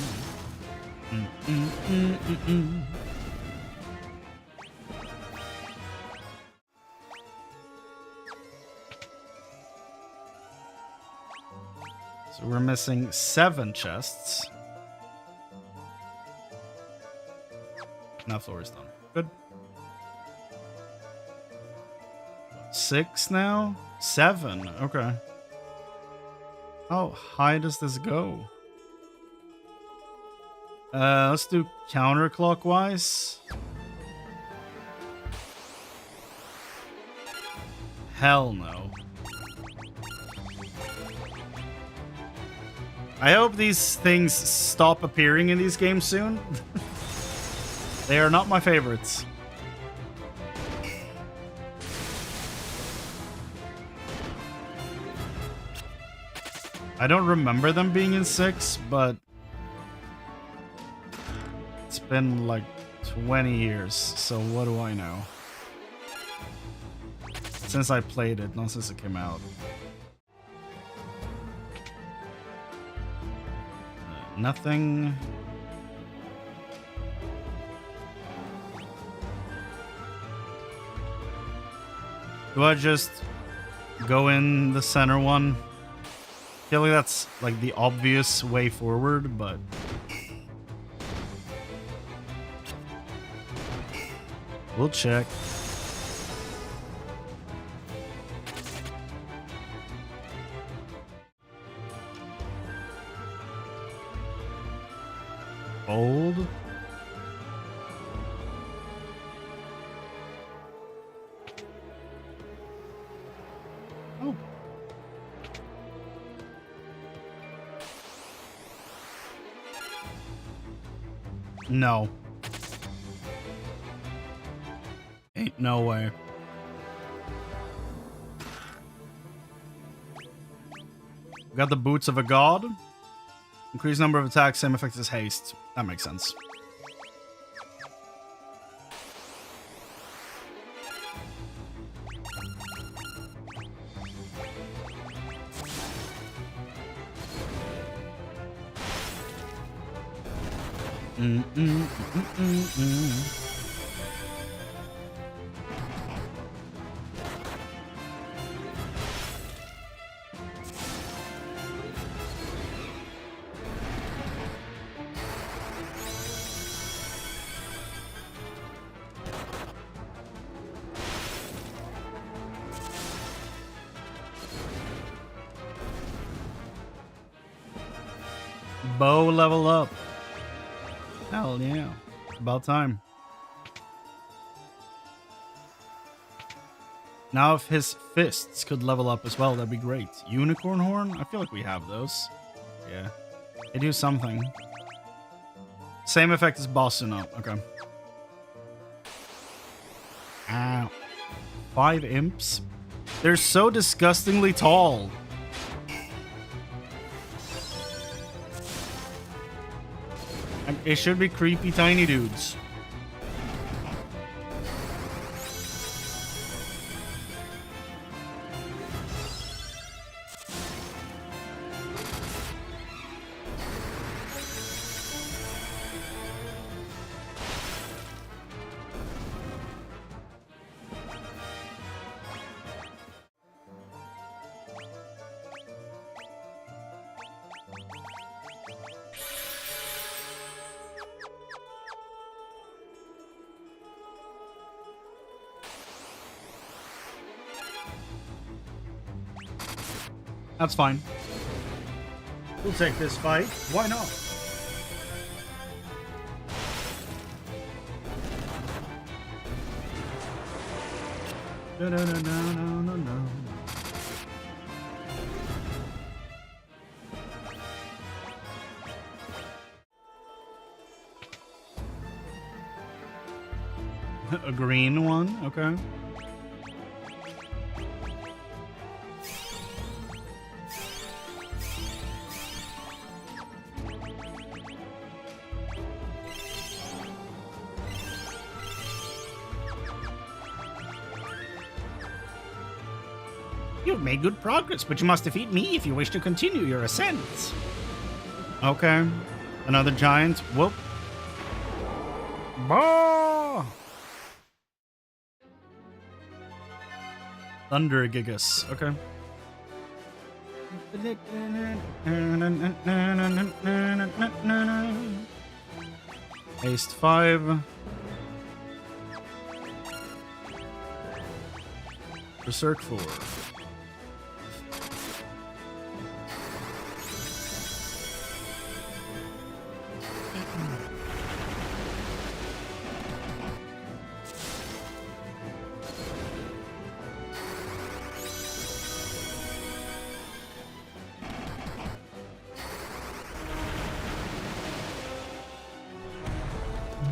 we're missing 7 chests. Now floor is done. Good. 6 now? 7. Okay. How high does this go? Let's do counterclockwise. Hell no. I hope these things stop appearing in these games soon. They are not my favorites. I don't remember them being in 6, but it's been like 20 years, so what do I know? Since I played it, not since it came out. Nothing. Do I just go in the center one? I feel like that's like the obvious way forward, but we'll check. Old. Oh. No. Ain't no way. We got the boots of a god. Increased number of attacks, same effect as haste. That makes sense. Bow level up. Hell yeah. About time. Now if his fists could level up as well, that'd be great. Unicorn horn? I feel like we have those. Yeah. They do something. Same effect as Bosuno. Okay. Ow. 5 imps? They're so disgustingly tall. It should be creepy tiny dudes. That's fine. We'll take this fight. Why not? No, no, no, no, no, no, no. A green one? Okay. You've made good progress, but you must defeat me if you wish to continue your ascent. Okay. Another giant. Whoop. Bah! Thunder Gigas. Okay. Haste 5. Berserk 4.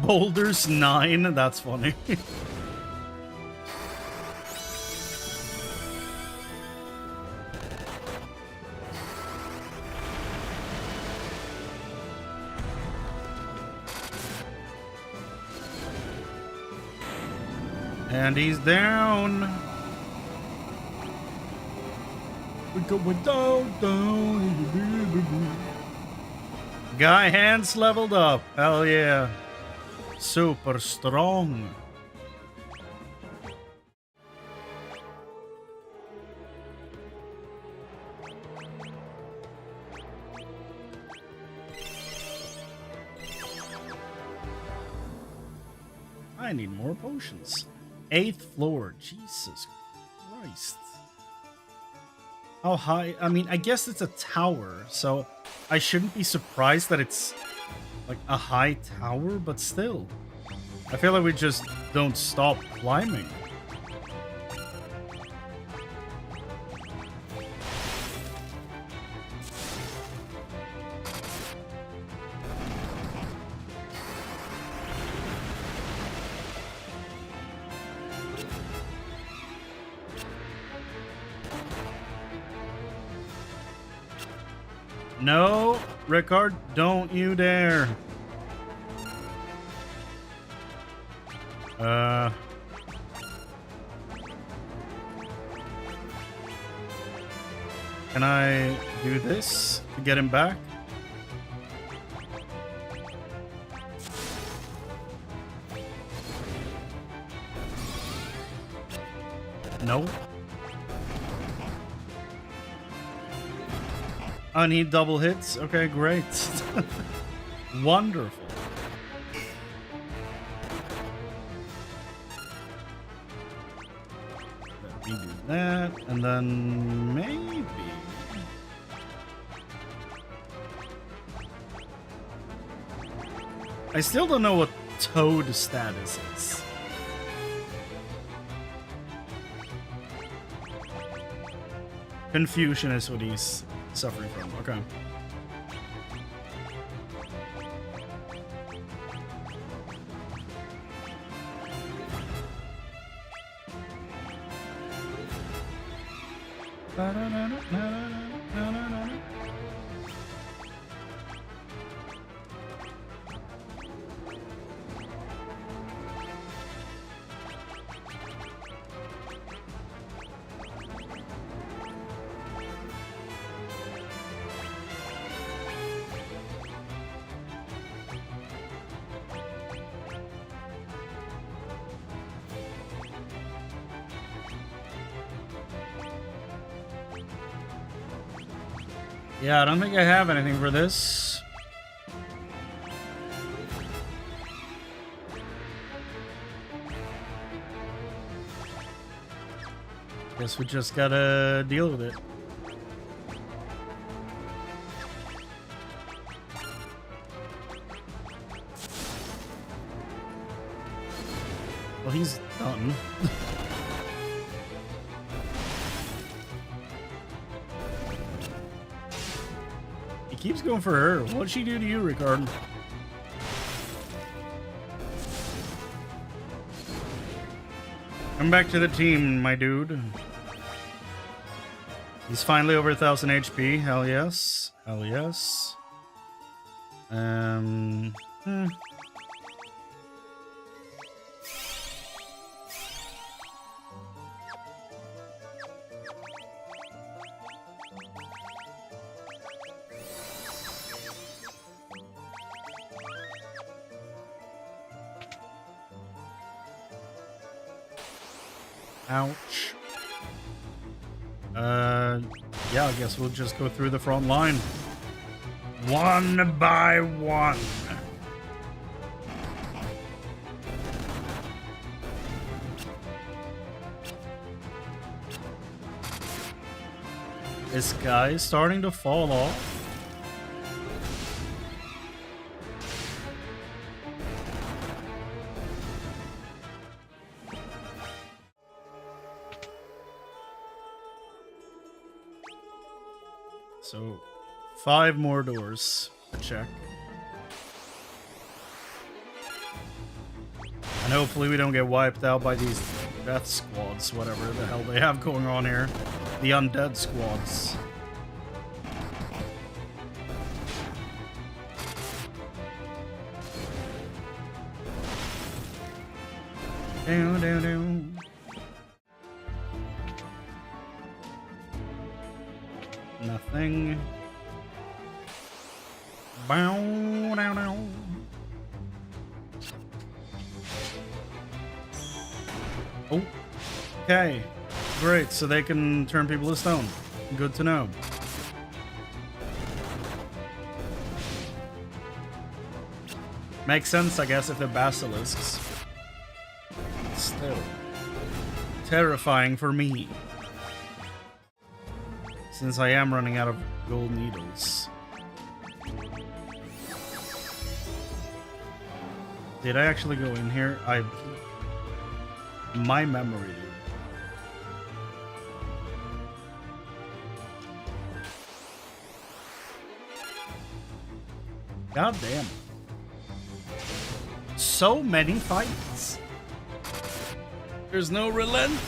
Boulders 9, that's funny. And he's down. We're going down. Guy hands leveled up. Hell yeah. Super strong. I need more potions. 8th floor. Jesus Christ. How high? I mean, I guess it's a tower, so I shouldn't be surprised that it's like a high tower, but still. I feel like we just don't stop climbing. No, Rickard, don't you dare. Can I do this to get him back? No. I need double hits. Okay, great. Wonderful. Let me do that, and then maybe. I still don't know what Toad status is. Confusion is what he's suffering from. Okay. Yeah, I don't think I have anything for this. Guess we just gotta deal with it. Well, he's done. Keeps going for her. What'd she do to you, Rickard? Come back to the team, my dude. He's finally over 1000 HP. Hell yes. Hell yes. Ouch. Yeah, I guess we'll just go through the front line. One by one. This guy is starting to fall off. So, 5 more doors to check. And hopefully we don't get wiped out by these death squads, whatever the hell they have going on here. The undead squads. Down, down, down. Nothing. Bow, down, down. Oh. Okay. Great. So they can turn people to stone. Good to know. Makes sense, I guess, if they're basilisks. Still. Terrifying for me. Since I am running out of gold needles. Did I actually go in here? My memory, dude. God damn. So many fights. There's no relent.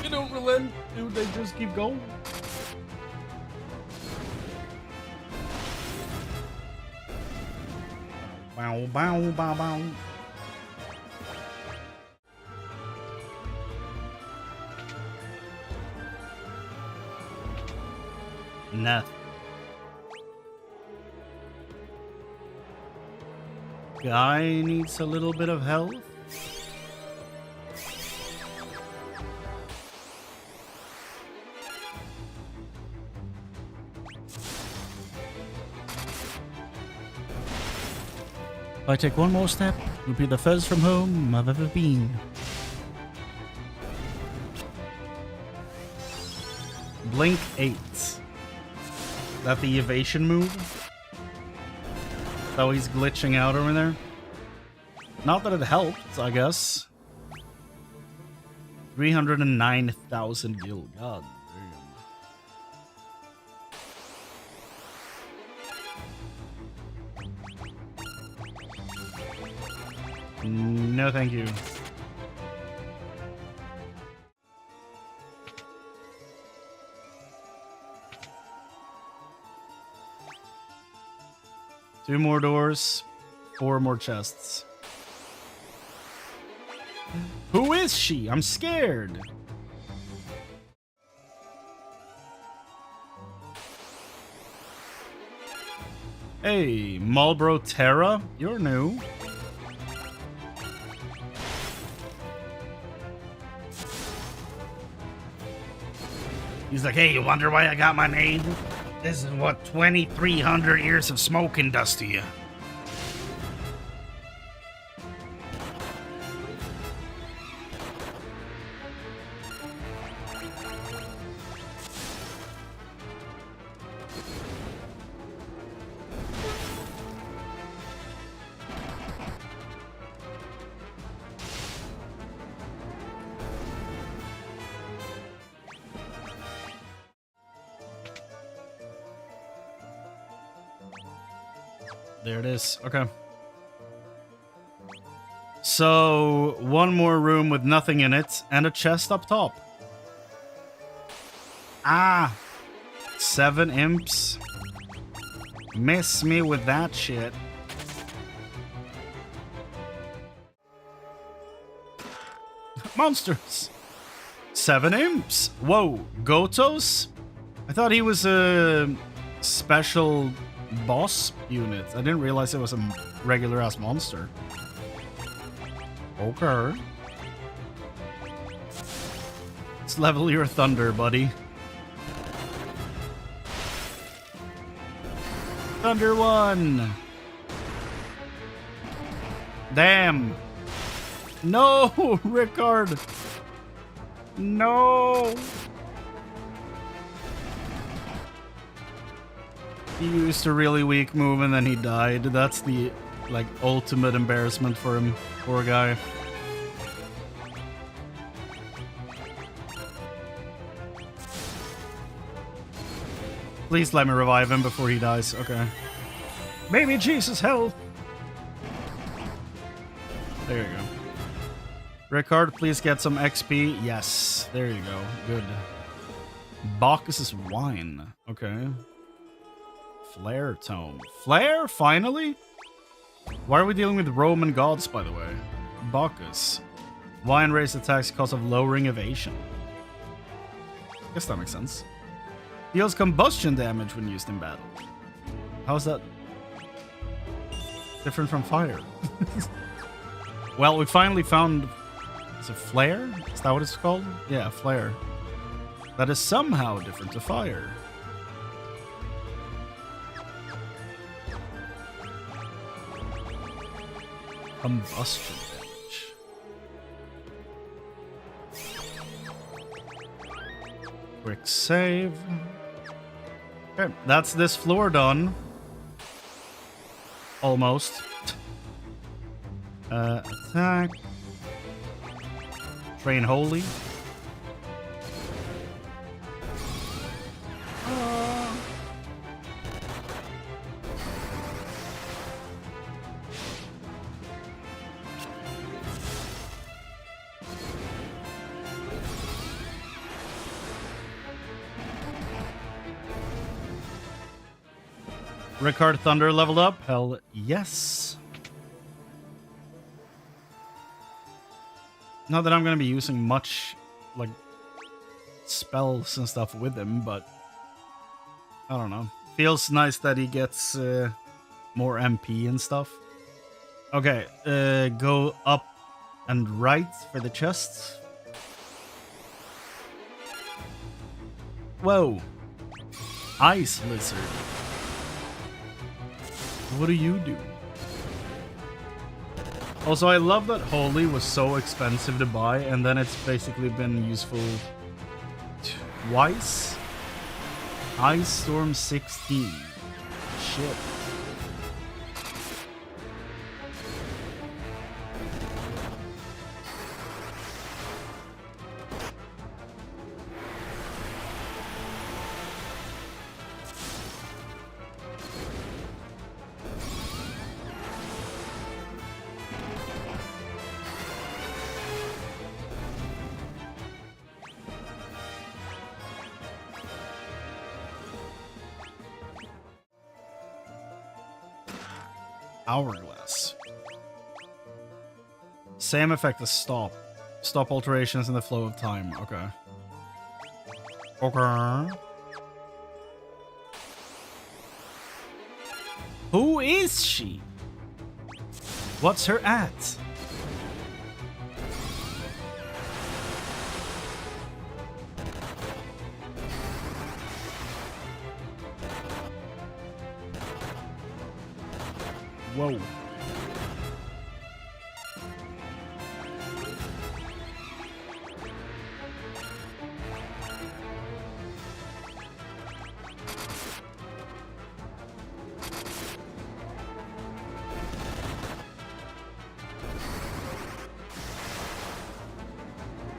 You don't relent, dude. They just keep going. Bow, bow, bow, bow. Nothing. Guy needs a little bit of health. If I take one more step, it'll be the furthest from home I've ever been. Blink 8. Is that the evasion move? So he's glitching out over there. Not that it helped, I guess. 309,000 gil. God damn. No, thank you. Two more doors, 4 more chests. Who is she? I'm scared. Hey, Marlboro Tera, you're new. He's like, hey, you wonder why I got my name? This is what 2,300 years of smoking does to you. There it is. Okay. So, one more room with nothing in it and a chest up top. Ah! 7 imps. Miss me with that shit. Monsters! 7 imps. Whoa, Gotos? I thought he was a special boss unit. I didn't realize it was a regular ass monster. Okay. Let's level your thunder, buddy. Thunder 1. Damn. No, Rickard. No. He used a really weak move and then he died. That's the, like, ultimate embarrassment for him. Poor guy. Please let me revive him before he dies. Okay. Baby Jesus, help! There you go. Rickard, please get some XP. Yes. There you go. Good. Bacchus's wine. Okay. Flare tome. Flare? Finally? Why are we dealing with Roman gods, by the way? Bacchus. Wine raised attacks because of lowering evasion. Guess that makes sense. Deals combustion damage when used in battle. How is that different from fire? Well, we finally found... Is it flare? Is that what it's called? Yeah, flare. That is somehow different to fire. Combustion damage. Quick save. Okay, that's this floor done. Almost. Attack. Train holy. Rickard Thunder leveled up. Hell yes. Not that I'm going to be using much, like, spells and stuff with him, but I don't know. Feels nice that he gets more MP and stuff. Okay, go up and right for the chest. Whoa. Ice lizard. What do you do? Also, I love that Holy was so expensive to buy, and then it's basically been useful twice. Ice Storm 16. Shit. Hourglass. Same effect as stop. Stop alterations in the flow of time. Okay. Okay. Who is she? What's her at? Whoa.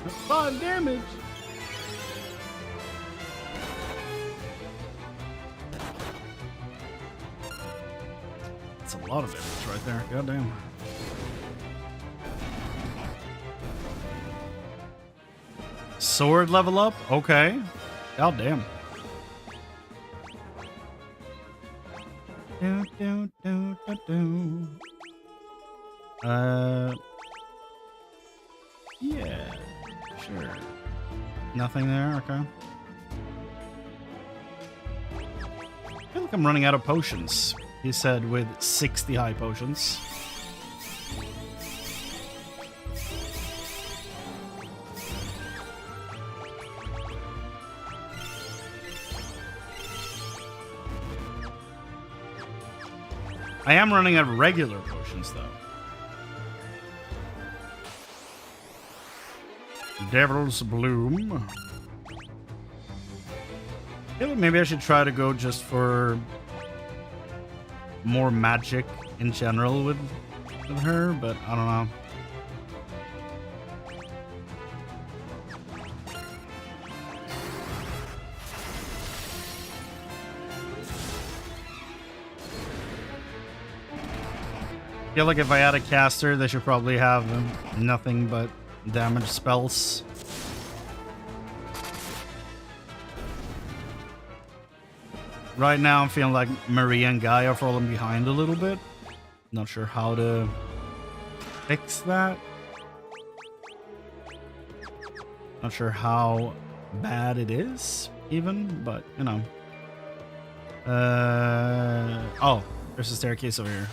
That's 5 damage. That's a lot of damage right there. Goddamn. Sword level up? Okay. Goddamn. Do, do, do, do, do. Yeah, sure. Nothing there? Okay. I feel like I'm running out of potions. He said with 60 high potions. I am running out of regular potions, though. Devil's Bloom. I feel like maybe I should try to go just for more magic in general with her, but I don't know. I feel like if I had a caster, they should probably have nothing but damage spells. Right now, I'm feeling like Maria and Guy are falling behind a little bit. Not sure how to fix that. Not sure how bad it is, even, but, you know. Oh, there's a staircase over here.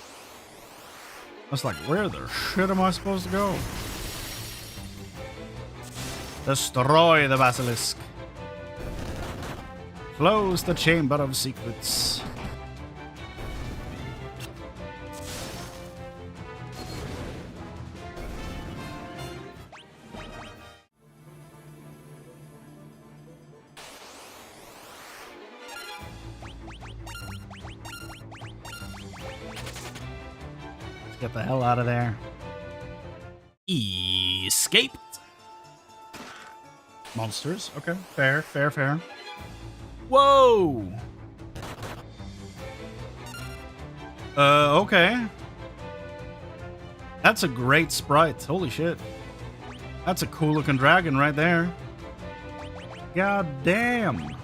I was like, where the shit am I supposed to go? Destroy the basilisk. Close the chamber of secrets. Get the hell out of there. Escaped. Monsters. Okay. Fair, fair, fair. Whoa. Okay. That's a great sprite. Holy shit. That's a cool looking dragon right there. God damn.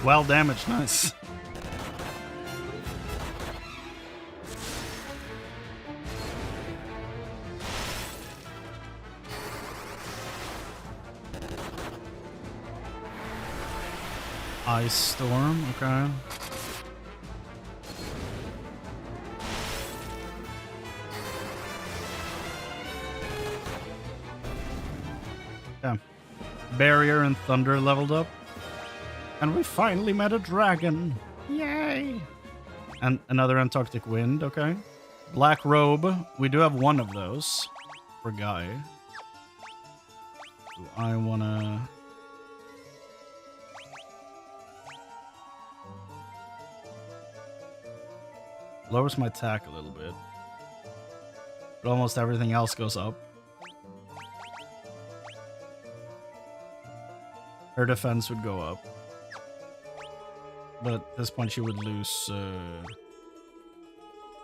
Well damaged, nice. Ice Storm, okay. Yeah. Barrier and Thunder leveled up. And we finally met a dragon. Yay! And another Antarctic Wind, okay. Black Robe. We do have one of those for Guy. Do I wanna... Lowers my attack a little bit. But almost everything else goes up. Her defense would go up. But at this point she would lose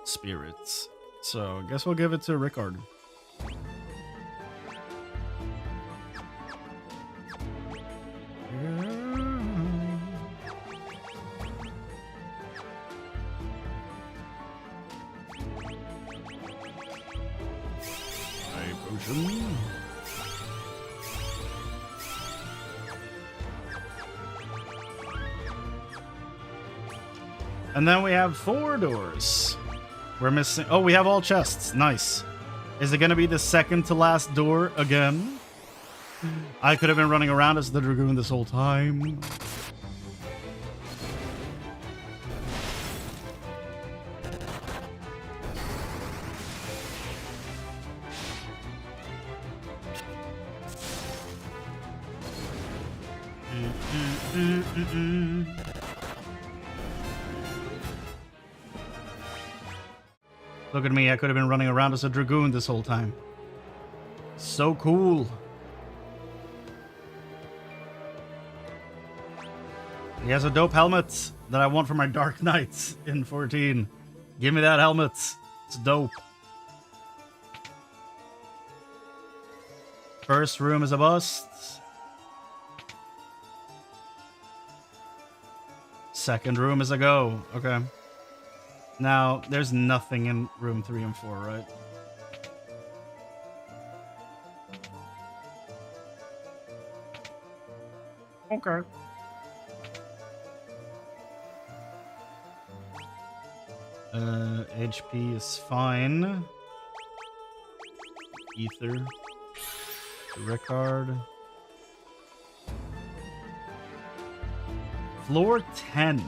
spirits. So I guess we'll give it to Rickard. Potion. And then we have 4 doors. We're missing... Oh, we have all chests. Nice. Is it going to be the second to last door again? I could have been running around as the Dragoon this whole time. Look at me, I could have been running around as a Dragoon this whole time. So cool. He has a dope helmet that I want for my Dark Knights in 14. Give me that helmet. It's dope. First room is a bust. Second room is a go. Okay. Now, there's nothing in room 3 and 4, right? Okay. HP is fine. Ether. Record. Floor 10.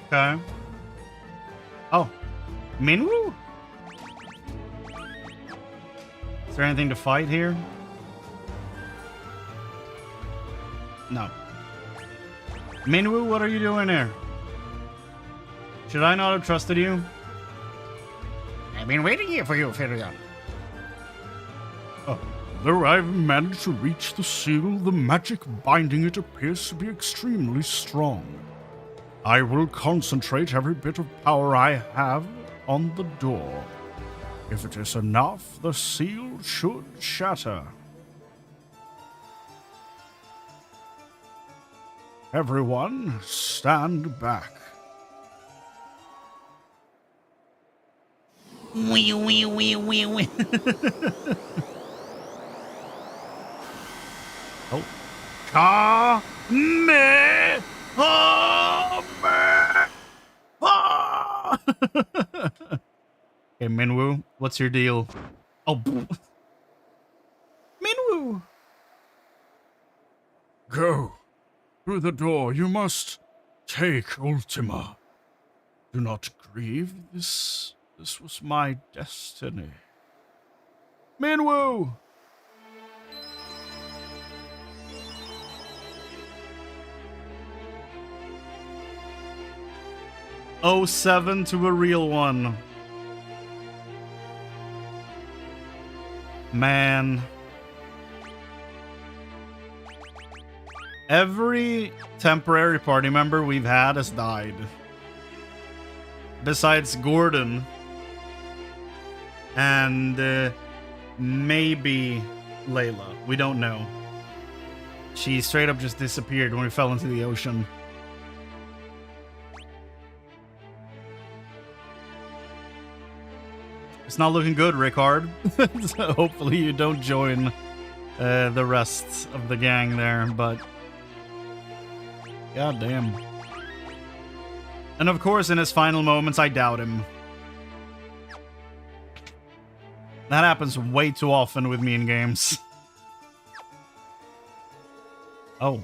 Okay. Oh. Minwoo? Is there anything to fight here? No. Minwoo, what are you doing there? Should I not have trusted you? I've been waiting here for you, Firion. Though I've managed to reach the seal, the magic binding it appears to be extremely strong. I will concentrate every bit of power I have on the door. If it is enough, the seal should shatter. Everyone, stand back. Wee, wee, wee, wee, wee. Oh. Ka me ha me ha. Hey, Minwoo, what's your deal? Oh, Minwoo! Go. Through the door you must take Ultima. Do not grieve. This was my destiny. Minwoo! Oh, 07 to a real one. Man. Every temporary party member we've had has died. Besides Gordon. And maybe Layla. We don't know. She straight up just disappeared when we fell into the ocean. It's not looking good, Rickard. So hopefully you don't join the rest of the gang there, but... God damn. And of course, in his final moments, I doubt him. That happens way too often with me in games. Oh.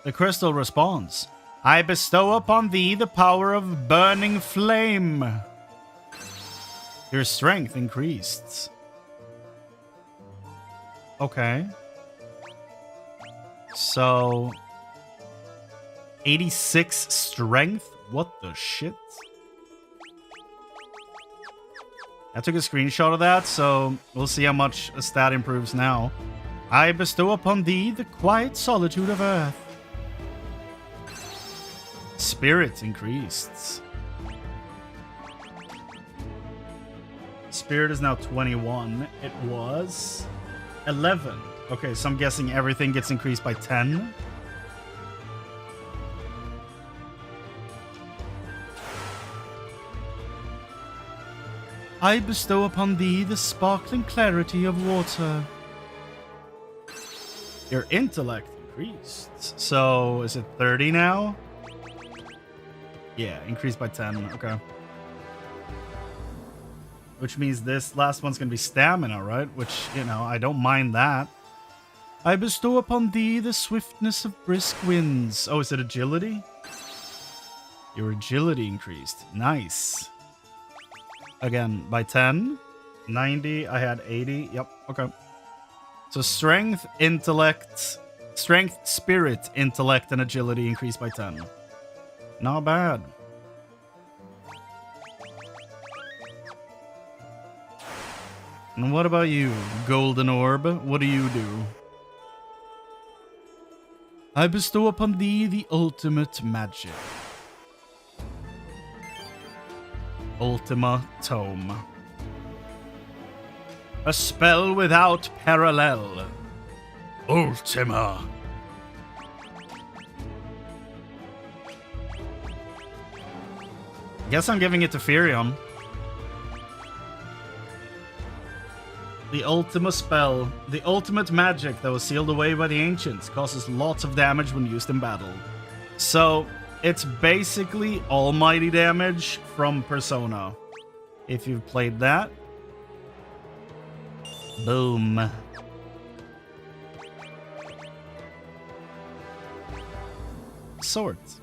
The crystal responds. I bestow upon thee the power of burning flame. Your strength increased. Okay. So... 86 strength? What the shit? I took a screenshot of that, so we'll see how much a stat improves now. I bestow upon thee the quiet solitude of earth. Spirit increased. Spirit is now 21. It was 11. Okay, so I'm guessing everything gets increased by 10. I bestow upon thee the sparkling clarity of water. Your intellect increased. So, is it 30 now? Yeah, increased by 10. Okay. Which means this last one's gonna be stamina, right? Which, you know, I don't mind that. I bestow upon thee the swiftness of brisk winds. Oh, is it agility? Your agility increased. Nice. Again, by 10. 90. I had 80. Yep. Okay. So strength, intellect, strength, spirit, intellect, and agility increased by 10. Not bad. And what about you, Golden Orb? What do you do? I bestow upon thee the ultimate magic. Ultima Tome. A spell without parallel. Ultima. Guess I'm giving it to Firion. The Ultima spell, the ultimate magic that was sealed away by the ancients, causes lots of damage when used in battle. So, it's basically almighty damage from Persona. If you've played that. Boom. Swords.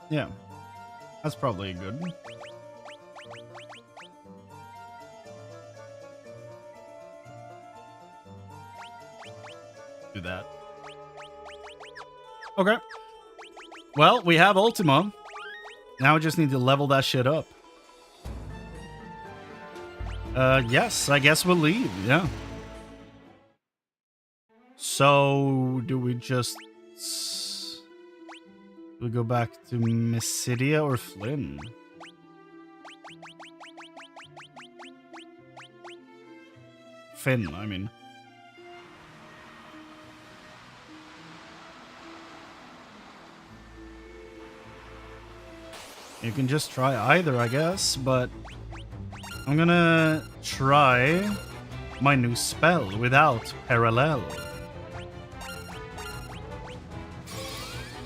Yeah, that's probably good. Do that. Okay. Well, we have Ultima. Now we just need to level that shit up. Yes, I guess we'll leave, yeah. So, do we just... we go back to Mysidia or Flynn? Finn, I mean. You can just try either, I guess, but I'm gonna try my new spell without parallel.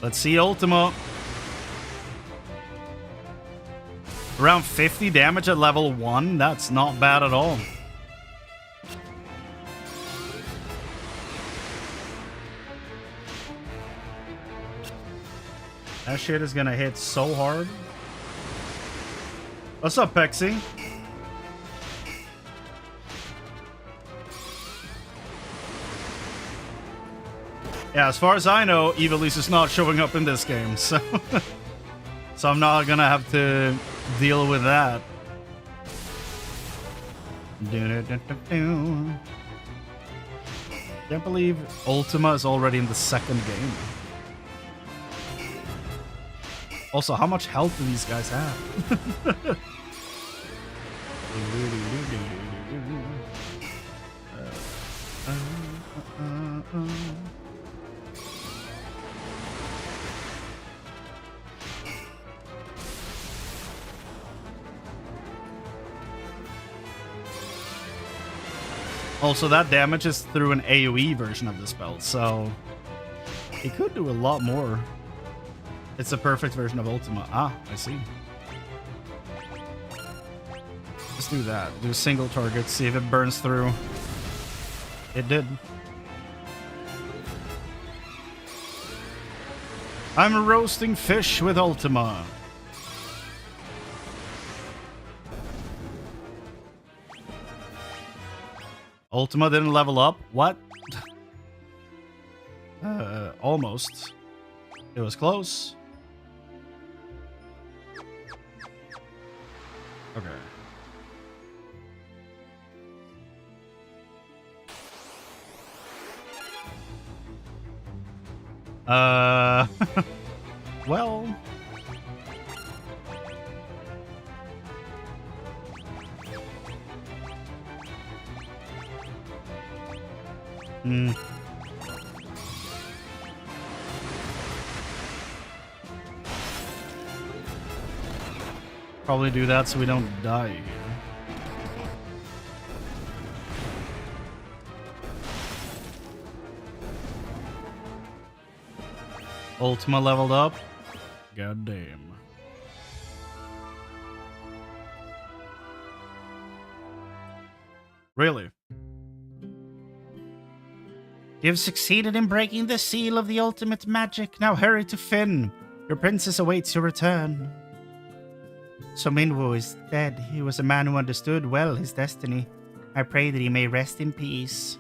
Let's see Ultima. Around 50 damage at level 1. That's not bad at all. That shit is gonna hit so hard. What's up, Pexi? Yeah, as far as I know, Evilise is not showing up in this game, so... so I'm not gonna have to deal with that. Can't believe Ultima is already in the second game. Also, how much health do these guys have? Also, that damage is through an AoE version of the spell, so it could do a lot more. It's a perfect version of Ultima. Ah, I see. Let's do that. Do a single target, see if it burns through. It did. I'm roasting fish with Ultima. Ultima didn't level up? What? Almost. It was close. Okay. Well... Probably do that so we don't die here. Ultima leveled up. God damn. Really? You've succeeded in breaking the seal of the ultimate magic. Now hurry to Finn. Your princess awaits your return. So Minwu is dead. He was a man who understood well his destiny. I pray that he may rest in peace.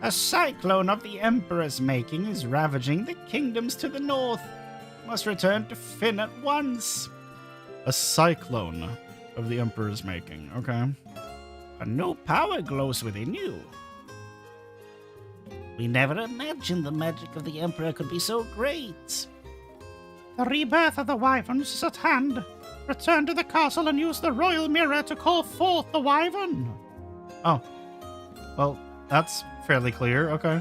A cyclone of the Emperor's making is ravaging the kingdoms to the north. Must return to Fynn at once. A cyclone of the Emperor's making. Okay. A new power glows within you. We never imagined the magic of the Emperor could be so great. The rebirth of the Wyverns is at hand. Return to the castle and use the royal mirror to call forth the Wyvern. Oh. Well, that's fairly clear. Okay.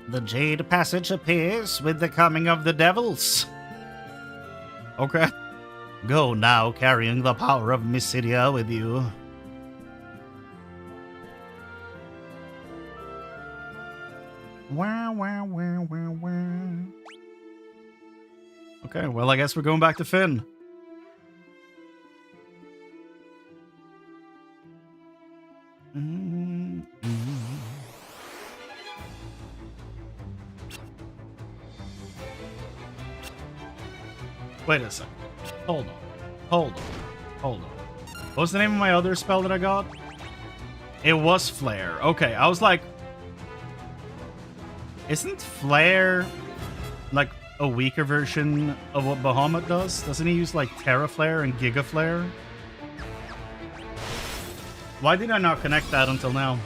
The Jade Passage appears with the coming of the devils. Okay. Go now, carrying the power of Mysidia with you. Wow, wow, wow, wow, wow. Okay, well, I guess we're going back to Fynn. Wait a second. Hold on. What was the name of my other spell that I got? It was Flare. Okay, I was like, isn't Flare like a weaker version of what Bahamut does? Doesn't he use like Tera Flare and Giga Flare? Why did I not connect that until now?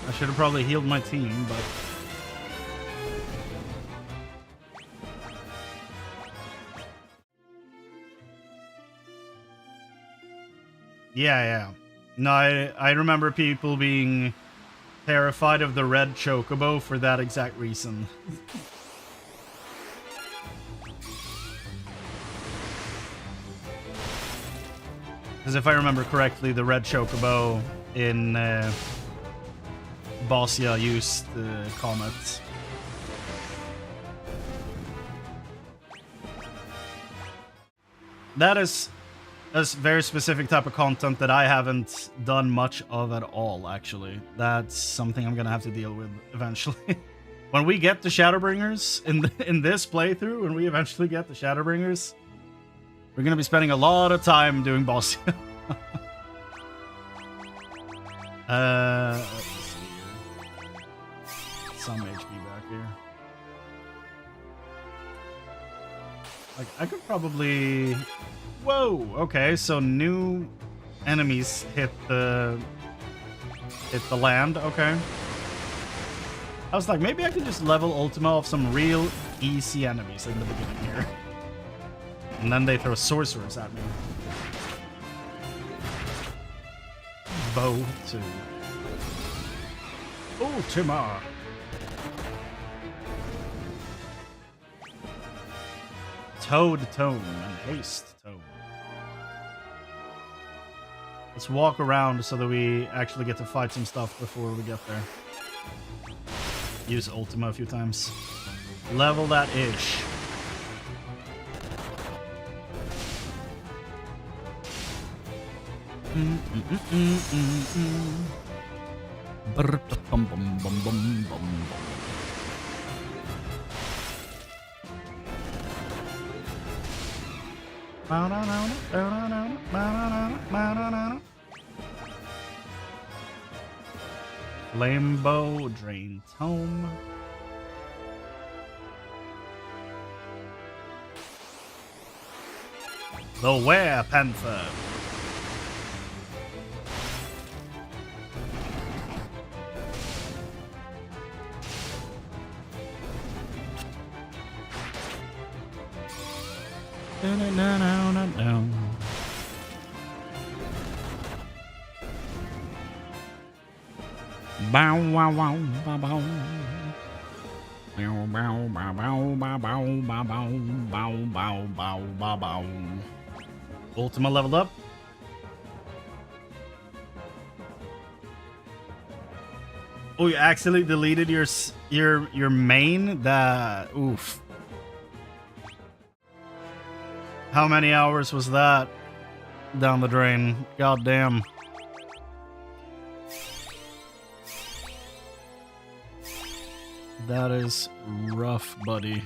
I should have probably healed my team, but... Yeah. No, I remember people being terrified of the red chocobo for that exact reason. Because if I remember correctly, the red chocobo in Bossia used the comets. That is a very specific type of content that I haven't done much of at all, actually. That's something I'm gonna have to deal with eventually. When we get the Shadowbringers in this playthrough, when we eventually get the Shadowbringers, we're gonna be spending a lot of time doing Bossia. Let's see here. Some HP back here. Like, I could probably... Whoa! Okay, so new enemies hit the land. Okay. I was like, maybe I could just level Ultima off some real easy enemies in the beginning here. And then they throw sorcerers at me. Bow 2. Ultima! Toad Tome and Haste Tome. Let's walk around so that we actually get to fight some stuff before we get there. Use Ultima a few times. Level that ish. Bum bum bum bum bum. Flamebow, Drain Tome. The Werepanther. Bow wow wow bow bow. Bow bow bow bow bow bow bow bow bow bow bow bow. Ultima leveled up. Oh, you accidentally deleted your main? That oof. How many hours was that? down the drain. God damn. That is rough, buddy.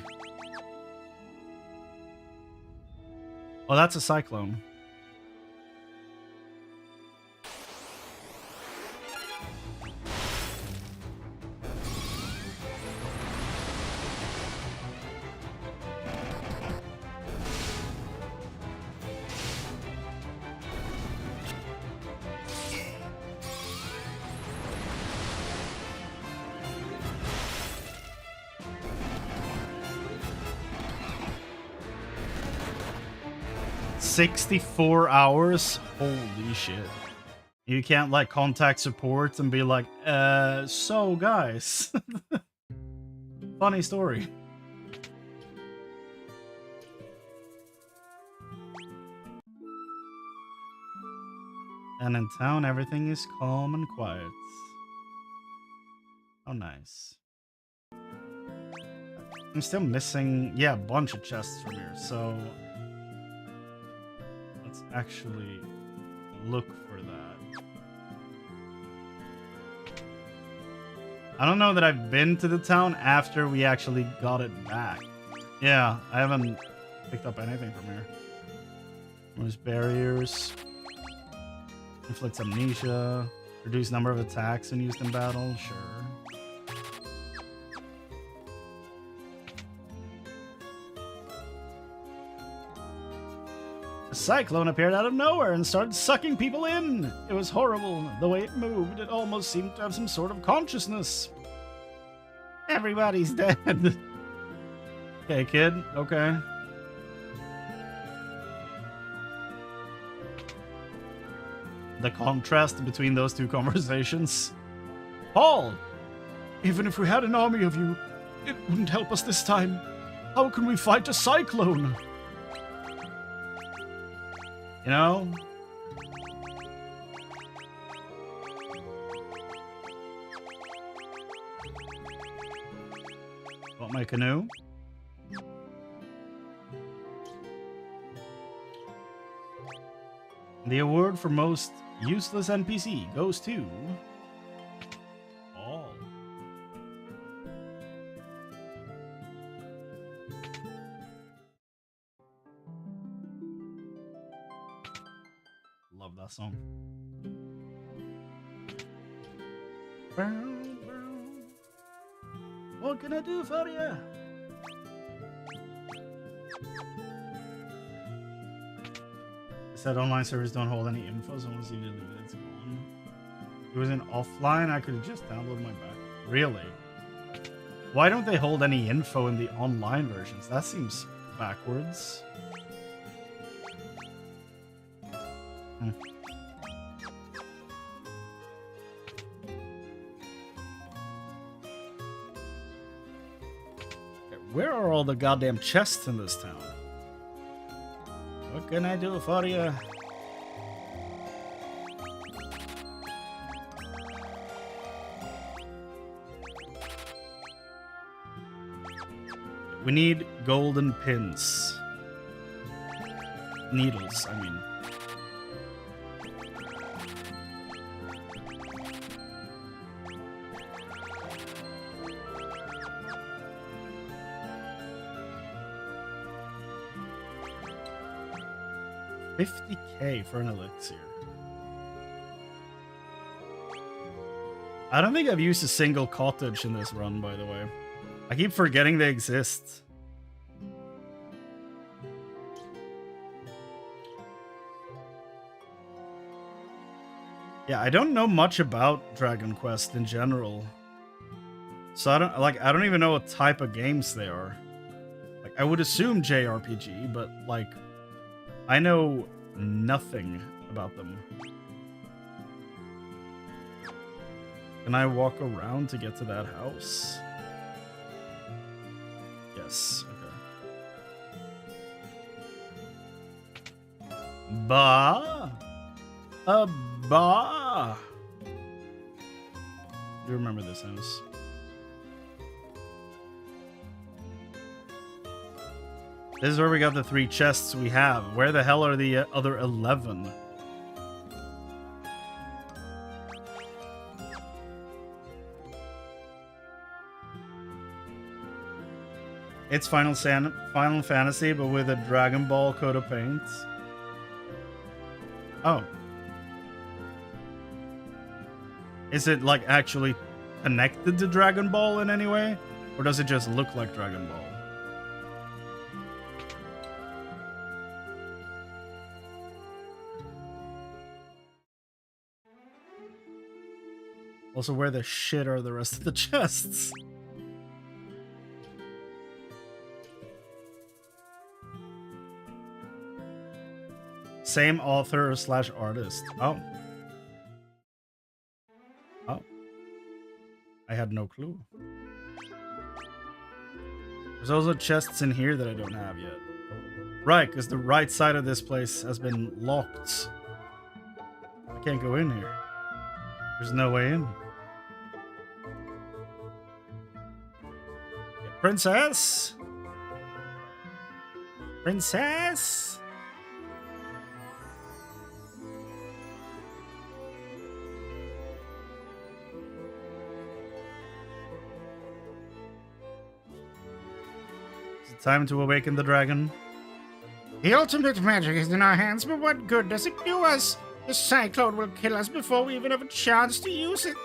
Oh, that's a cyclone. $64 hours? Holy shit. You can't like contact support and be like, so guys. Funny story. And in town, everything is calm and quiet. Oh, nice. I'm still missing, yeah, a bunch of chests from here, so let's actually look for that. I don't know that I've been to the town after we actually got it back. Yeah, I haven't picked up anything from here. There's barriers. Inflicts amnesia. Reduce number of attacks when used in battle. Sure. A cyclone appeared out of nowhere and started sucking people in. It was horrible. The way it moved, it almost seemed to have some sort of consciousness. Everybody's dead. Okay, kid. Okay. The contrast between those two conversations. Paul! Even if we had an army of you, it wouldn't help us this time. How can we fight a cyclone? You know? Want my canoe? The award for most useless NPC goes to Paul. Love that song. What can I do for you? Said online servers don't hold any info, so once you delete it, it's gone. It was an offline, I could have just downloaded my back. Really? Why don't they hold any info in the online versions? That seems backwards. Where are all the goddamn chests in this town? What can I do for you? We need golden pins. Needles, I mean. $50K for an elixir. I don't think I've used a single cottage in this run, by the way. I keep forgetting they exist. Yeah, I don't know much about Dragon Quest in general. So I don't even know what type of games they are. Like, I would assume JRPG, but like I know nothing about them. Can I walk around to get to that house? Yes, okay. Bah! Bah! You remember this house? This is where we got the 3 chests we have. Where the hell are the other 11? It's Final Fantasy, but with a Dragon Ball coat of paint. Oh. Is it, like, actually connected to Dragon Ball in any way? Or does it just look like Dragon Ball? Also, where the shit are the rest of the chests? Same author / artist. Oh. Oh. I had no clue. There's also chests in here that I don't have yet. Right, because the right side of this place has been locked. I can't go in here. There's no way in. Princess? Princess? Is it time to awaken the dragon? The ultimate magic is in our hands, but what good does it do us? The cyclone will kill us before we even have a chance to use it.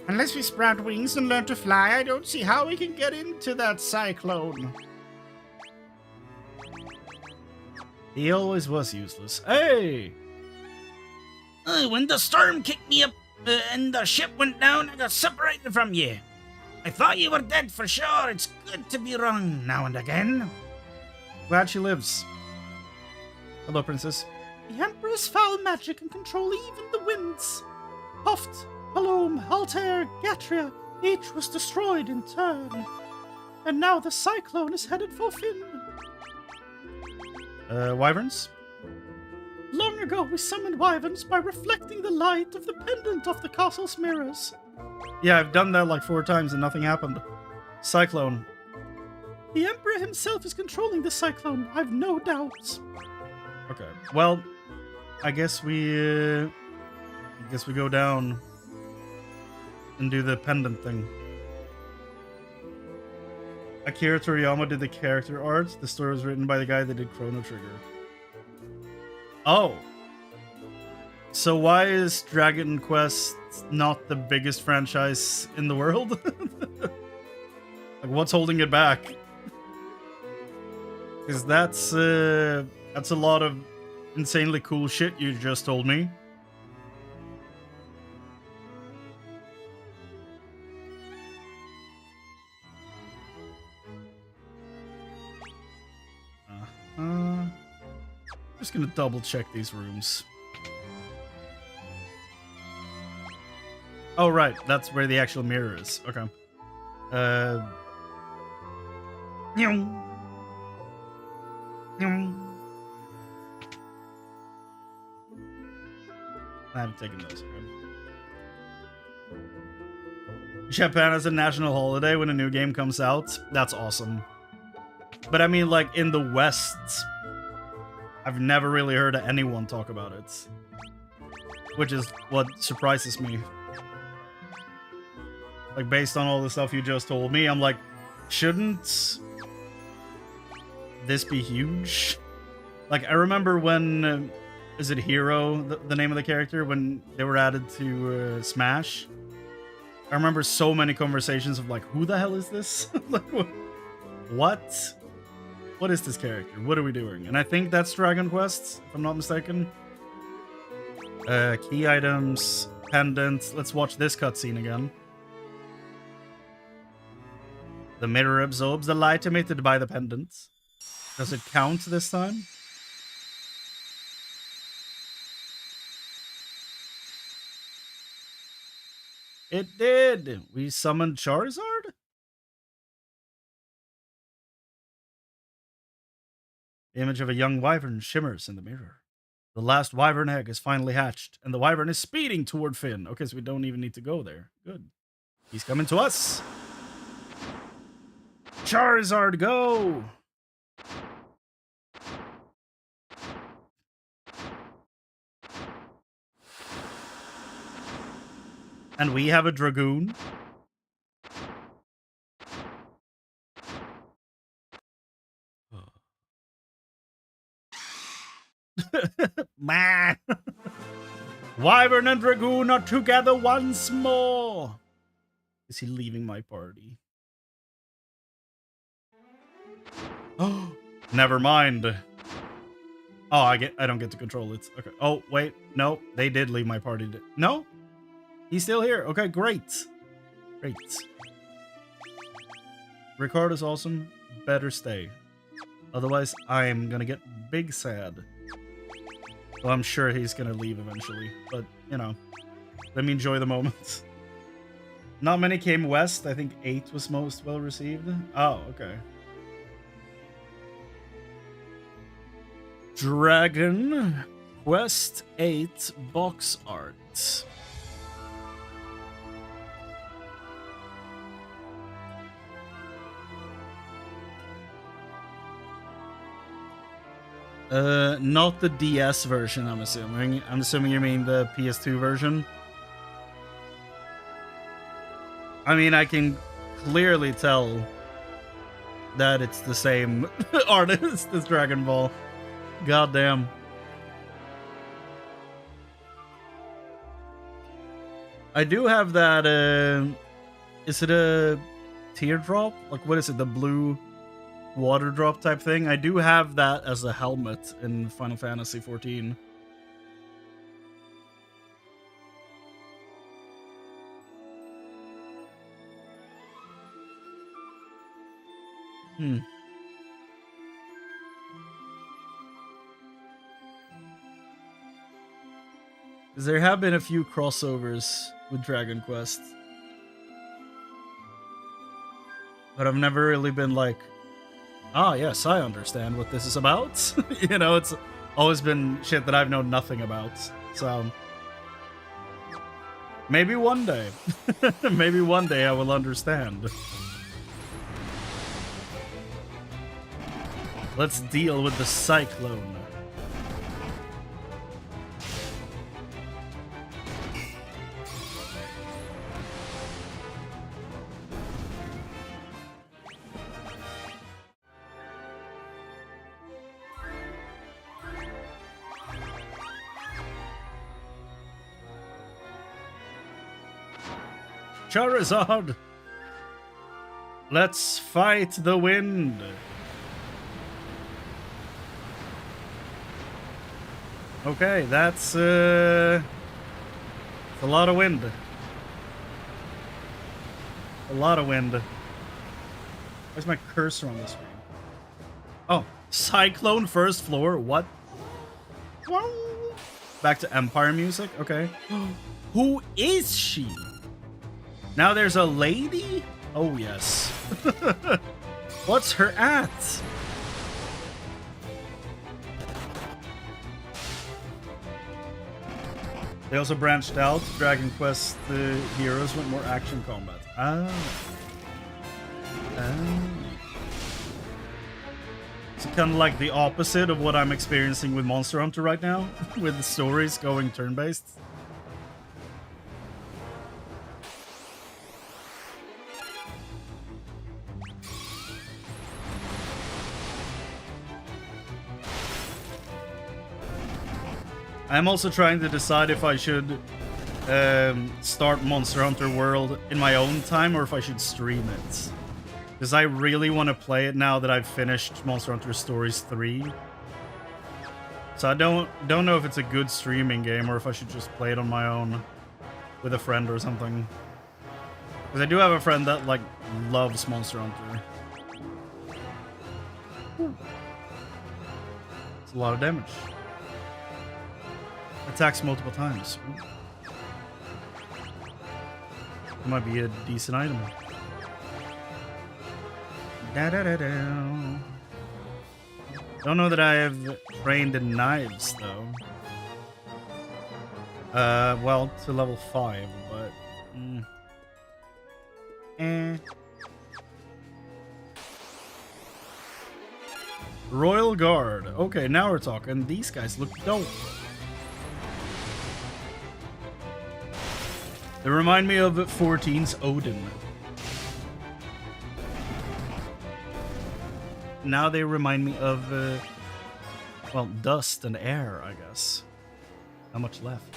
Unless we sprout wings and learn to fly, I don't see how we can get into that cyclone. He always was useless. Hey! When the storm kicked me up and the ship went down, I got separated from you. I thought you were dead for sure. It's good to be wrong now and again. Glad she lives. Hello, Princess. The Emperor's foul magic can control even the winds. Hoft, Halom, Altair, Gatria, each was destroyed in turn. And now the cyclone is headed for Finn. Wyverns? Long ago we summoned wyverns by reflecting the light of the pendant of the castle's mirrors. Yeah, I've done that like 4 times and nothing happened. Cyclone. The Emperor himself is controlling the cyclone, I've no doubts. Okay, well, I guess we go down and do the pendant thing. Akira Toriyama did the character art. The story was written by the guy that did Chrono Trigger. Oh. So why is Dragon Quest not the biggest franchise in the world? Like, what's holding it back? Because that's a lot of insanely cool shit you just told me. Just gonna double check these rooms. Oh, right. That's where the actual mirror is. Okay. I haven't taken those. Okay. Japan has a national holiday when a new game comes out. That's awesome. But I mean, like, in the West, I've never really heard anyone talk about it. Which is what surprises me. Like, based on all the stuff you just told me, I'm like, shouldn't this be huge? Like, I remember when, is it Hero, the name of the character, when they were added to Smash? I remember so many conversations of like, who the hell is this? Like, what? What is this character? What are we doing? And I think that's Dragon Quest, if I'm not mistaken. Key items, pendant. Let's watch this cutscene again. The mirror absorbs the light emitted by the pendant. Does it count this time? It did! We summoned Charizard? The image of a young wyvern shimmers in the mirror. The last wyvern egg is finally hatched, and the wyvern is speeding toward Finn. Okay, so we don't even need to go there. Good. He's coming to us. Charizard, go! And we have a Dragoon. Man! Wyvern and Dragoon are together once more! Is he leaving my party? Oh, never mind. Oh, I don't get to control it. Okay. Oh, wait. No, they did leave my party. No? He's still here. Okay, great. Great. Ricard is awesome. Better stay. Otherwise, I'm gonna get big sad. Well, I'm sure he's gonna leave eventually. But, you know, let me enjoy the moment. Not many came west. I think 8 was most well received. Oh, okay. Dragon Quest 8 box art. Not the DS version, I'm assuming. I'm assuming you mean the PS2 version. I mean, I can clearly tell that it's the same artist as Dragon Ball. Goddamn. I do have that, is it a teardrop? Like, what is it? The blue water drop type thing? I do have that as a helmet in Final Fantasy XIV. There have been a few crossovers with Dragon Quest. But I've never really been like, ah, yes, I understand what this is about. You know, it's always been shit that I've known nothing about. So, maybe one day. Maybe one day I will understand. Let's deal with the Cyclone. Charizard! Let's fight the wind! Okay, that's a lot of wind. A lot of wind. Where's my cursor on the screen? Oh, Cyclone first floor, what? Back to Empire music, okay. Who is she? Now there's a lady? Oh, yes. What's her at? They also branched out. Dragon Quest heroes with more action combat. Ah. It's kind of like the opposite of what I'm experiencing with Monster Hunter right now, with the stories going turn-based. I'm also trying to decide if I should start Monster Hunter World in my own time or if I should stream it. Because I really want to play it now that I've finished Monster Hunter Stories 3. So I don't know if it's a good streaming game or if I should just play it on my own with a friend or something. Because I do have a friend that, like, loves Monster Hunter. It's a lot of damage. Attacks multiple times. Ooh. It might be a decent item. Don't know that I have Chrane and I've though. Well, to level 5, but Royal Guard. Okay, now we're talking. These guys look dope. They remind me of 14's Odin. Now they remind me of, well, Dust and Air, I guess. How much left?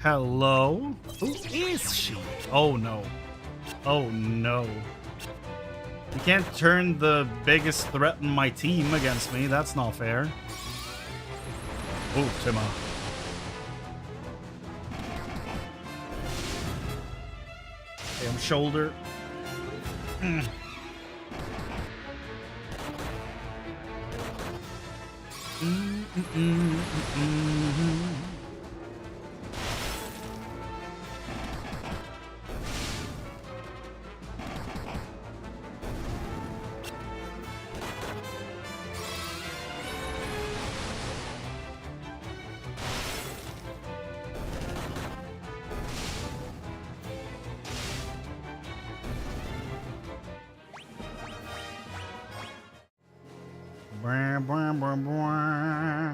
Hello? Who is she? Oh no. Oh no. You can't turn the biggest threat in my team against me. That's not fair. Oh, Tima. Damn shoulder. Mm. Blah, blah, blah, blah.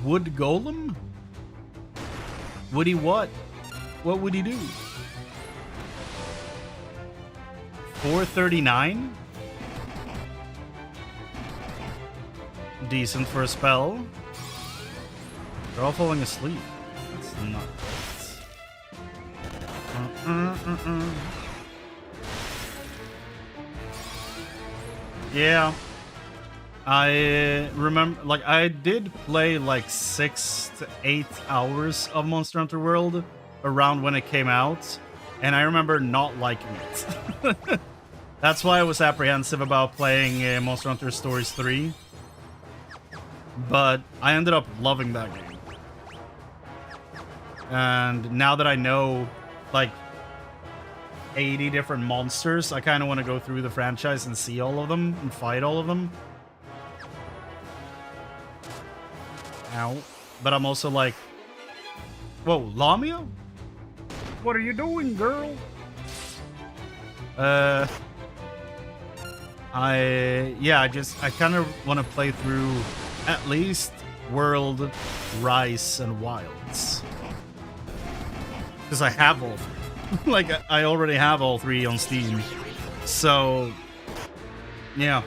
Wood Golem? Would he what? What would he do? 439? Decent for a spell. They're all falling asleep. That's not great. Yeah. I remember, like, I did play like 6 to 8 hours of Monster Hunter World around when it came out, and I remember not liking it. That's why I was apprehensive about playing Monster Hunter Stories 3. But I ended up loving that game. And now that I know, like, 80 different monsters, I kind of want to go through the franchise and see all of them and fight all of them. Ow. But I'm also like, whoa, Lamia? What are you doing, girl? I kind of want to play through at least World, Rise, and Wilds. Because I have all three. Like, I already have all three on Steam. So, yeah.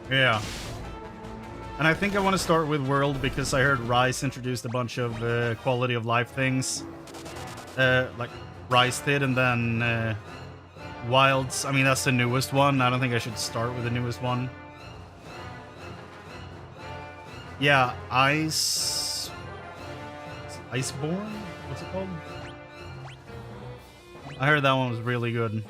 Yeah. And I think I want to start with World because I heard Rise introduced a bunch of quality of life things. Like Rise did, and then Wilds. I mean, that's the newest one. I don't think I should start with the newest one. Yeah, Iceborne? What's it called? I heard that one was really good.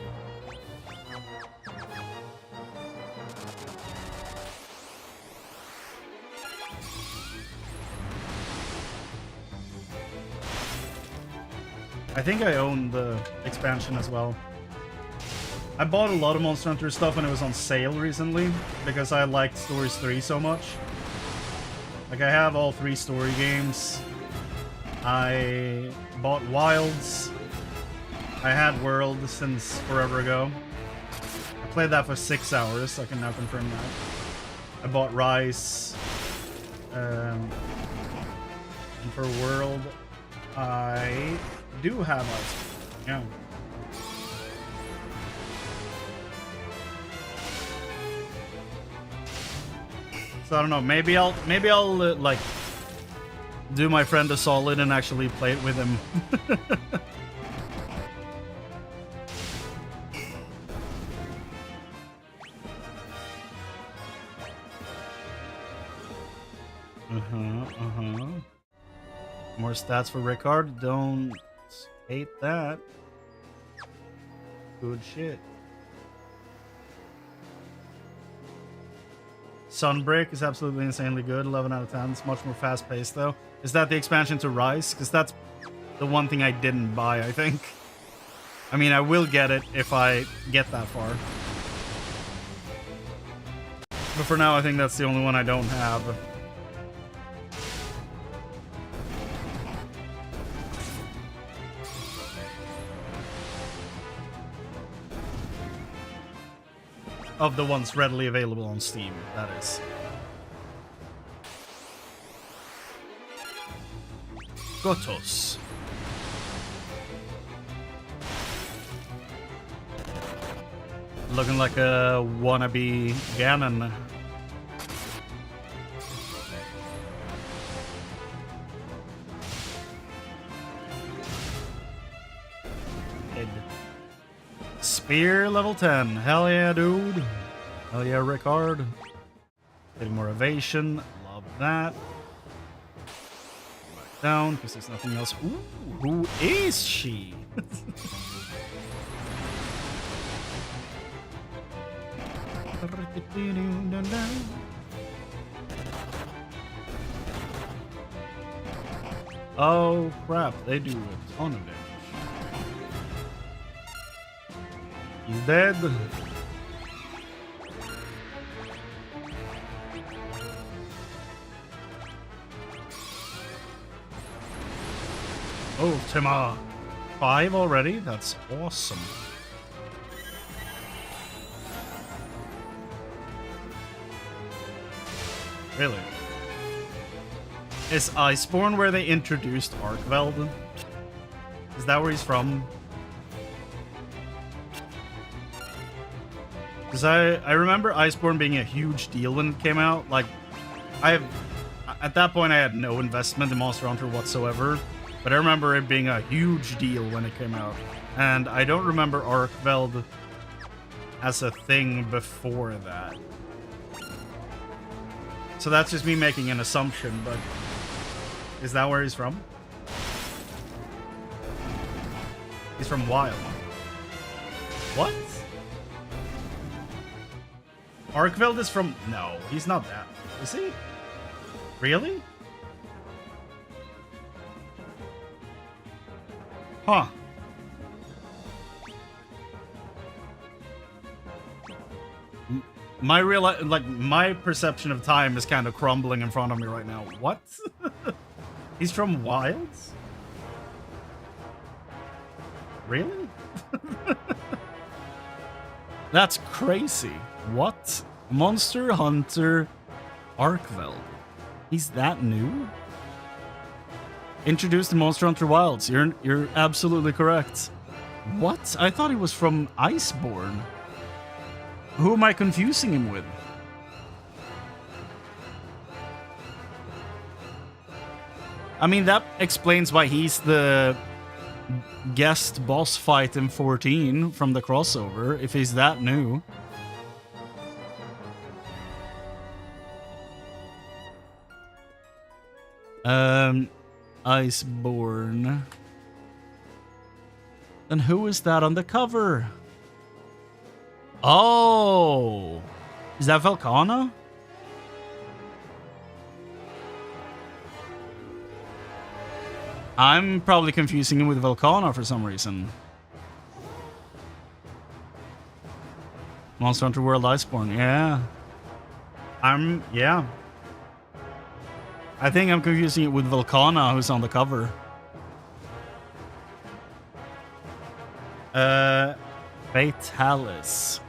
I think I own the expansion as well. I bought a lot of Monster Hunter stuff when it was on sale recently because I liked Stories 3 so much. Like, I have all 3 story games. I bought Wilds. I had World since forever ago. I played that for 6 hours, I can now confirm that. I bought Rise. And for World, I do have Ice. Yeah. So I don't know. Maybe I'll like do my friend a solid and actually play it with him. More stats for Rickard. Don't hate that. Good shit. Sunbreak is absolutely insanely good. 11 out of 10. It's much more fast-paced, though. Is that the expansion to Rise? Because that's the one thing I didn't buy, I think. I mean, I will get it if I get that far. But for now, I think that's the only one I don't have. Of the ones readily available on Steam, that is. Gotos. Looking like a wannabe Ganon. Head. Spear level 10. Hell yeah, dude. Hell yeah, Rickard. Getting more evasion. Love that. Back down, because there's nothing else. Ooh, who is she? Oh crap, they do a ton of damage. He's dead. Oh, Tima. 5 already? That's awesome. Really? Is Iceborne where they introduced Arkveld? Is that where he's from? Because I remember Iceborne being a huge deal when it came out. Like, at that point I had no investment in Monster Hunter whatsoever. But I remember it being a huge deal when it came out. And I don't remember Arkveld as a thing before that. So that's just me making an assumption, but is that where he's from? He's from Wild. What? Arkveld is from... No, he's not that. Is he? Really? Huh. My perception of time is kind of crumbling in front of me right now. What? He's from Wilds? Really? That's crazy. What? Monster Hunter Arkveld. He's that new? Introduced in Monster Hunter Wilds. You're absolutely correct. What? I thought he was from Iceborne. Who am I confusing him with? I mean, that explains why he's the guest boss fight in 14 from the crossover, if he's that new. Iceborne. Then who is that on the cover? Oh! Is that Velkhana? I'm probably confusing him with Velkhana for some reason. Monster Hunter World Iceborne, yeah. Yeah. I think I'm confusing it with Velkhana, who's on the cover. Fatalis.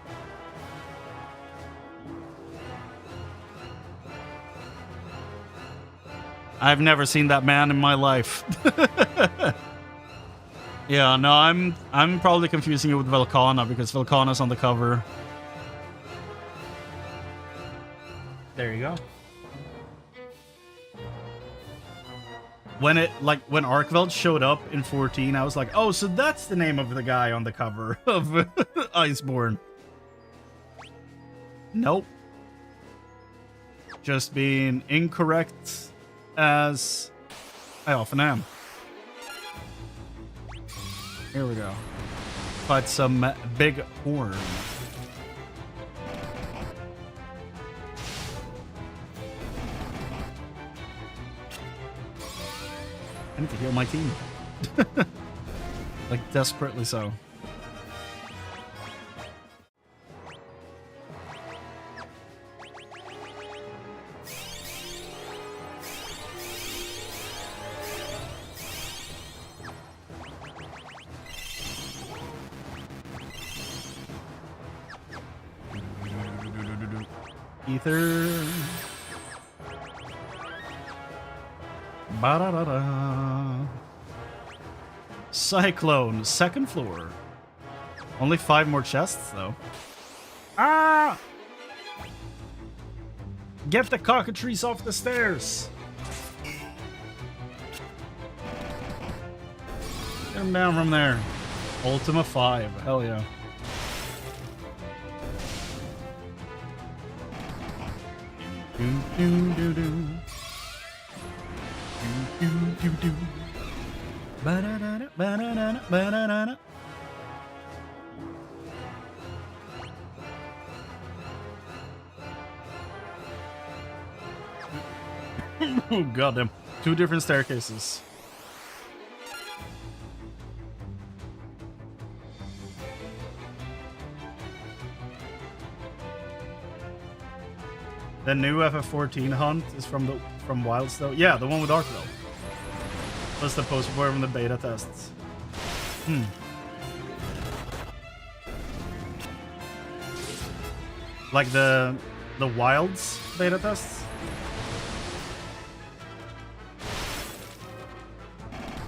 I've never seen that man in my life. Yeah, no, I'm probably confusing it with Velkhana because Velkhana's on the cover. There you go. When Arkveld showed up in 14, I was like, oh, so that's the name of the guy on the cover of Iceborne. Nope. Just being incorrect as I often am. Here we go. Fight some big horn. I need to heal my team. Like, desperately so. Ether. Ba-da-da-da. Cyclone, second floor. Only 5 more chests, though. Ah! Get the cockatrice off the stairs! Get him down from there. Ultima 5, hell yeah. Ba-da-da-da, ba-da-da-da, ba-da-da-da. Oh, goddamn. 2 different staircases. The new FF14 hunt is from Wilds though. Yeah, the one with Arcville. That's the poster boy from the beta tests. Like the Wilds beta tests.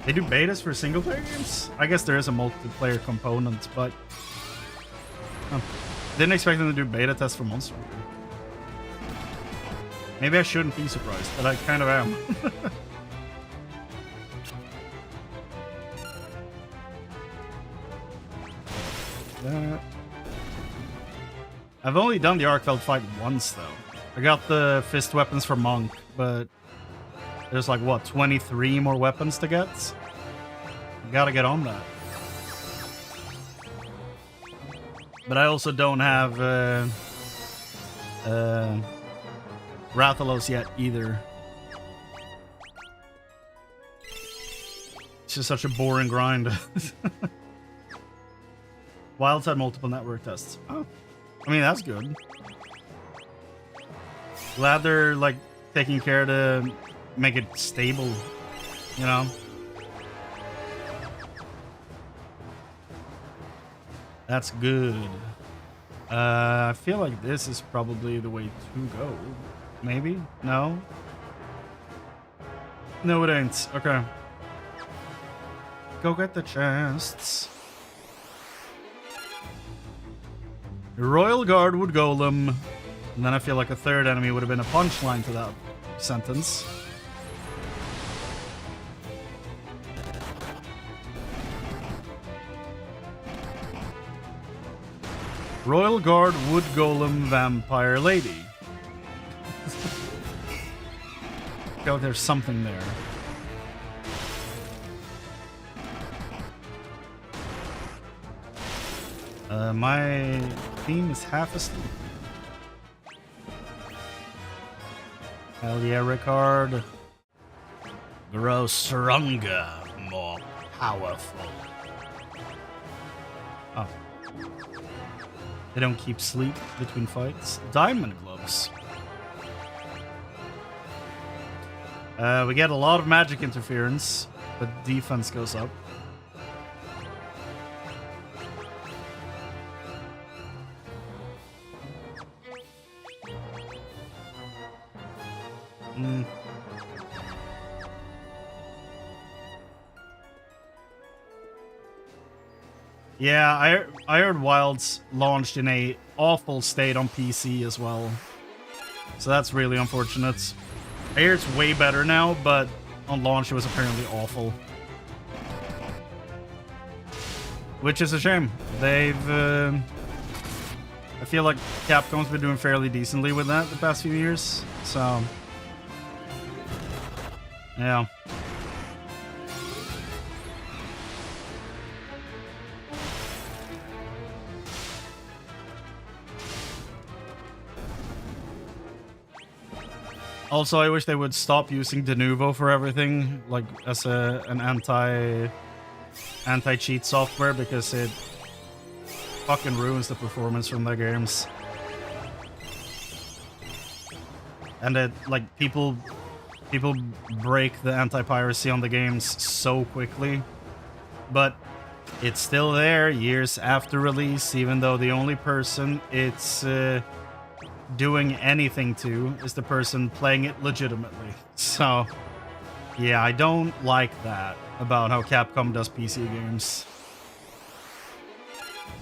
They do betas for single player games? I guess there is a multiplayer component, but didn't expect them to do beta tests for Monster Hunter. Maybe I shouldn't be surprised, but I kind of am. I've only done the Arkfeld fight once, though. I got the fist weapons for Monk, but there's like, what, 23 more weapons to get? Gotta get on that. But I also don't have Rathalos yet either. It's just such a boring grind. Wilds had multiple network tests. Oh, I mean, that's good. Glad they're like taking care to make it stable, you know? That's good. I feel like this is probably the way to go. Maybe? No? No, it ain't. Okay. Go get the chests. Royal Guard would golem. And then I feel like a third enemy would have been a punchline to that sentence. Royal Guard wood golem vampire lady. I feel like there's something there. My team is half asleep. Hell yeah, Ricard. Grow stronger, more powerful. Oh. They don't keep sleep between fights. Diamond gloves. We get a lot of magic interference, but defense goes up. Yeah, I heard Wilds launched in a awful state on PC as well. So that's really unfortunate. I hear it's way better now, but on launch it was apparently awful. Which is a shame. They've... I feel like Capcom's been doing fairly decently with that the past few years, so... Yeah. Also, I wish they would stop using Denuvo for everything, like as an anti-cheat software, because it fucking ruins the performance from their games. And it, like, people break the anti-piracy on the games so quickly, but it's still there years after release, even though the only person it's doing anything to is the person playing it legitimately. So, yeah, I don't like that about how Capcom does PC games.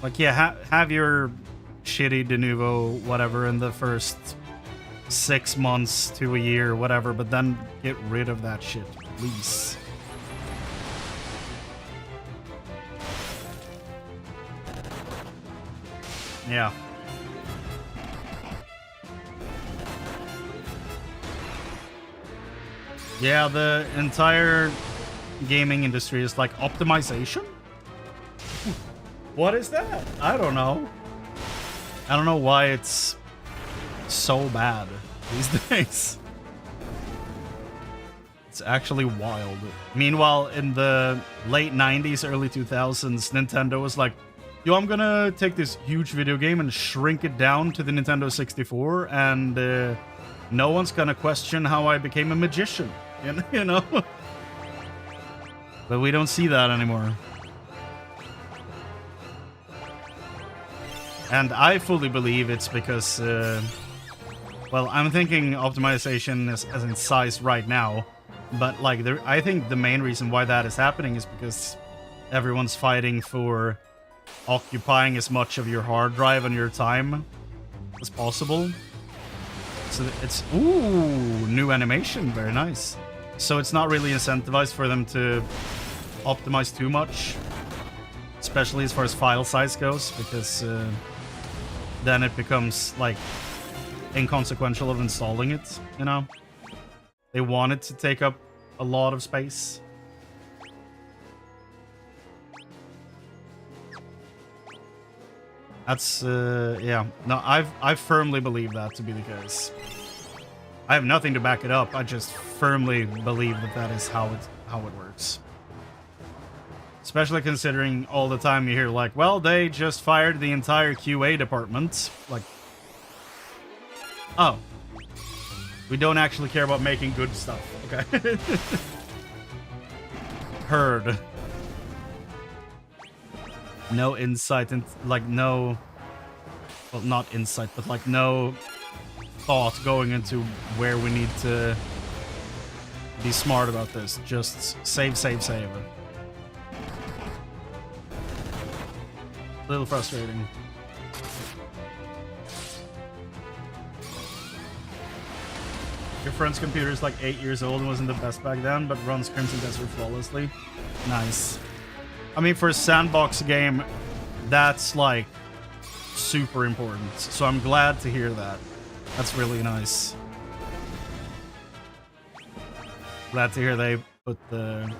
Like, yeah, have your shitty de novo whatever in the first 6 months to a year, whatever, but then get rid of that shit, please. Yeah. Yeah, the entire gaming industry is like optimization? What is that? I don't know. I don't know why it's so bad these days. It's actually wild. Meanwhile, in the late 90s, early 2000s, Nintendo was like, yo, I'm gonna take this huge video game and shrink it down to the Nintendo 64, and no one's gonna question how I became a magician, you know? But we don't see that anymore. And I fully believe it's because, well, I'm thinking optimization as in size right now, but like, I think the main reason why that is happening is because everyone's fighting for occupying as much of your hard drive and your time as possible. So it's, ooh, new animation, very nice. So it's not really incentivized for them to optimize too much, especially as far as file size goes, because then it becomes like inconsequential of installing it, you know? They want it to take up a lot of space. That's yeah. No, I firmly believe that to be the case. I have nothing to back it up. I just firmly believe that that is how it works. Especially considering all the time you hear like, well, they just fired the entire QA department. Like, oh, we don't actually care about making good stuff. Okay. Heard. No insight and like no, well, not insight, but like no thought going into where we need to be smart about this. Just save. A little frustrating. Your friend's computer is like 8 years old and wasn't the best back then, but runs Crimson Desert flawlessly. Nice. I mean, for a sandbox game, that's like super important. So I'm glad to hear that. That's really nice. Glad to hear they put the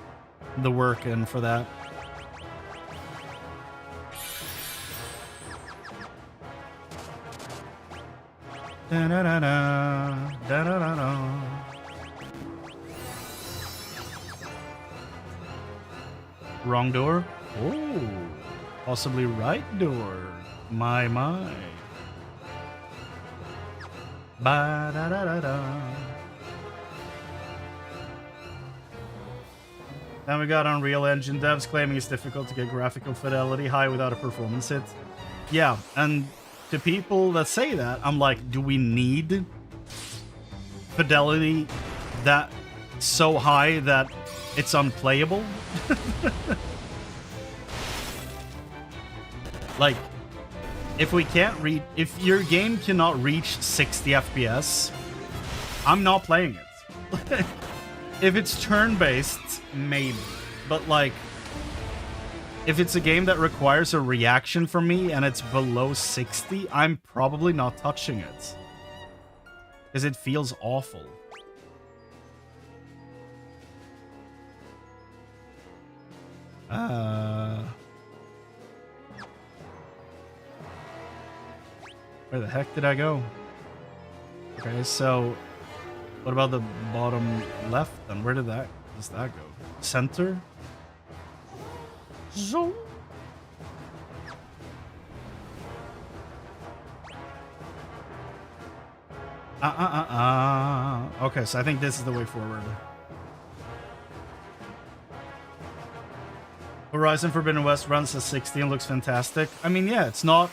work in for that. Da-da-da-da, da-da-da-da. Wrong door? Oh, possibly right door. My. Ba-da-da-da-da. Then we got Unreal Engine devs claiming it's difficult to get graphical fidelity high without a performance hit. Yeah, and to people that say that, I'm like, do we need fidelity that so high that it's unplayable? Like, if your game cannot reach 60 FPS, I'm not playing it. If it's turn-based, maybe. But like, if it's a game that requires a reaction from me and it's below 60, I'm probably not touching it. Because it feels awful. Where the heck did I go? Okay, so what about the bottom left then? Where does that go? Center? Zoom. Okay, so I think this is the way forward. Horizon Forbidden West runs at 60 and looks fantastic. I mean, yeah, it's not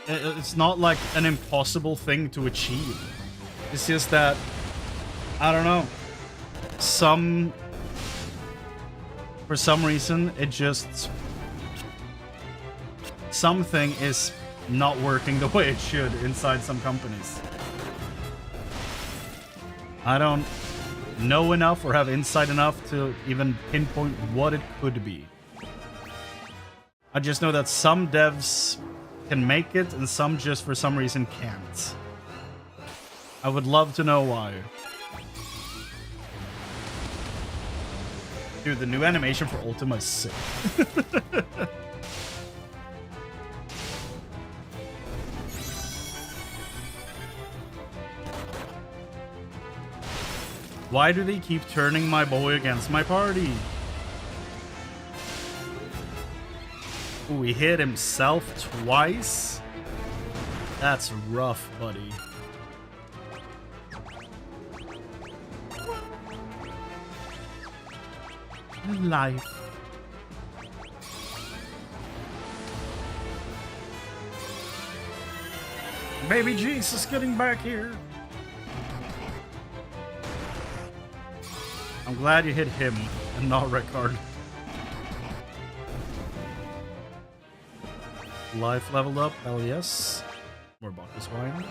It's not like an impossible thing to achieve. It's just that, I don't know, for some reason, it just, something is not working the way it should inside some companies. I don't know enough or have insight enough to even pinpoint what it could be. I just know that some devs can make it and some just for some reason can't. I would love to know why. Dude, the new animation for Ultima is sick. Why do they keep turning my boy against my party? Ooh, he hit himself twice? That's rough, buddy. Life. Baby Jesus getting back here. I'm glad you hit him and not Rickard. Life leveled up, hell yes. More Bacchus wine.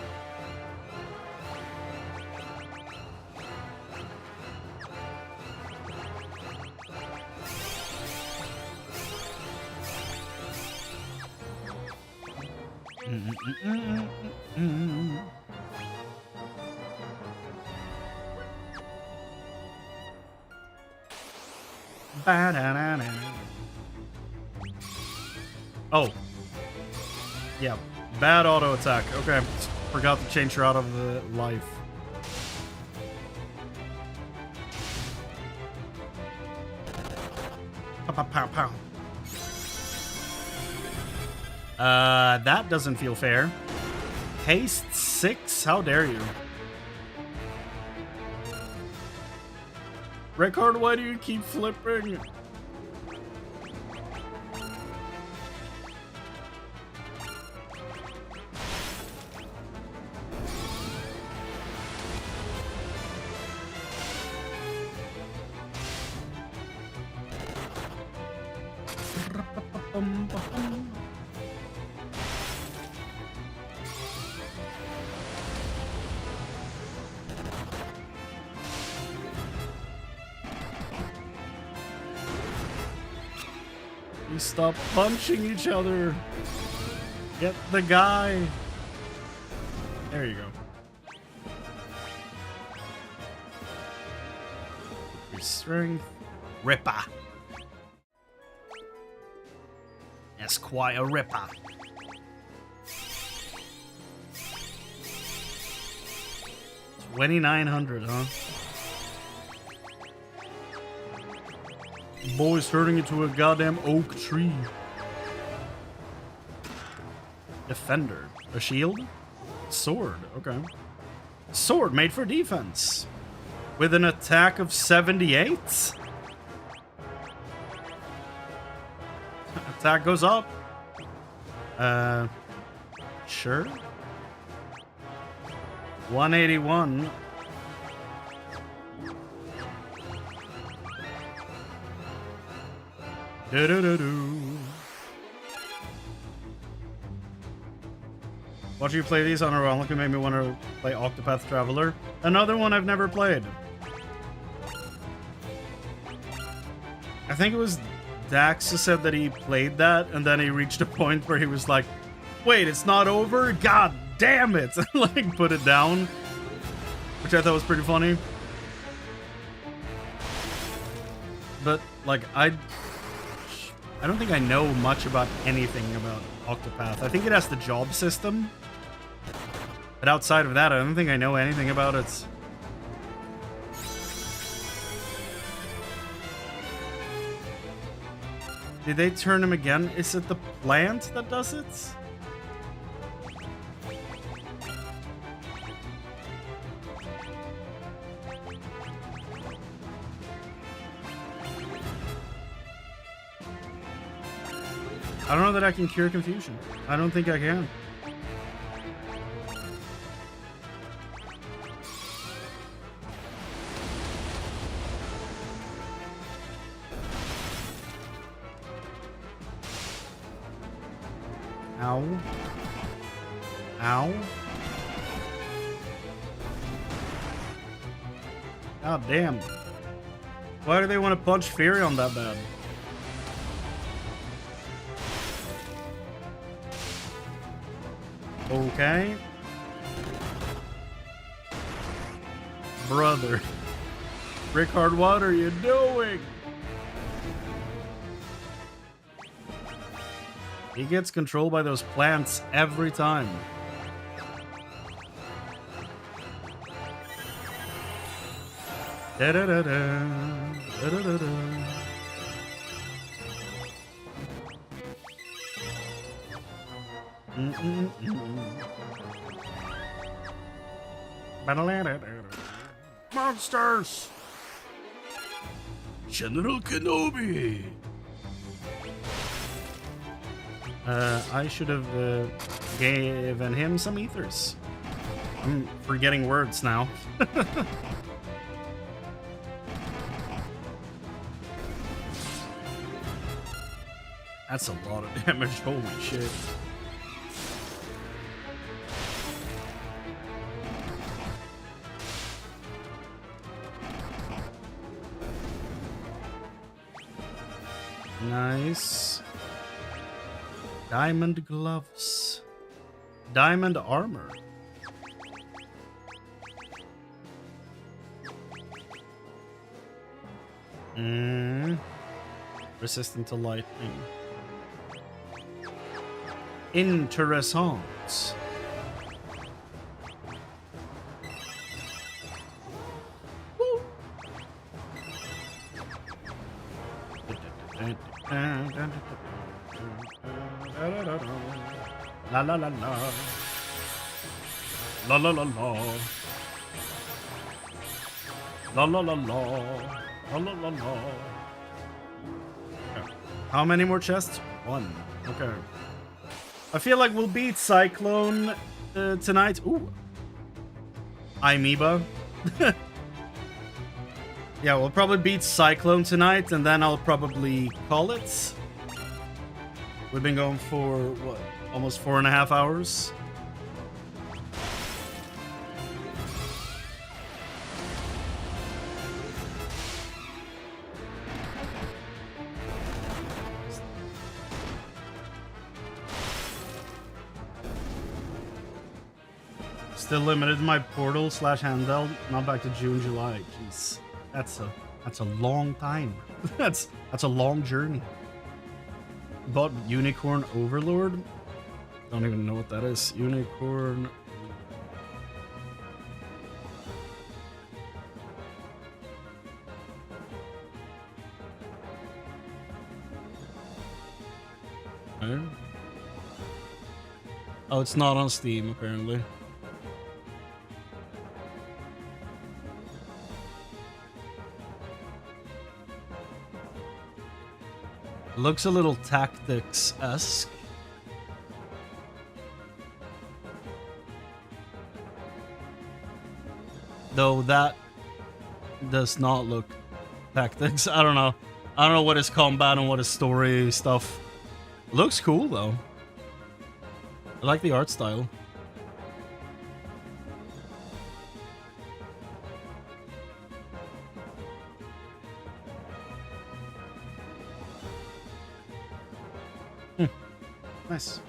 Oh. Yeah, bad auto attack. Okay, forgot to change her out of the life. Pow, pow, pow, pow. That doesn't feel fair. Haste 6? How dare you? Rickard, why do you keep flipping? Stop punching each other. Get the guy. There you go. Strength. Ripper. Esquire Ripper. $2,900, huh? Boy's turning into a goddamn oak tree. Defender. A shield? Sword. Okay. Sword made for defense. With an attack of 78? Attack goes up. Sure. 181. Watching you play these unironically made me want to play Octopath Traveler. Another one I've never played. I think it was Dax who said that he played that, and then he reached a point where he was like, wait, it's not over? God damn it! Like, put it down. Which I thought was pretty funny. But, like, I don't think I know much about anything about Octopath. I think it has the job system. But outside of that, I don't think I know anything about it. Did they turn him again? Is it the plant that does it? I don't know that I can cure confusion. I don't think I can. Ow. Ow. God damn. Why do they want to punch Furion that bad? Okay. Brother. Rickard, what are you doing? He gets controlled by those plants every time. Da-da-da-da. Da-da-da-da. Monsters! General Kenobi! I should have given him some ethers. I'm forgetting words now. That's a lot of damage, holy shit. Nice. Diamond gloves. Diamond armor. Resistant to lightning. Interessant. Woo. La la la la. La la la la. La la la la. La la la la. How many more chests? One. Okay. I feel like we'll beat Cyclone tonight. Ooh. Amoeba. Yeah, we'll probably beat Cyclone tonight, and then I'll probably call it. We've been going for, what, almost 4.5 hours? Still limited my portal / handheld, not back to June, July. Jeez, that's a long time. that's a long journey. But Unicorn Overlord? Don't even know what that is. Unicorn. Okay. Oh, it's not on Steam apparently. Looks a little Tactics-esque. Though that does not look Tactics. I don't know. I don't know what is combat and what is story stuff. Looks cool though. I like the art style. Nice.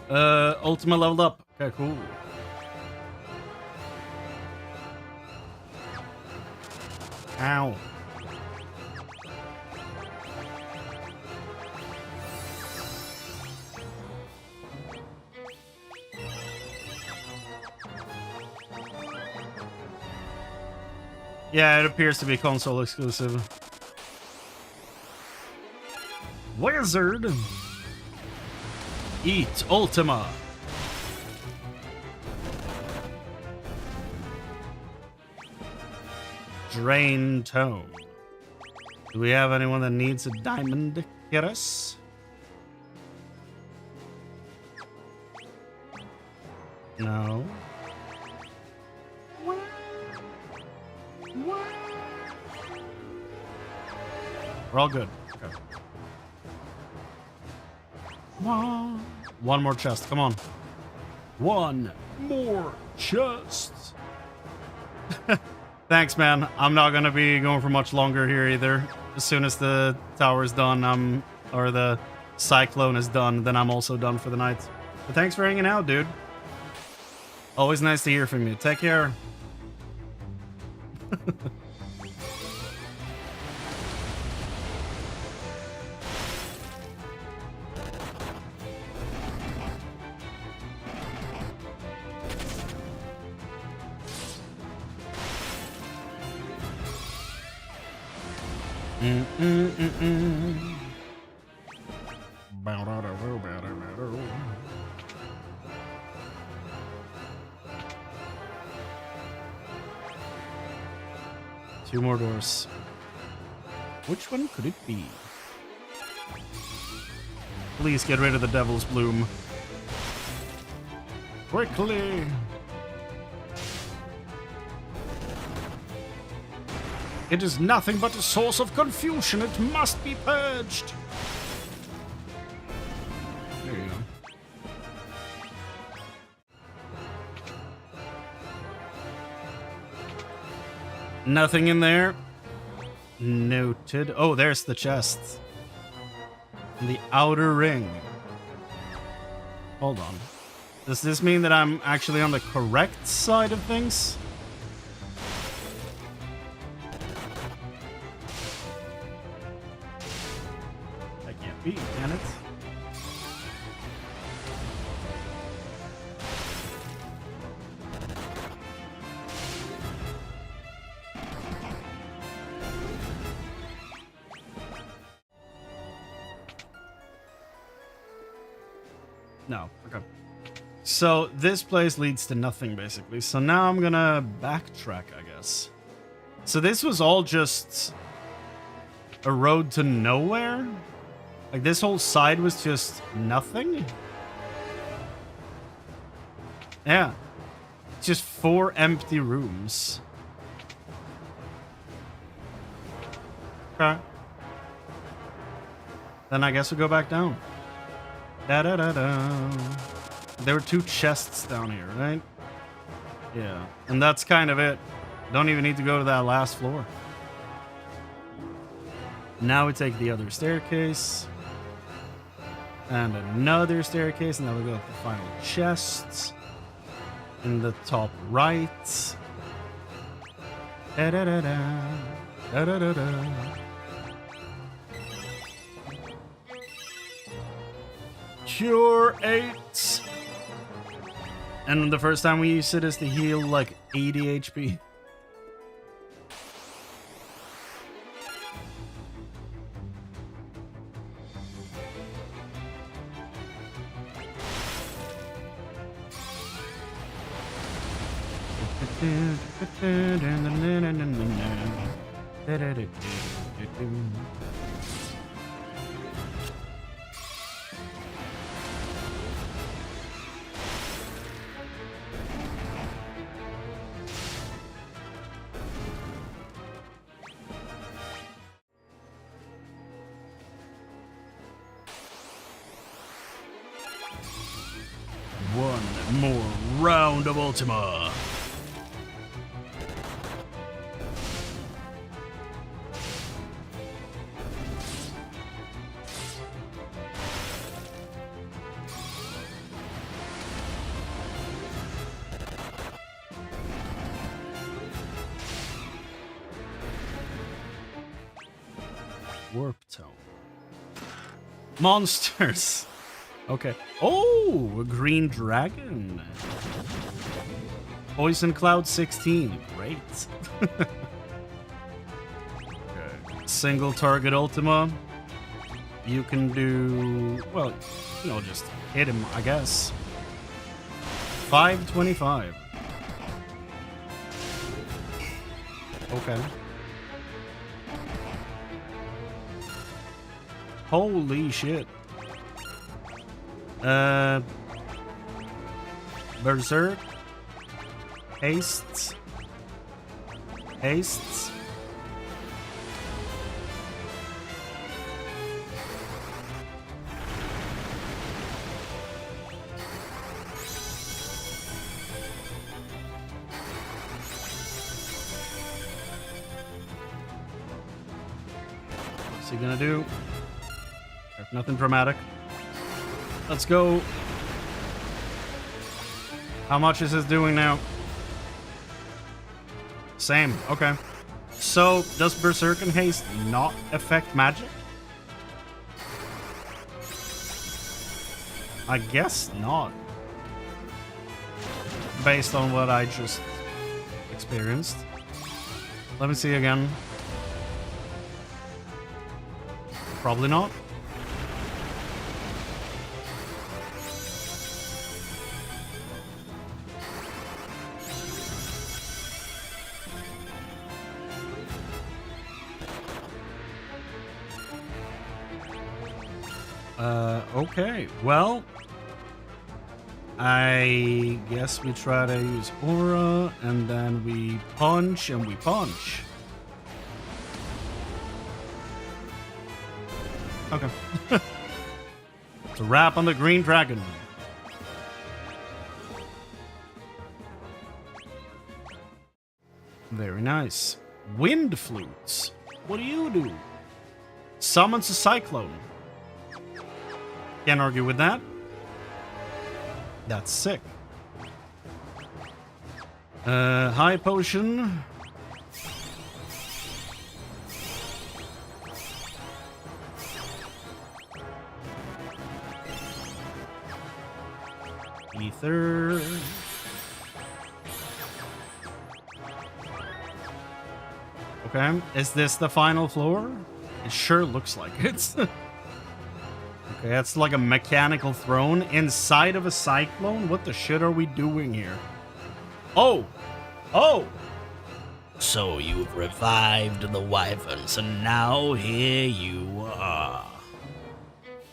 Ultima leveled up. Okay, cool. Ow. Yeah, it appears to be console exclusive. Wizard! Eat Ultima! Drain Tome. Do we have anyone that needs a diamond get us? No. We're all good. Okay. One more chest, come on. One more chest. Thanks, man. I'm not gonna be going for much longer here either. As soon as the tower's done, or the cyclone is done, then I'm also done for the night. But thanks for hanging out, dude. Always nice to hear from you. Take care. Two more doors. Which one could it be? Please get rid of the devil's bloom. Quickly. It is nothing but a source of confusion. It must be purged. There you go. Nothing in there. Noted. Oh, there's the chest. In the outer ring. Hold on. Does this mean that I'm actually on the correct side of things? That can't be, can it? No. Okay. So this place leads to nothing, basically. So now I'm gonna backtrack, I guess. So this was all just a road to nowhere? Like this whole side was just nothing? Yeah. Just 4 empty rooms. Okay. Then I guess we'll go back down. Da-da-da-da. There were 2 chests down here, right? Yeah. And that's kind of it. Don't even need to go to that last floor. Now we take the other staircase. And another staircase. And then we go to the final chest. In the top right. Da-da-da-da. Da-da-da-da. Cure 8. And the first time we use it is to heal like 80 HP. One more round of Ultima. Warp Tone. Monsters. Okay. Oh, a green dragon. Poison Cloud 16. Great. Okay. Single target Ultima. You can do, well, you know, just hit him, I guess. 525. Okay. Holy shit. Berserk. Hastes. Hastes. he gonna do? Nothing dramatic. Let's go. How much is this doing now? Same. Okay. So, does Berserk and Haste not affect magic? I guess not. Based on what I just experienced. Let me see again. Probably not. Okay. Well, I guess we try to use aura, and then we punch, and we punch. Okay. It's a wrap on the green dragon. Very nice. Wind flutes. What do you do? Summons a cyclone. Can't argue with that. That's sick. High potion. Ether. Okay, is this the final floor? It sure looks like it. Okay, that's like a mechanical throne inside of a cyclone? What the shit are we doing here? Oh! Oh! So you've revived the wyverns, and now here you are.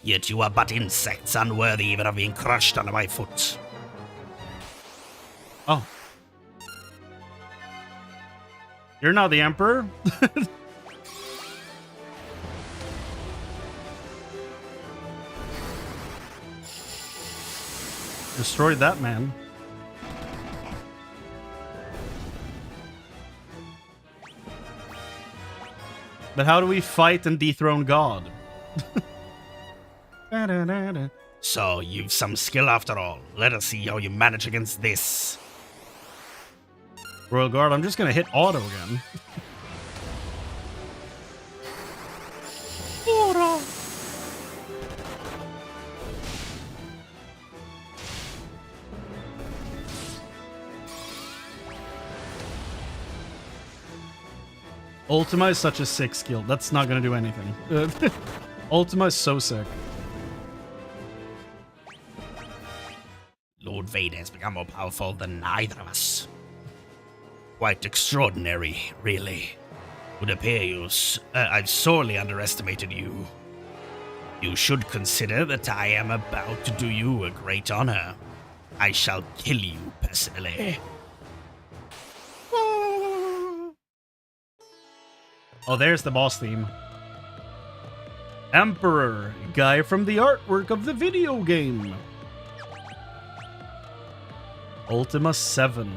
Yet you are but insects, unworthy even of being crushed under my foot. Oh. You're not the Emperor? Destroyed that man. But how do we fight and dethrone God? So you've some skill after all. Let us see how you manage against this. Royal Guard, I'm just gonna hit auto again. Auto. Ultima is such a sick skill. That's not gonna do anything. Ultima is so sick. Lord Vader has become more powerful than either of us. Quite extraordinary, really. Would appear I've sorely underestimated you. You should consider that I am about to do you a great honor. I shall kill you personally. Oh, there's the boss theme. Emperor, guy from the artwork of the video game. Ultima 7.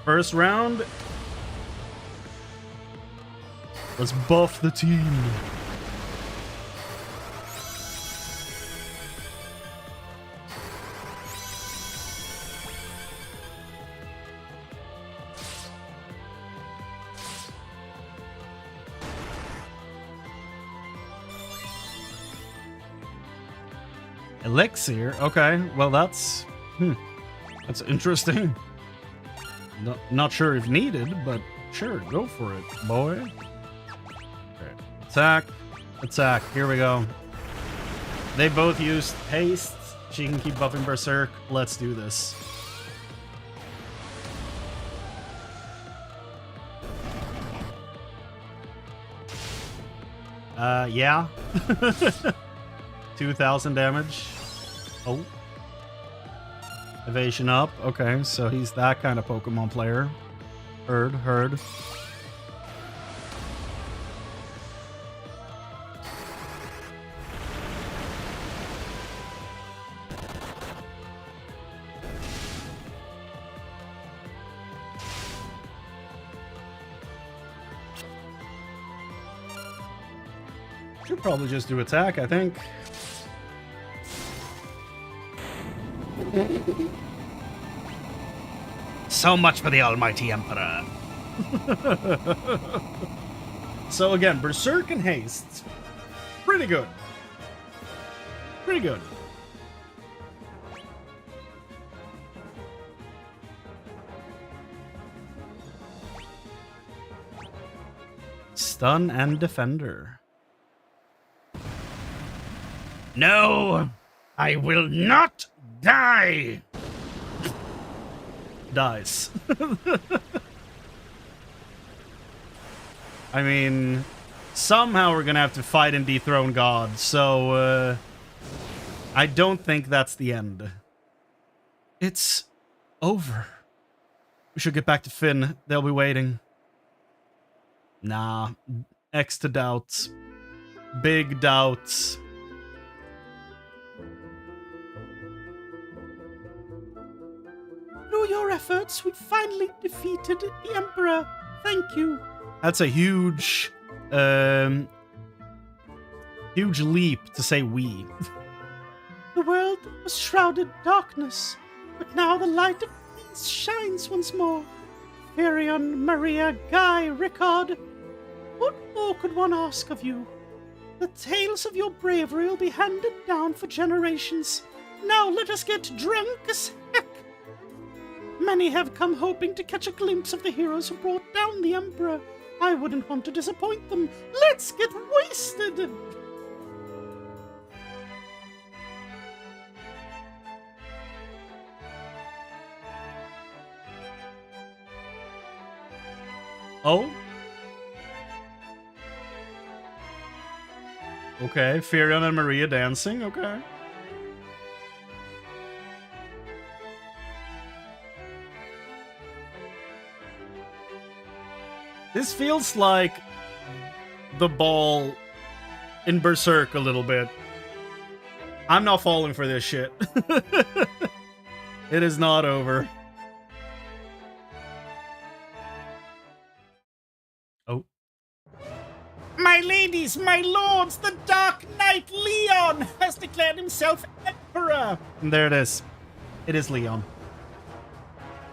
First round. Let's buff the team. Elixir? Okay, well that's interesting. Not sure if needed, but sure, go for it, boy. Okay. Attack, attack, here we go. They both used haste. She can keep buffing Berserk. Let's do this. Yeah. 2,000 damage. Oh. Evasion up. Okay, so he's that kind of Pokemon player. Heard. Should probably just do attack, I think. So much for the Almighty Emperor. So again, Berserk and Haste. Pretty good. Pretty good. Stun and Defender. No, I will not die. Dies. I mean, somehow we're gonna have to fight and dethrone God, so I don't think that's the end. It's over. We should get back to Finn. They'll be waiting. Nah. X to doubts. Big doubts. Through your efforts, we finally defeated the Emperor. Thank you. That's a huge leap to say we. The world was shrouded in darkness, but now the light of peace shines once more. Firion, Maria, Guy, Rickard, what more could one ask of you? The tales of your bravery will be handed down for generations. Now let us get drunk as heck. Many have come hoping to catch a glimpse of the heroes who brought down the Emperor. I wouldn't want to disappoint them. Let's get wasted! Oh? Okay, Firion and Maria dancing, okay. This feels like the ball in Berserk a little bit. I'm not falling for this shit. It is not over. Oh. My ladies, my lords, the Dark Knight Leon has declared himself Emperor. And there it is. It is Leon.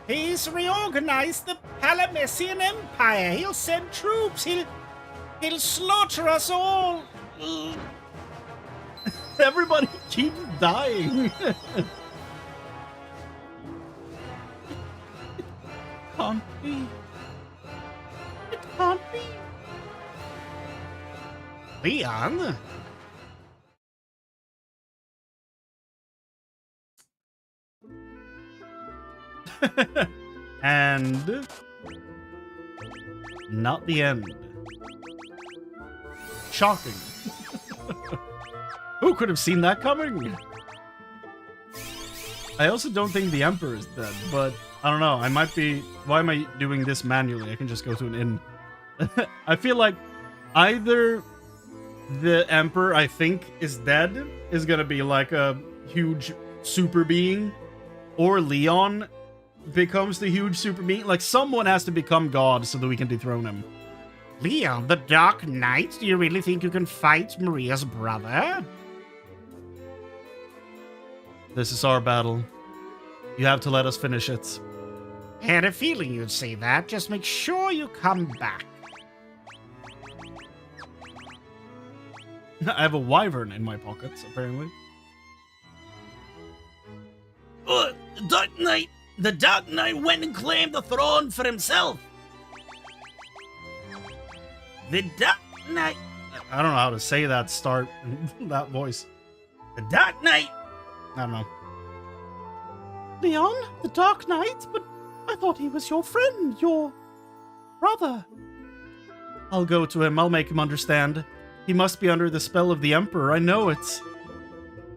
He's reorganized the Palamessian Empire. He'll send troops. He'll slaughter us all. Everybody keeps dying. Can't be. It can't be. Leon? And not the end. Shocking. Who could have seen that coming? I also don't think the Emperor is dead, but I don't know. I might be... Why am I doing this manually? I can just go to an inn. I feel like either the Emperor, I think, is dead, is gonna be like a huge super being, or Leon becomes the huge super being. Like, someone has to become God so that we can dethrone him. Leon, the Dark Knight? Do you really think you can fight Maria's brother? This is our battle. You have to let us finish it. I had a feeling you'd say that. Just make sure you come back. I have a wyvern in my pockets, apparently. The Dark Knight went and claimed the throne for himself. The Dark Knight. I don't know how to say that start, that voice. The Dark Knight. I don't know. Leon, the Dark Knight? But I thought he was your friend, your brother. I'll go to him. I'll make him understand. He must be under the spell of the Emperor. I know it.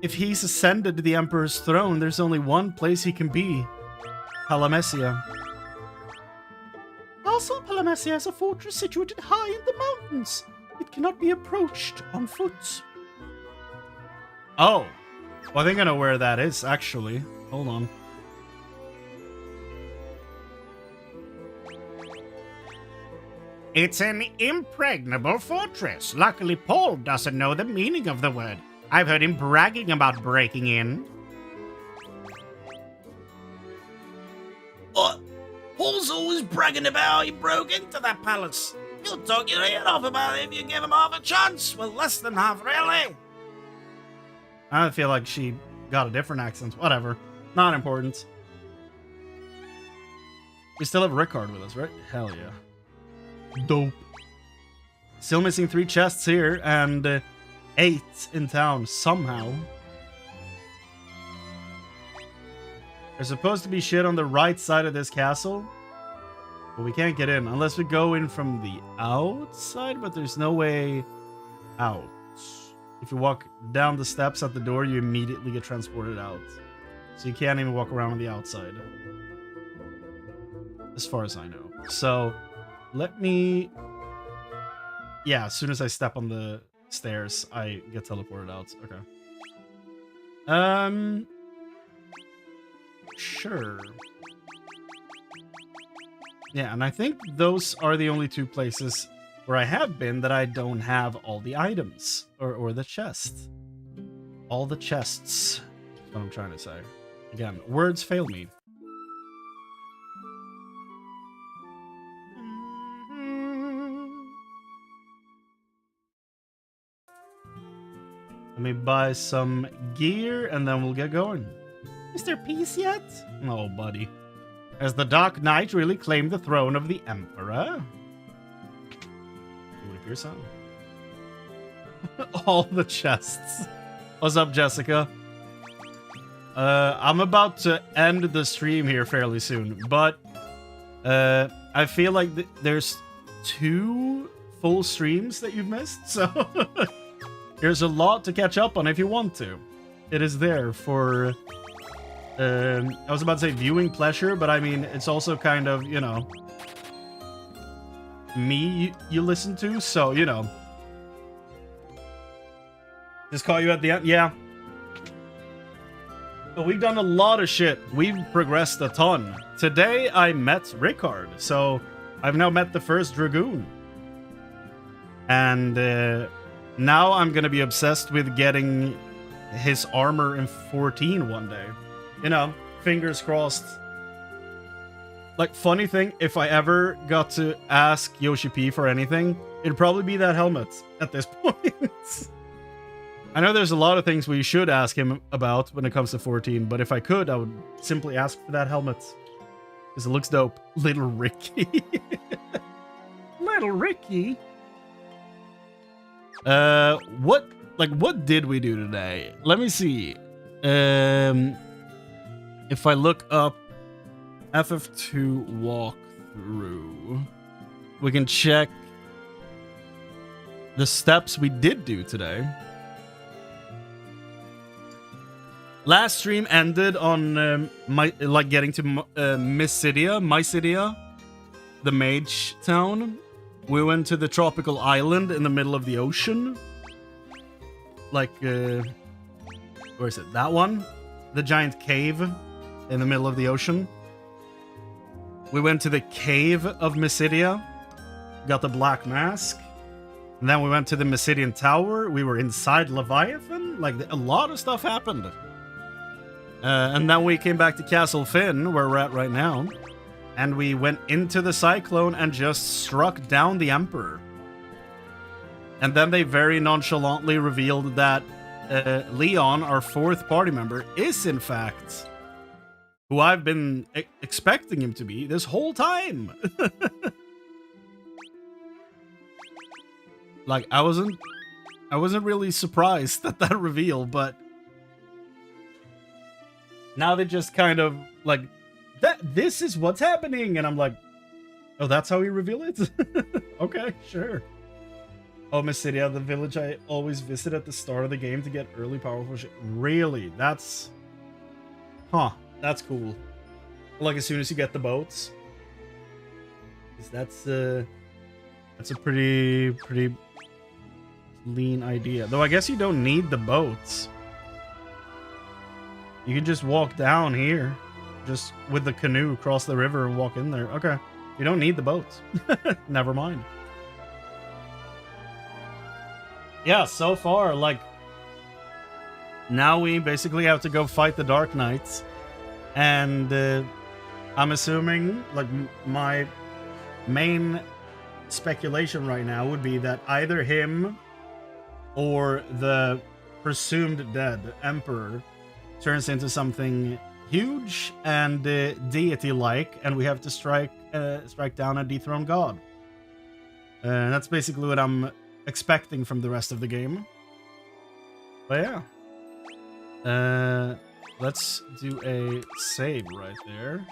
If he's ascended to the Emperor's throne, there's only one place he can be. Palamessia. Castle Palamessia is a fortress situated high in the mountains. It cannot be approached on foot. Oh. Well, I think I know where that is, actually. Hold on. It's an impregnable fortress. Luckily, Paul doesn't know the meaning of the word. I've heard him bragging about breaking in. Paul's always bragging about how he broke into that palace. He'll talk your ear off about it if you give him half a chance. Well, less than half, really. I feel like she got a different accent. Whatever. Not important. We still have Rickard with us, right? Hell yeah. Dope. Still missing 3 chests here and 8 in town somehow. There's supposed to be shit on the right side of this castle, but we can't get in unless we go in from the outside, but there's no way out. If you walk down the steps at the door, you immediately get transported out. So you can't even walk around on the outside. As far as I know. So, let me... Yeah, as soon as I step on the stairs, I get teleported out. Okay. Sure. Yeah, and I think those are the only 2 places where I have been that I don't have all the items. Or the chest. All the chests. That's what I'm trying to say. Again, words fail me. Let me buy some gear and then we'll get going. Is there peace yet? Oh, buddy. Has the Dark Knight really claimed the throne of the Emperor? It would appear so. All the chests. What's up, Jessica? I'm about to end the stream here fairly soon, but I feel like there's 2 full streams that you've missed, so there's a lot to catch up on if you want to. It is there for... I was about to say viewing pleasure, but I mean, it's also kind of, you know, me you listen to, so, you know. Just call you at the end? Yeah. But we've done a lot of shit. We've progressed a ton. Today, I met Rickard, so I've now met the first Dragoon. And now I'm gonna be obsessed with getting his armor in 14 one day. You know, fingers crossed. Like, funny thing, if I ever got to ask Yoshi P for anything, it'd probably be that helmet at this point. I know there's a lot of things we should ask him about when it comes to 14, but if I could, I would simply ask for that helmet. Because it looks dope. Little Ricky. Little Ricky? What did we do today? Let me see. If I look up FF2 walkthrough, we can check the steps we did do today. Last stream ended on getting to Mysidia, the mage town. We went to the tropical island in the middle of the ocean. Like, where is it? That one? The giant cave in the middle of the ocean. We went to the cave of Mysidia, got the black mask, and then we went to the Mysidian tower. We were inside Leviathan. Like, a lot of stuff happened. And then we came back to Castle Finn, where we're at right now, and we went into the cyclone and just struck down the Emperor. And then they very nonchalantly revealed that Leon, our 4th party member, is in fact who I've been expecting him to be this whole time. Like, I wasn't really surprised at that reveal, but now they just kind of like this is what's happening, and I'm like, oh, that's how you reveal it? Okay, sure. Oh, Mysidia, the village I always visit at the start of the game to get early powerful shit. Really? That's... Huh. That's cool. Like, as soon as you get the boats. That's a pretty lean idea. Though I guess you don't need the boats. You can just walk down here. Just with the canoe, cross the river and walk in there. Okay. You don't need the boats. Never mind. yeah, so far, like, now we basically have to go fight the Dark Knights, and I'm assuming, like, my main speculation right now would be that either him or the presumed dead Emperor turns into something huge and deity-like, and we have to strike down and dethrone God. That's basically what I'm expecting from the rest of the game. But yeah. Let's do a save right there.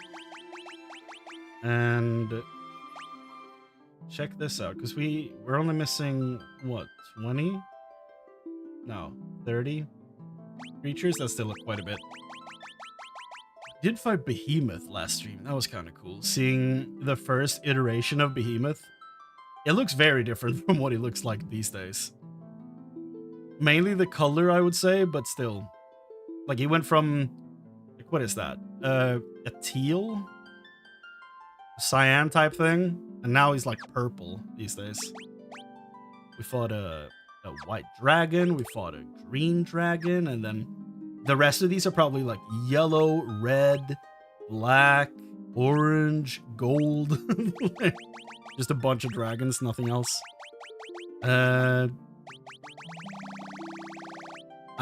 And check this out, because we're only missing, what, 20? No, 30 creatures? That's still quite a bit. Did fight Behemoth last stream. That was kind of cool. Seeing the first iteration of Behemoth. It looks very different from what he looks like these days. Mainly the color, I would say, but still. Like, he went from, like, what is that? A teal? Cyan type thing? And now he's, like, purple these days. We fought a white dragon, we fought a green dragon, and then the rest of these are probably, like, yellow, red, black, orange, gold. Just a bunch of dragons, nothing else. I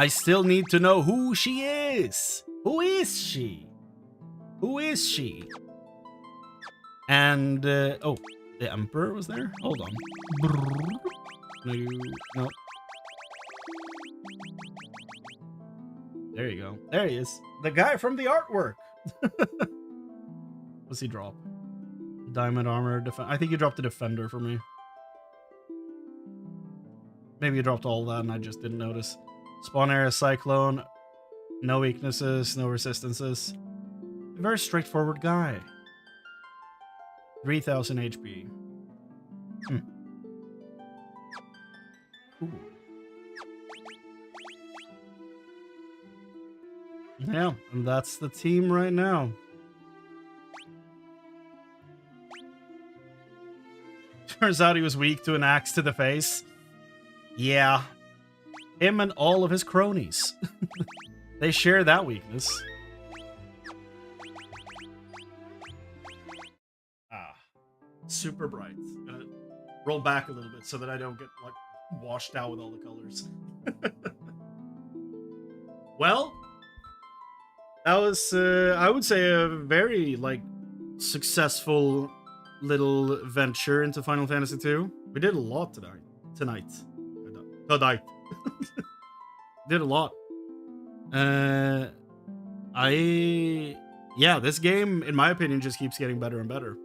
still need to know who she is. Who is she? Who is she? And, oh, the Emperor was there? Hold on. No. There you go. There he is. The guy from the artwork. What's he drop? Diamond armor. I think he dropped a defender for me. Maybe he dropped all that and I just didn't notice. Spawn area cyclone. No weaknesses, no resistances. A very straightforward guy. 3000 HP. Cool. Yeah, and that's the team right now. Turns out he was weak to an axe to the face. Yeah. Him and all of his cronies. They share that weakness. Super bright. Gonna roll back a little bit so that I don't get, like, washed out with all the colors. Well, that was, I would say, a very, like, successful little venture into Final Fantasy II. We did a lot tonight. Did a lot. Yeah, this game, in my opinion, just keeps getting better and better.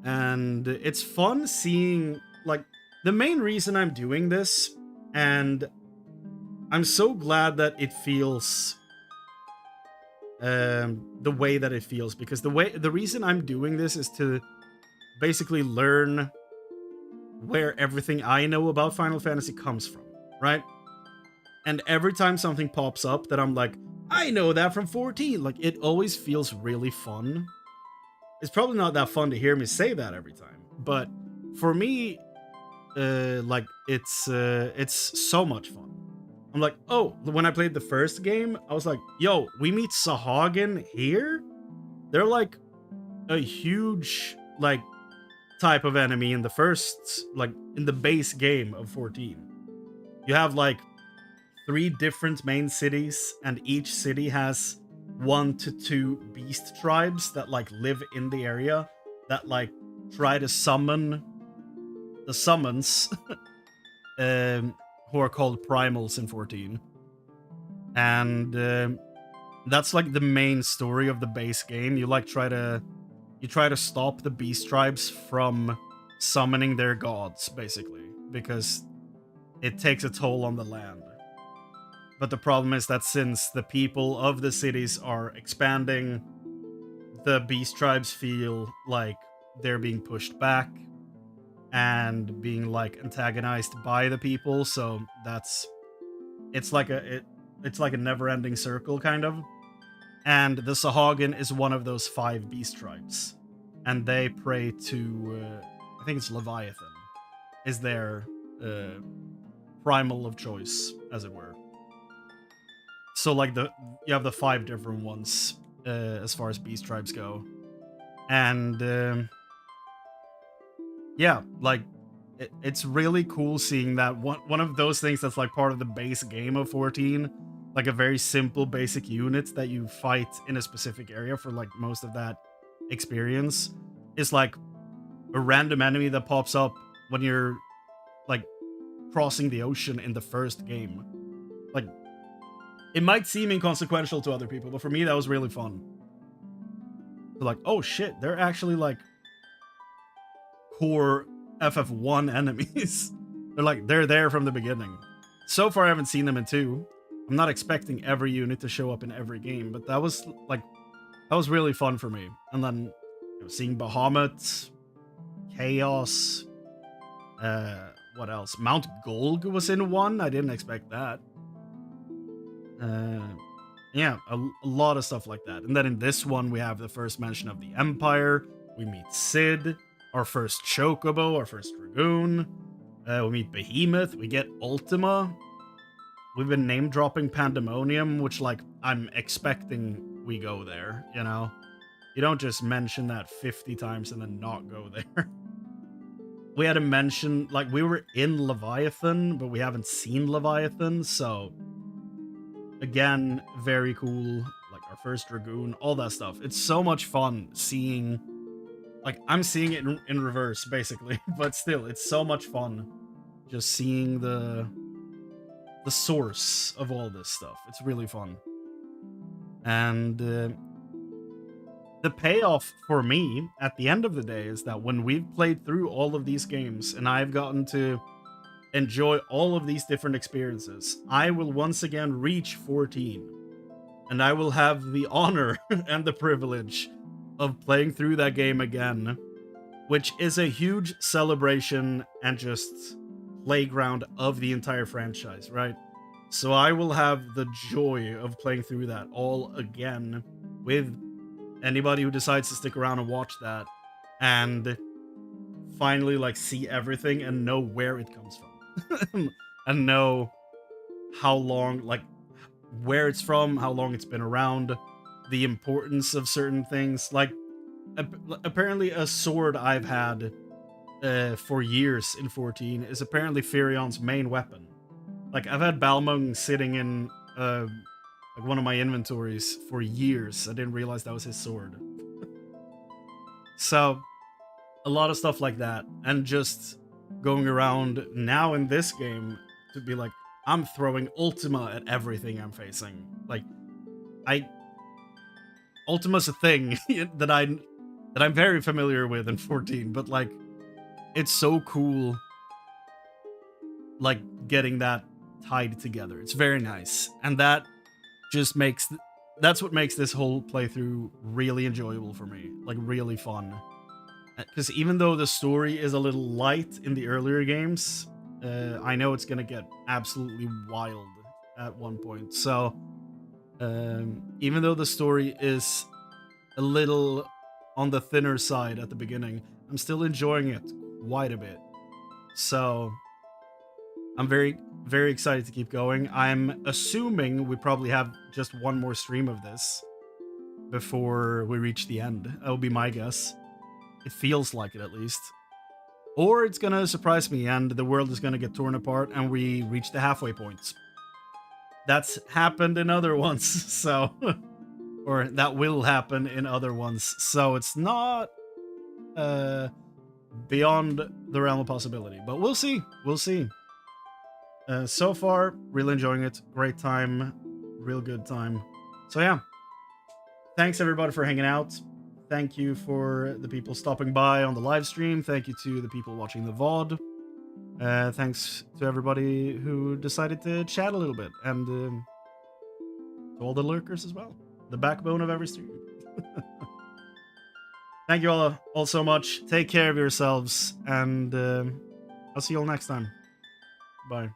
And it's fun seeing, like, the main reason I'm doing this, and I'm so glad that it feels the way that it feels, because the reason I'm doing this is to basically learn where everything I know about Final Fantasy comes from, right? And every time something pops up that I'm like, I know that from 14, like, it always feels really fun. It's probably not that fun to hear me say that every time, but for me, like, it's so much fun. I'm like, oh, when I played the first game, I was like, yo, we meet Sahagin here? They're like a huge, like, type of enemy in the first, like, in the base game of 14. You have, like, 3 different main cities, and each city has 1 to 2 beast tribes that, like, live in the area that, like, try to summon the summons who are called primals in 14. And that's, like, the main story of the base game. You, like, try to stop the beast tribes from summoning their gods, basically, because it takes a toll on the land. But the problem is that since the people of the cities are expanding, the beast tribes feel like they're being pushed back and being, like, antagonized by the people. So it's like a never-ending circle, kind of. And the Sahagin is one of those 5 beast tribes, and they pray to I think it's Leviathan is their primal of choice, as it were. So like you have the 5 different ones as far as beast tribes go, and yeah, like it's really cool seeing that one of those things that's like part of the base game of 14, like a very simple basic unit that you fight in a specific area for like most of that experience, is like a random enemy that pops up when you're like crossing the ocean in the first game. Like, it might seem inconsequential to other people, but for me that was really fun. So like, oh shit, they're actually like core FF1 enemies. They're there from the beginning. So far I haven't seen them in 2. I'm not expecting every unit to show up in every game, but that was really fun for me. And then seeing Bahamut, Chaos, what else? Mount Golg was in 1. I didn't expect that. Yeah, a lot of stuff like that. And then in this one, we have the first mention of the Empire. We meet Sid, our first Chocobo, our first Dragoon. We meet Behemoth. We get Ultima. We've been name-dropping Pandemonium, which, like, I'm expecting we go there, you know? You don't just mention that 50 times and then not go there. We had a mention, like, we were in Leviathan, but we haven't seen Leviathan, so... Again, very cool. Like, our first Dragoon, all that stuff. It's so much fun seeing... Like, I'm seeing it in reverse, basically. But still, it's so much fun just seeing the source of all this stuff. It's really fun. And the payoff for me at the end of the day is that when we've played through all of these games and I've gotten to enjoy all of these different experiences, I will once again reach 14. And I will have the honor and the privilege of playing through that game again, which is a huge celebration and just playground of the entire franchise, right? So I will have the joy of playing through that all again with anybody who decides to stick around and watch that and finally like see everything and know where it comes from and know how long, like where it's from, how long it's been around, the importance of certain things. Like apparently a sword I've had for years in 14 is apparently Firion's main weapon. Like, I've had Balmung sitting in like one of my inventories for years. I didn't realize that was his sword. So, a lot of stuff like that. And just going around now in this game to be like, I'm throwing Ultima at everything I'm facing. Like, Ultima's a thing that I'm very familiar with in 14, but like, it's so cool, like, getting that tied together. It's very nice. And that just makes... That's what makes this whole playthrough really enjoyable for me. Like, really fun. Because even though the story is a little light in the earlier games, I know it's gonna get absolutely wild at one point. So, even though the story is a little on the thinner side at the beginning, I'm still enjoying it quite a bit. So, I'm very, very excited to keep going. I'm assuming we probably have just one more stream of this before we reach the end. That would be my guess. It feels like it, at least. Or it's gonna surprise me and the world is gonna get torn apart and we reach the halfway point. That's happened in other ones, so... or that will happen in other ones. So it's not beyond the realm of possibility. But we'll see. We'll see. So far, really enjoying it. Great time. Real good time. So yeah. Thanks everybody for hanging out. Thank you for the people stopping by on the live stream. Thank you to the people watching the VOD. Thanks to everybody who decided to chat a little bit. And to all the lurkers as well. The backbone of every stream. Thank you all so much. Take care of yourselves. And I'll see you all next time. Bye.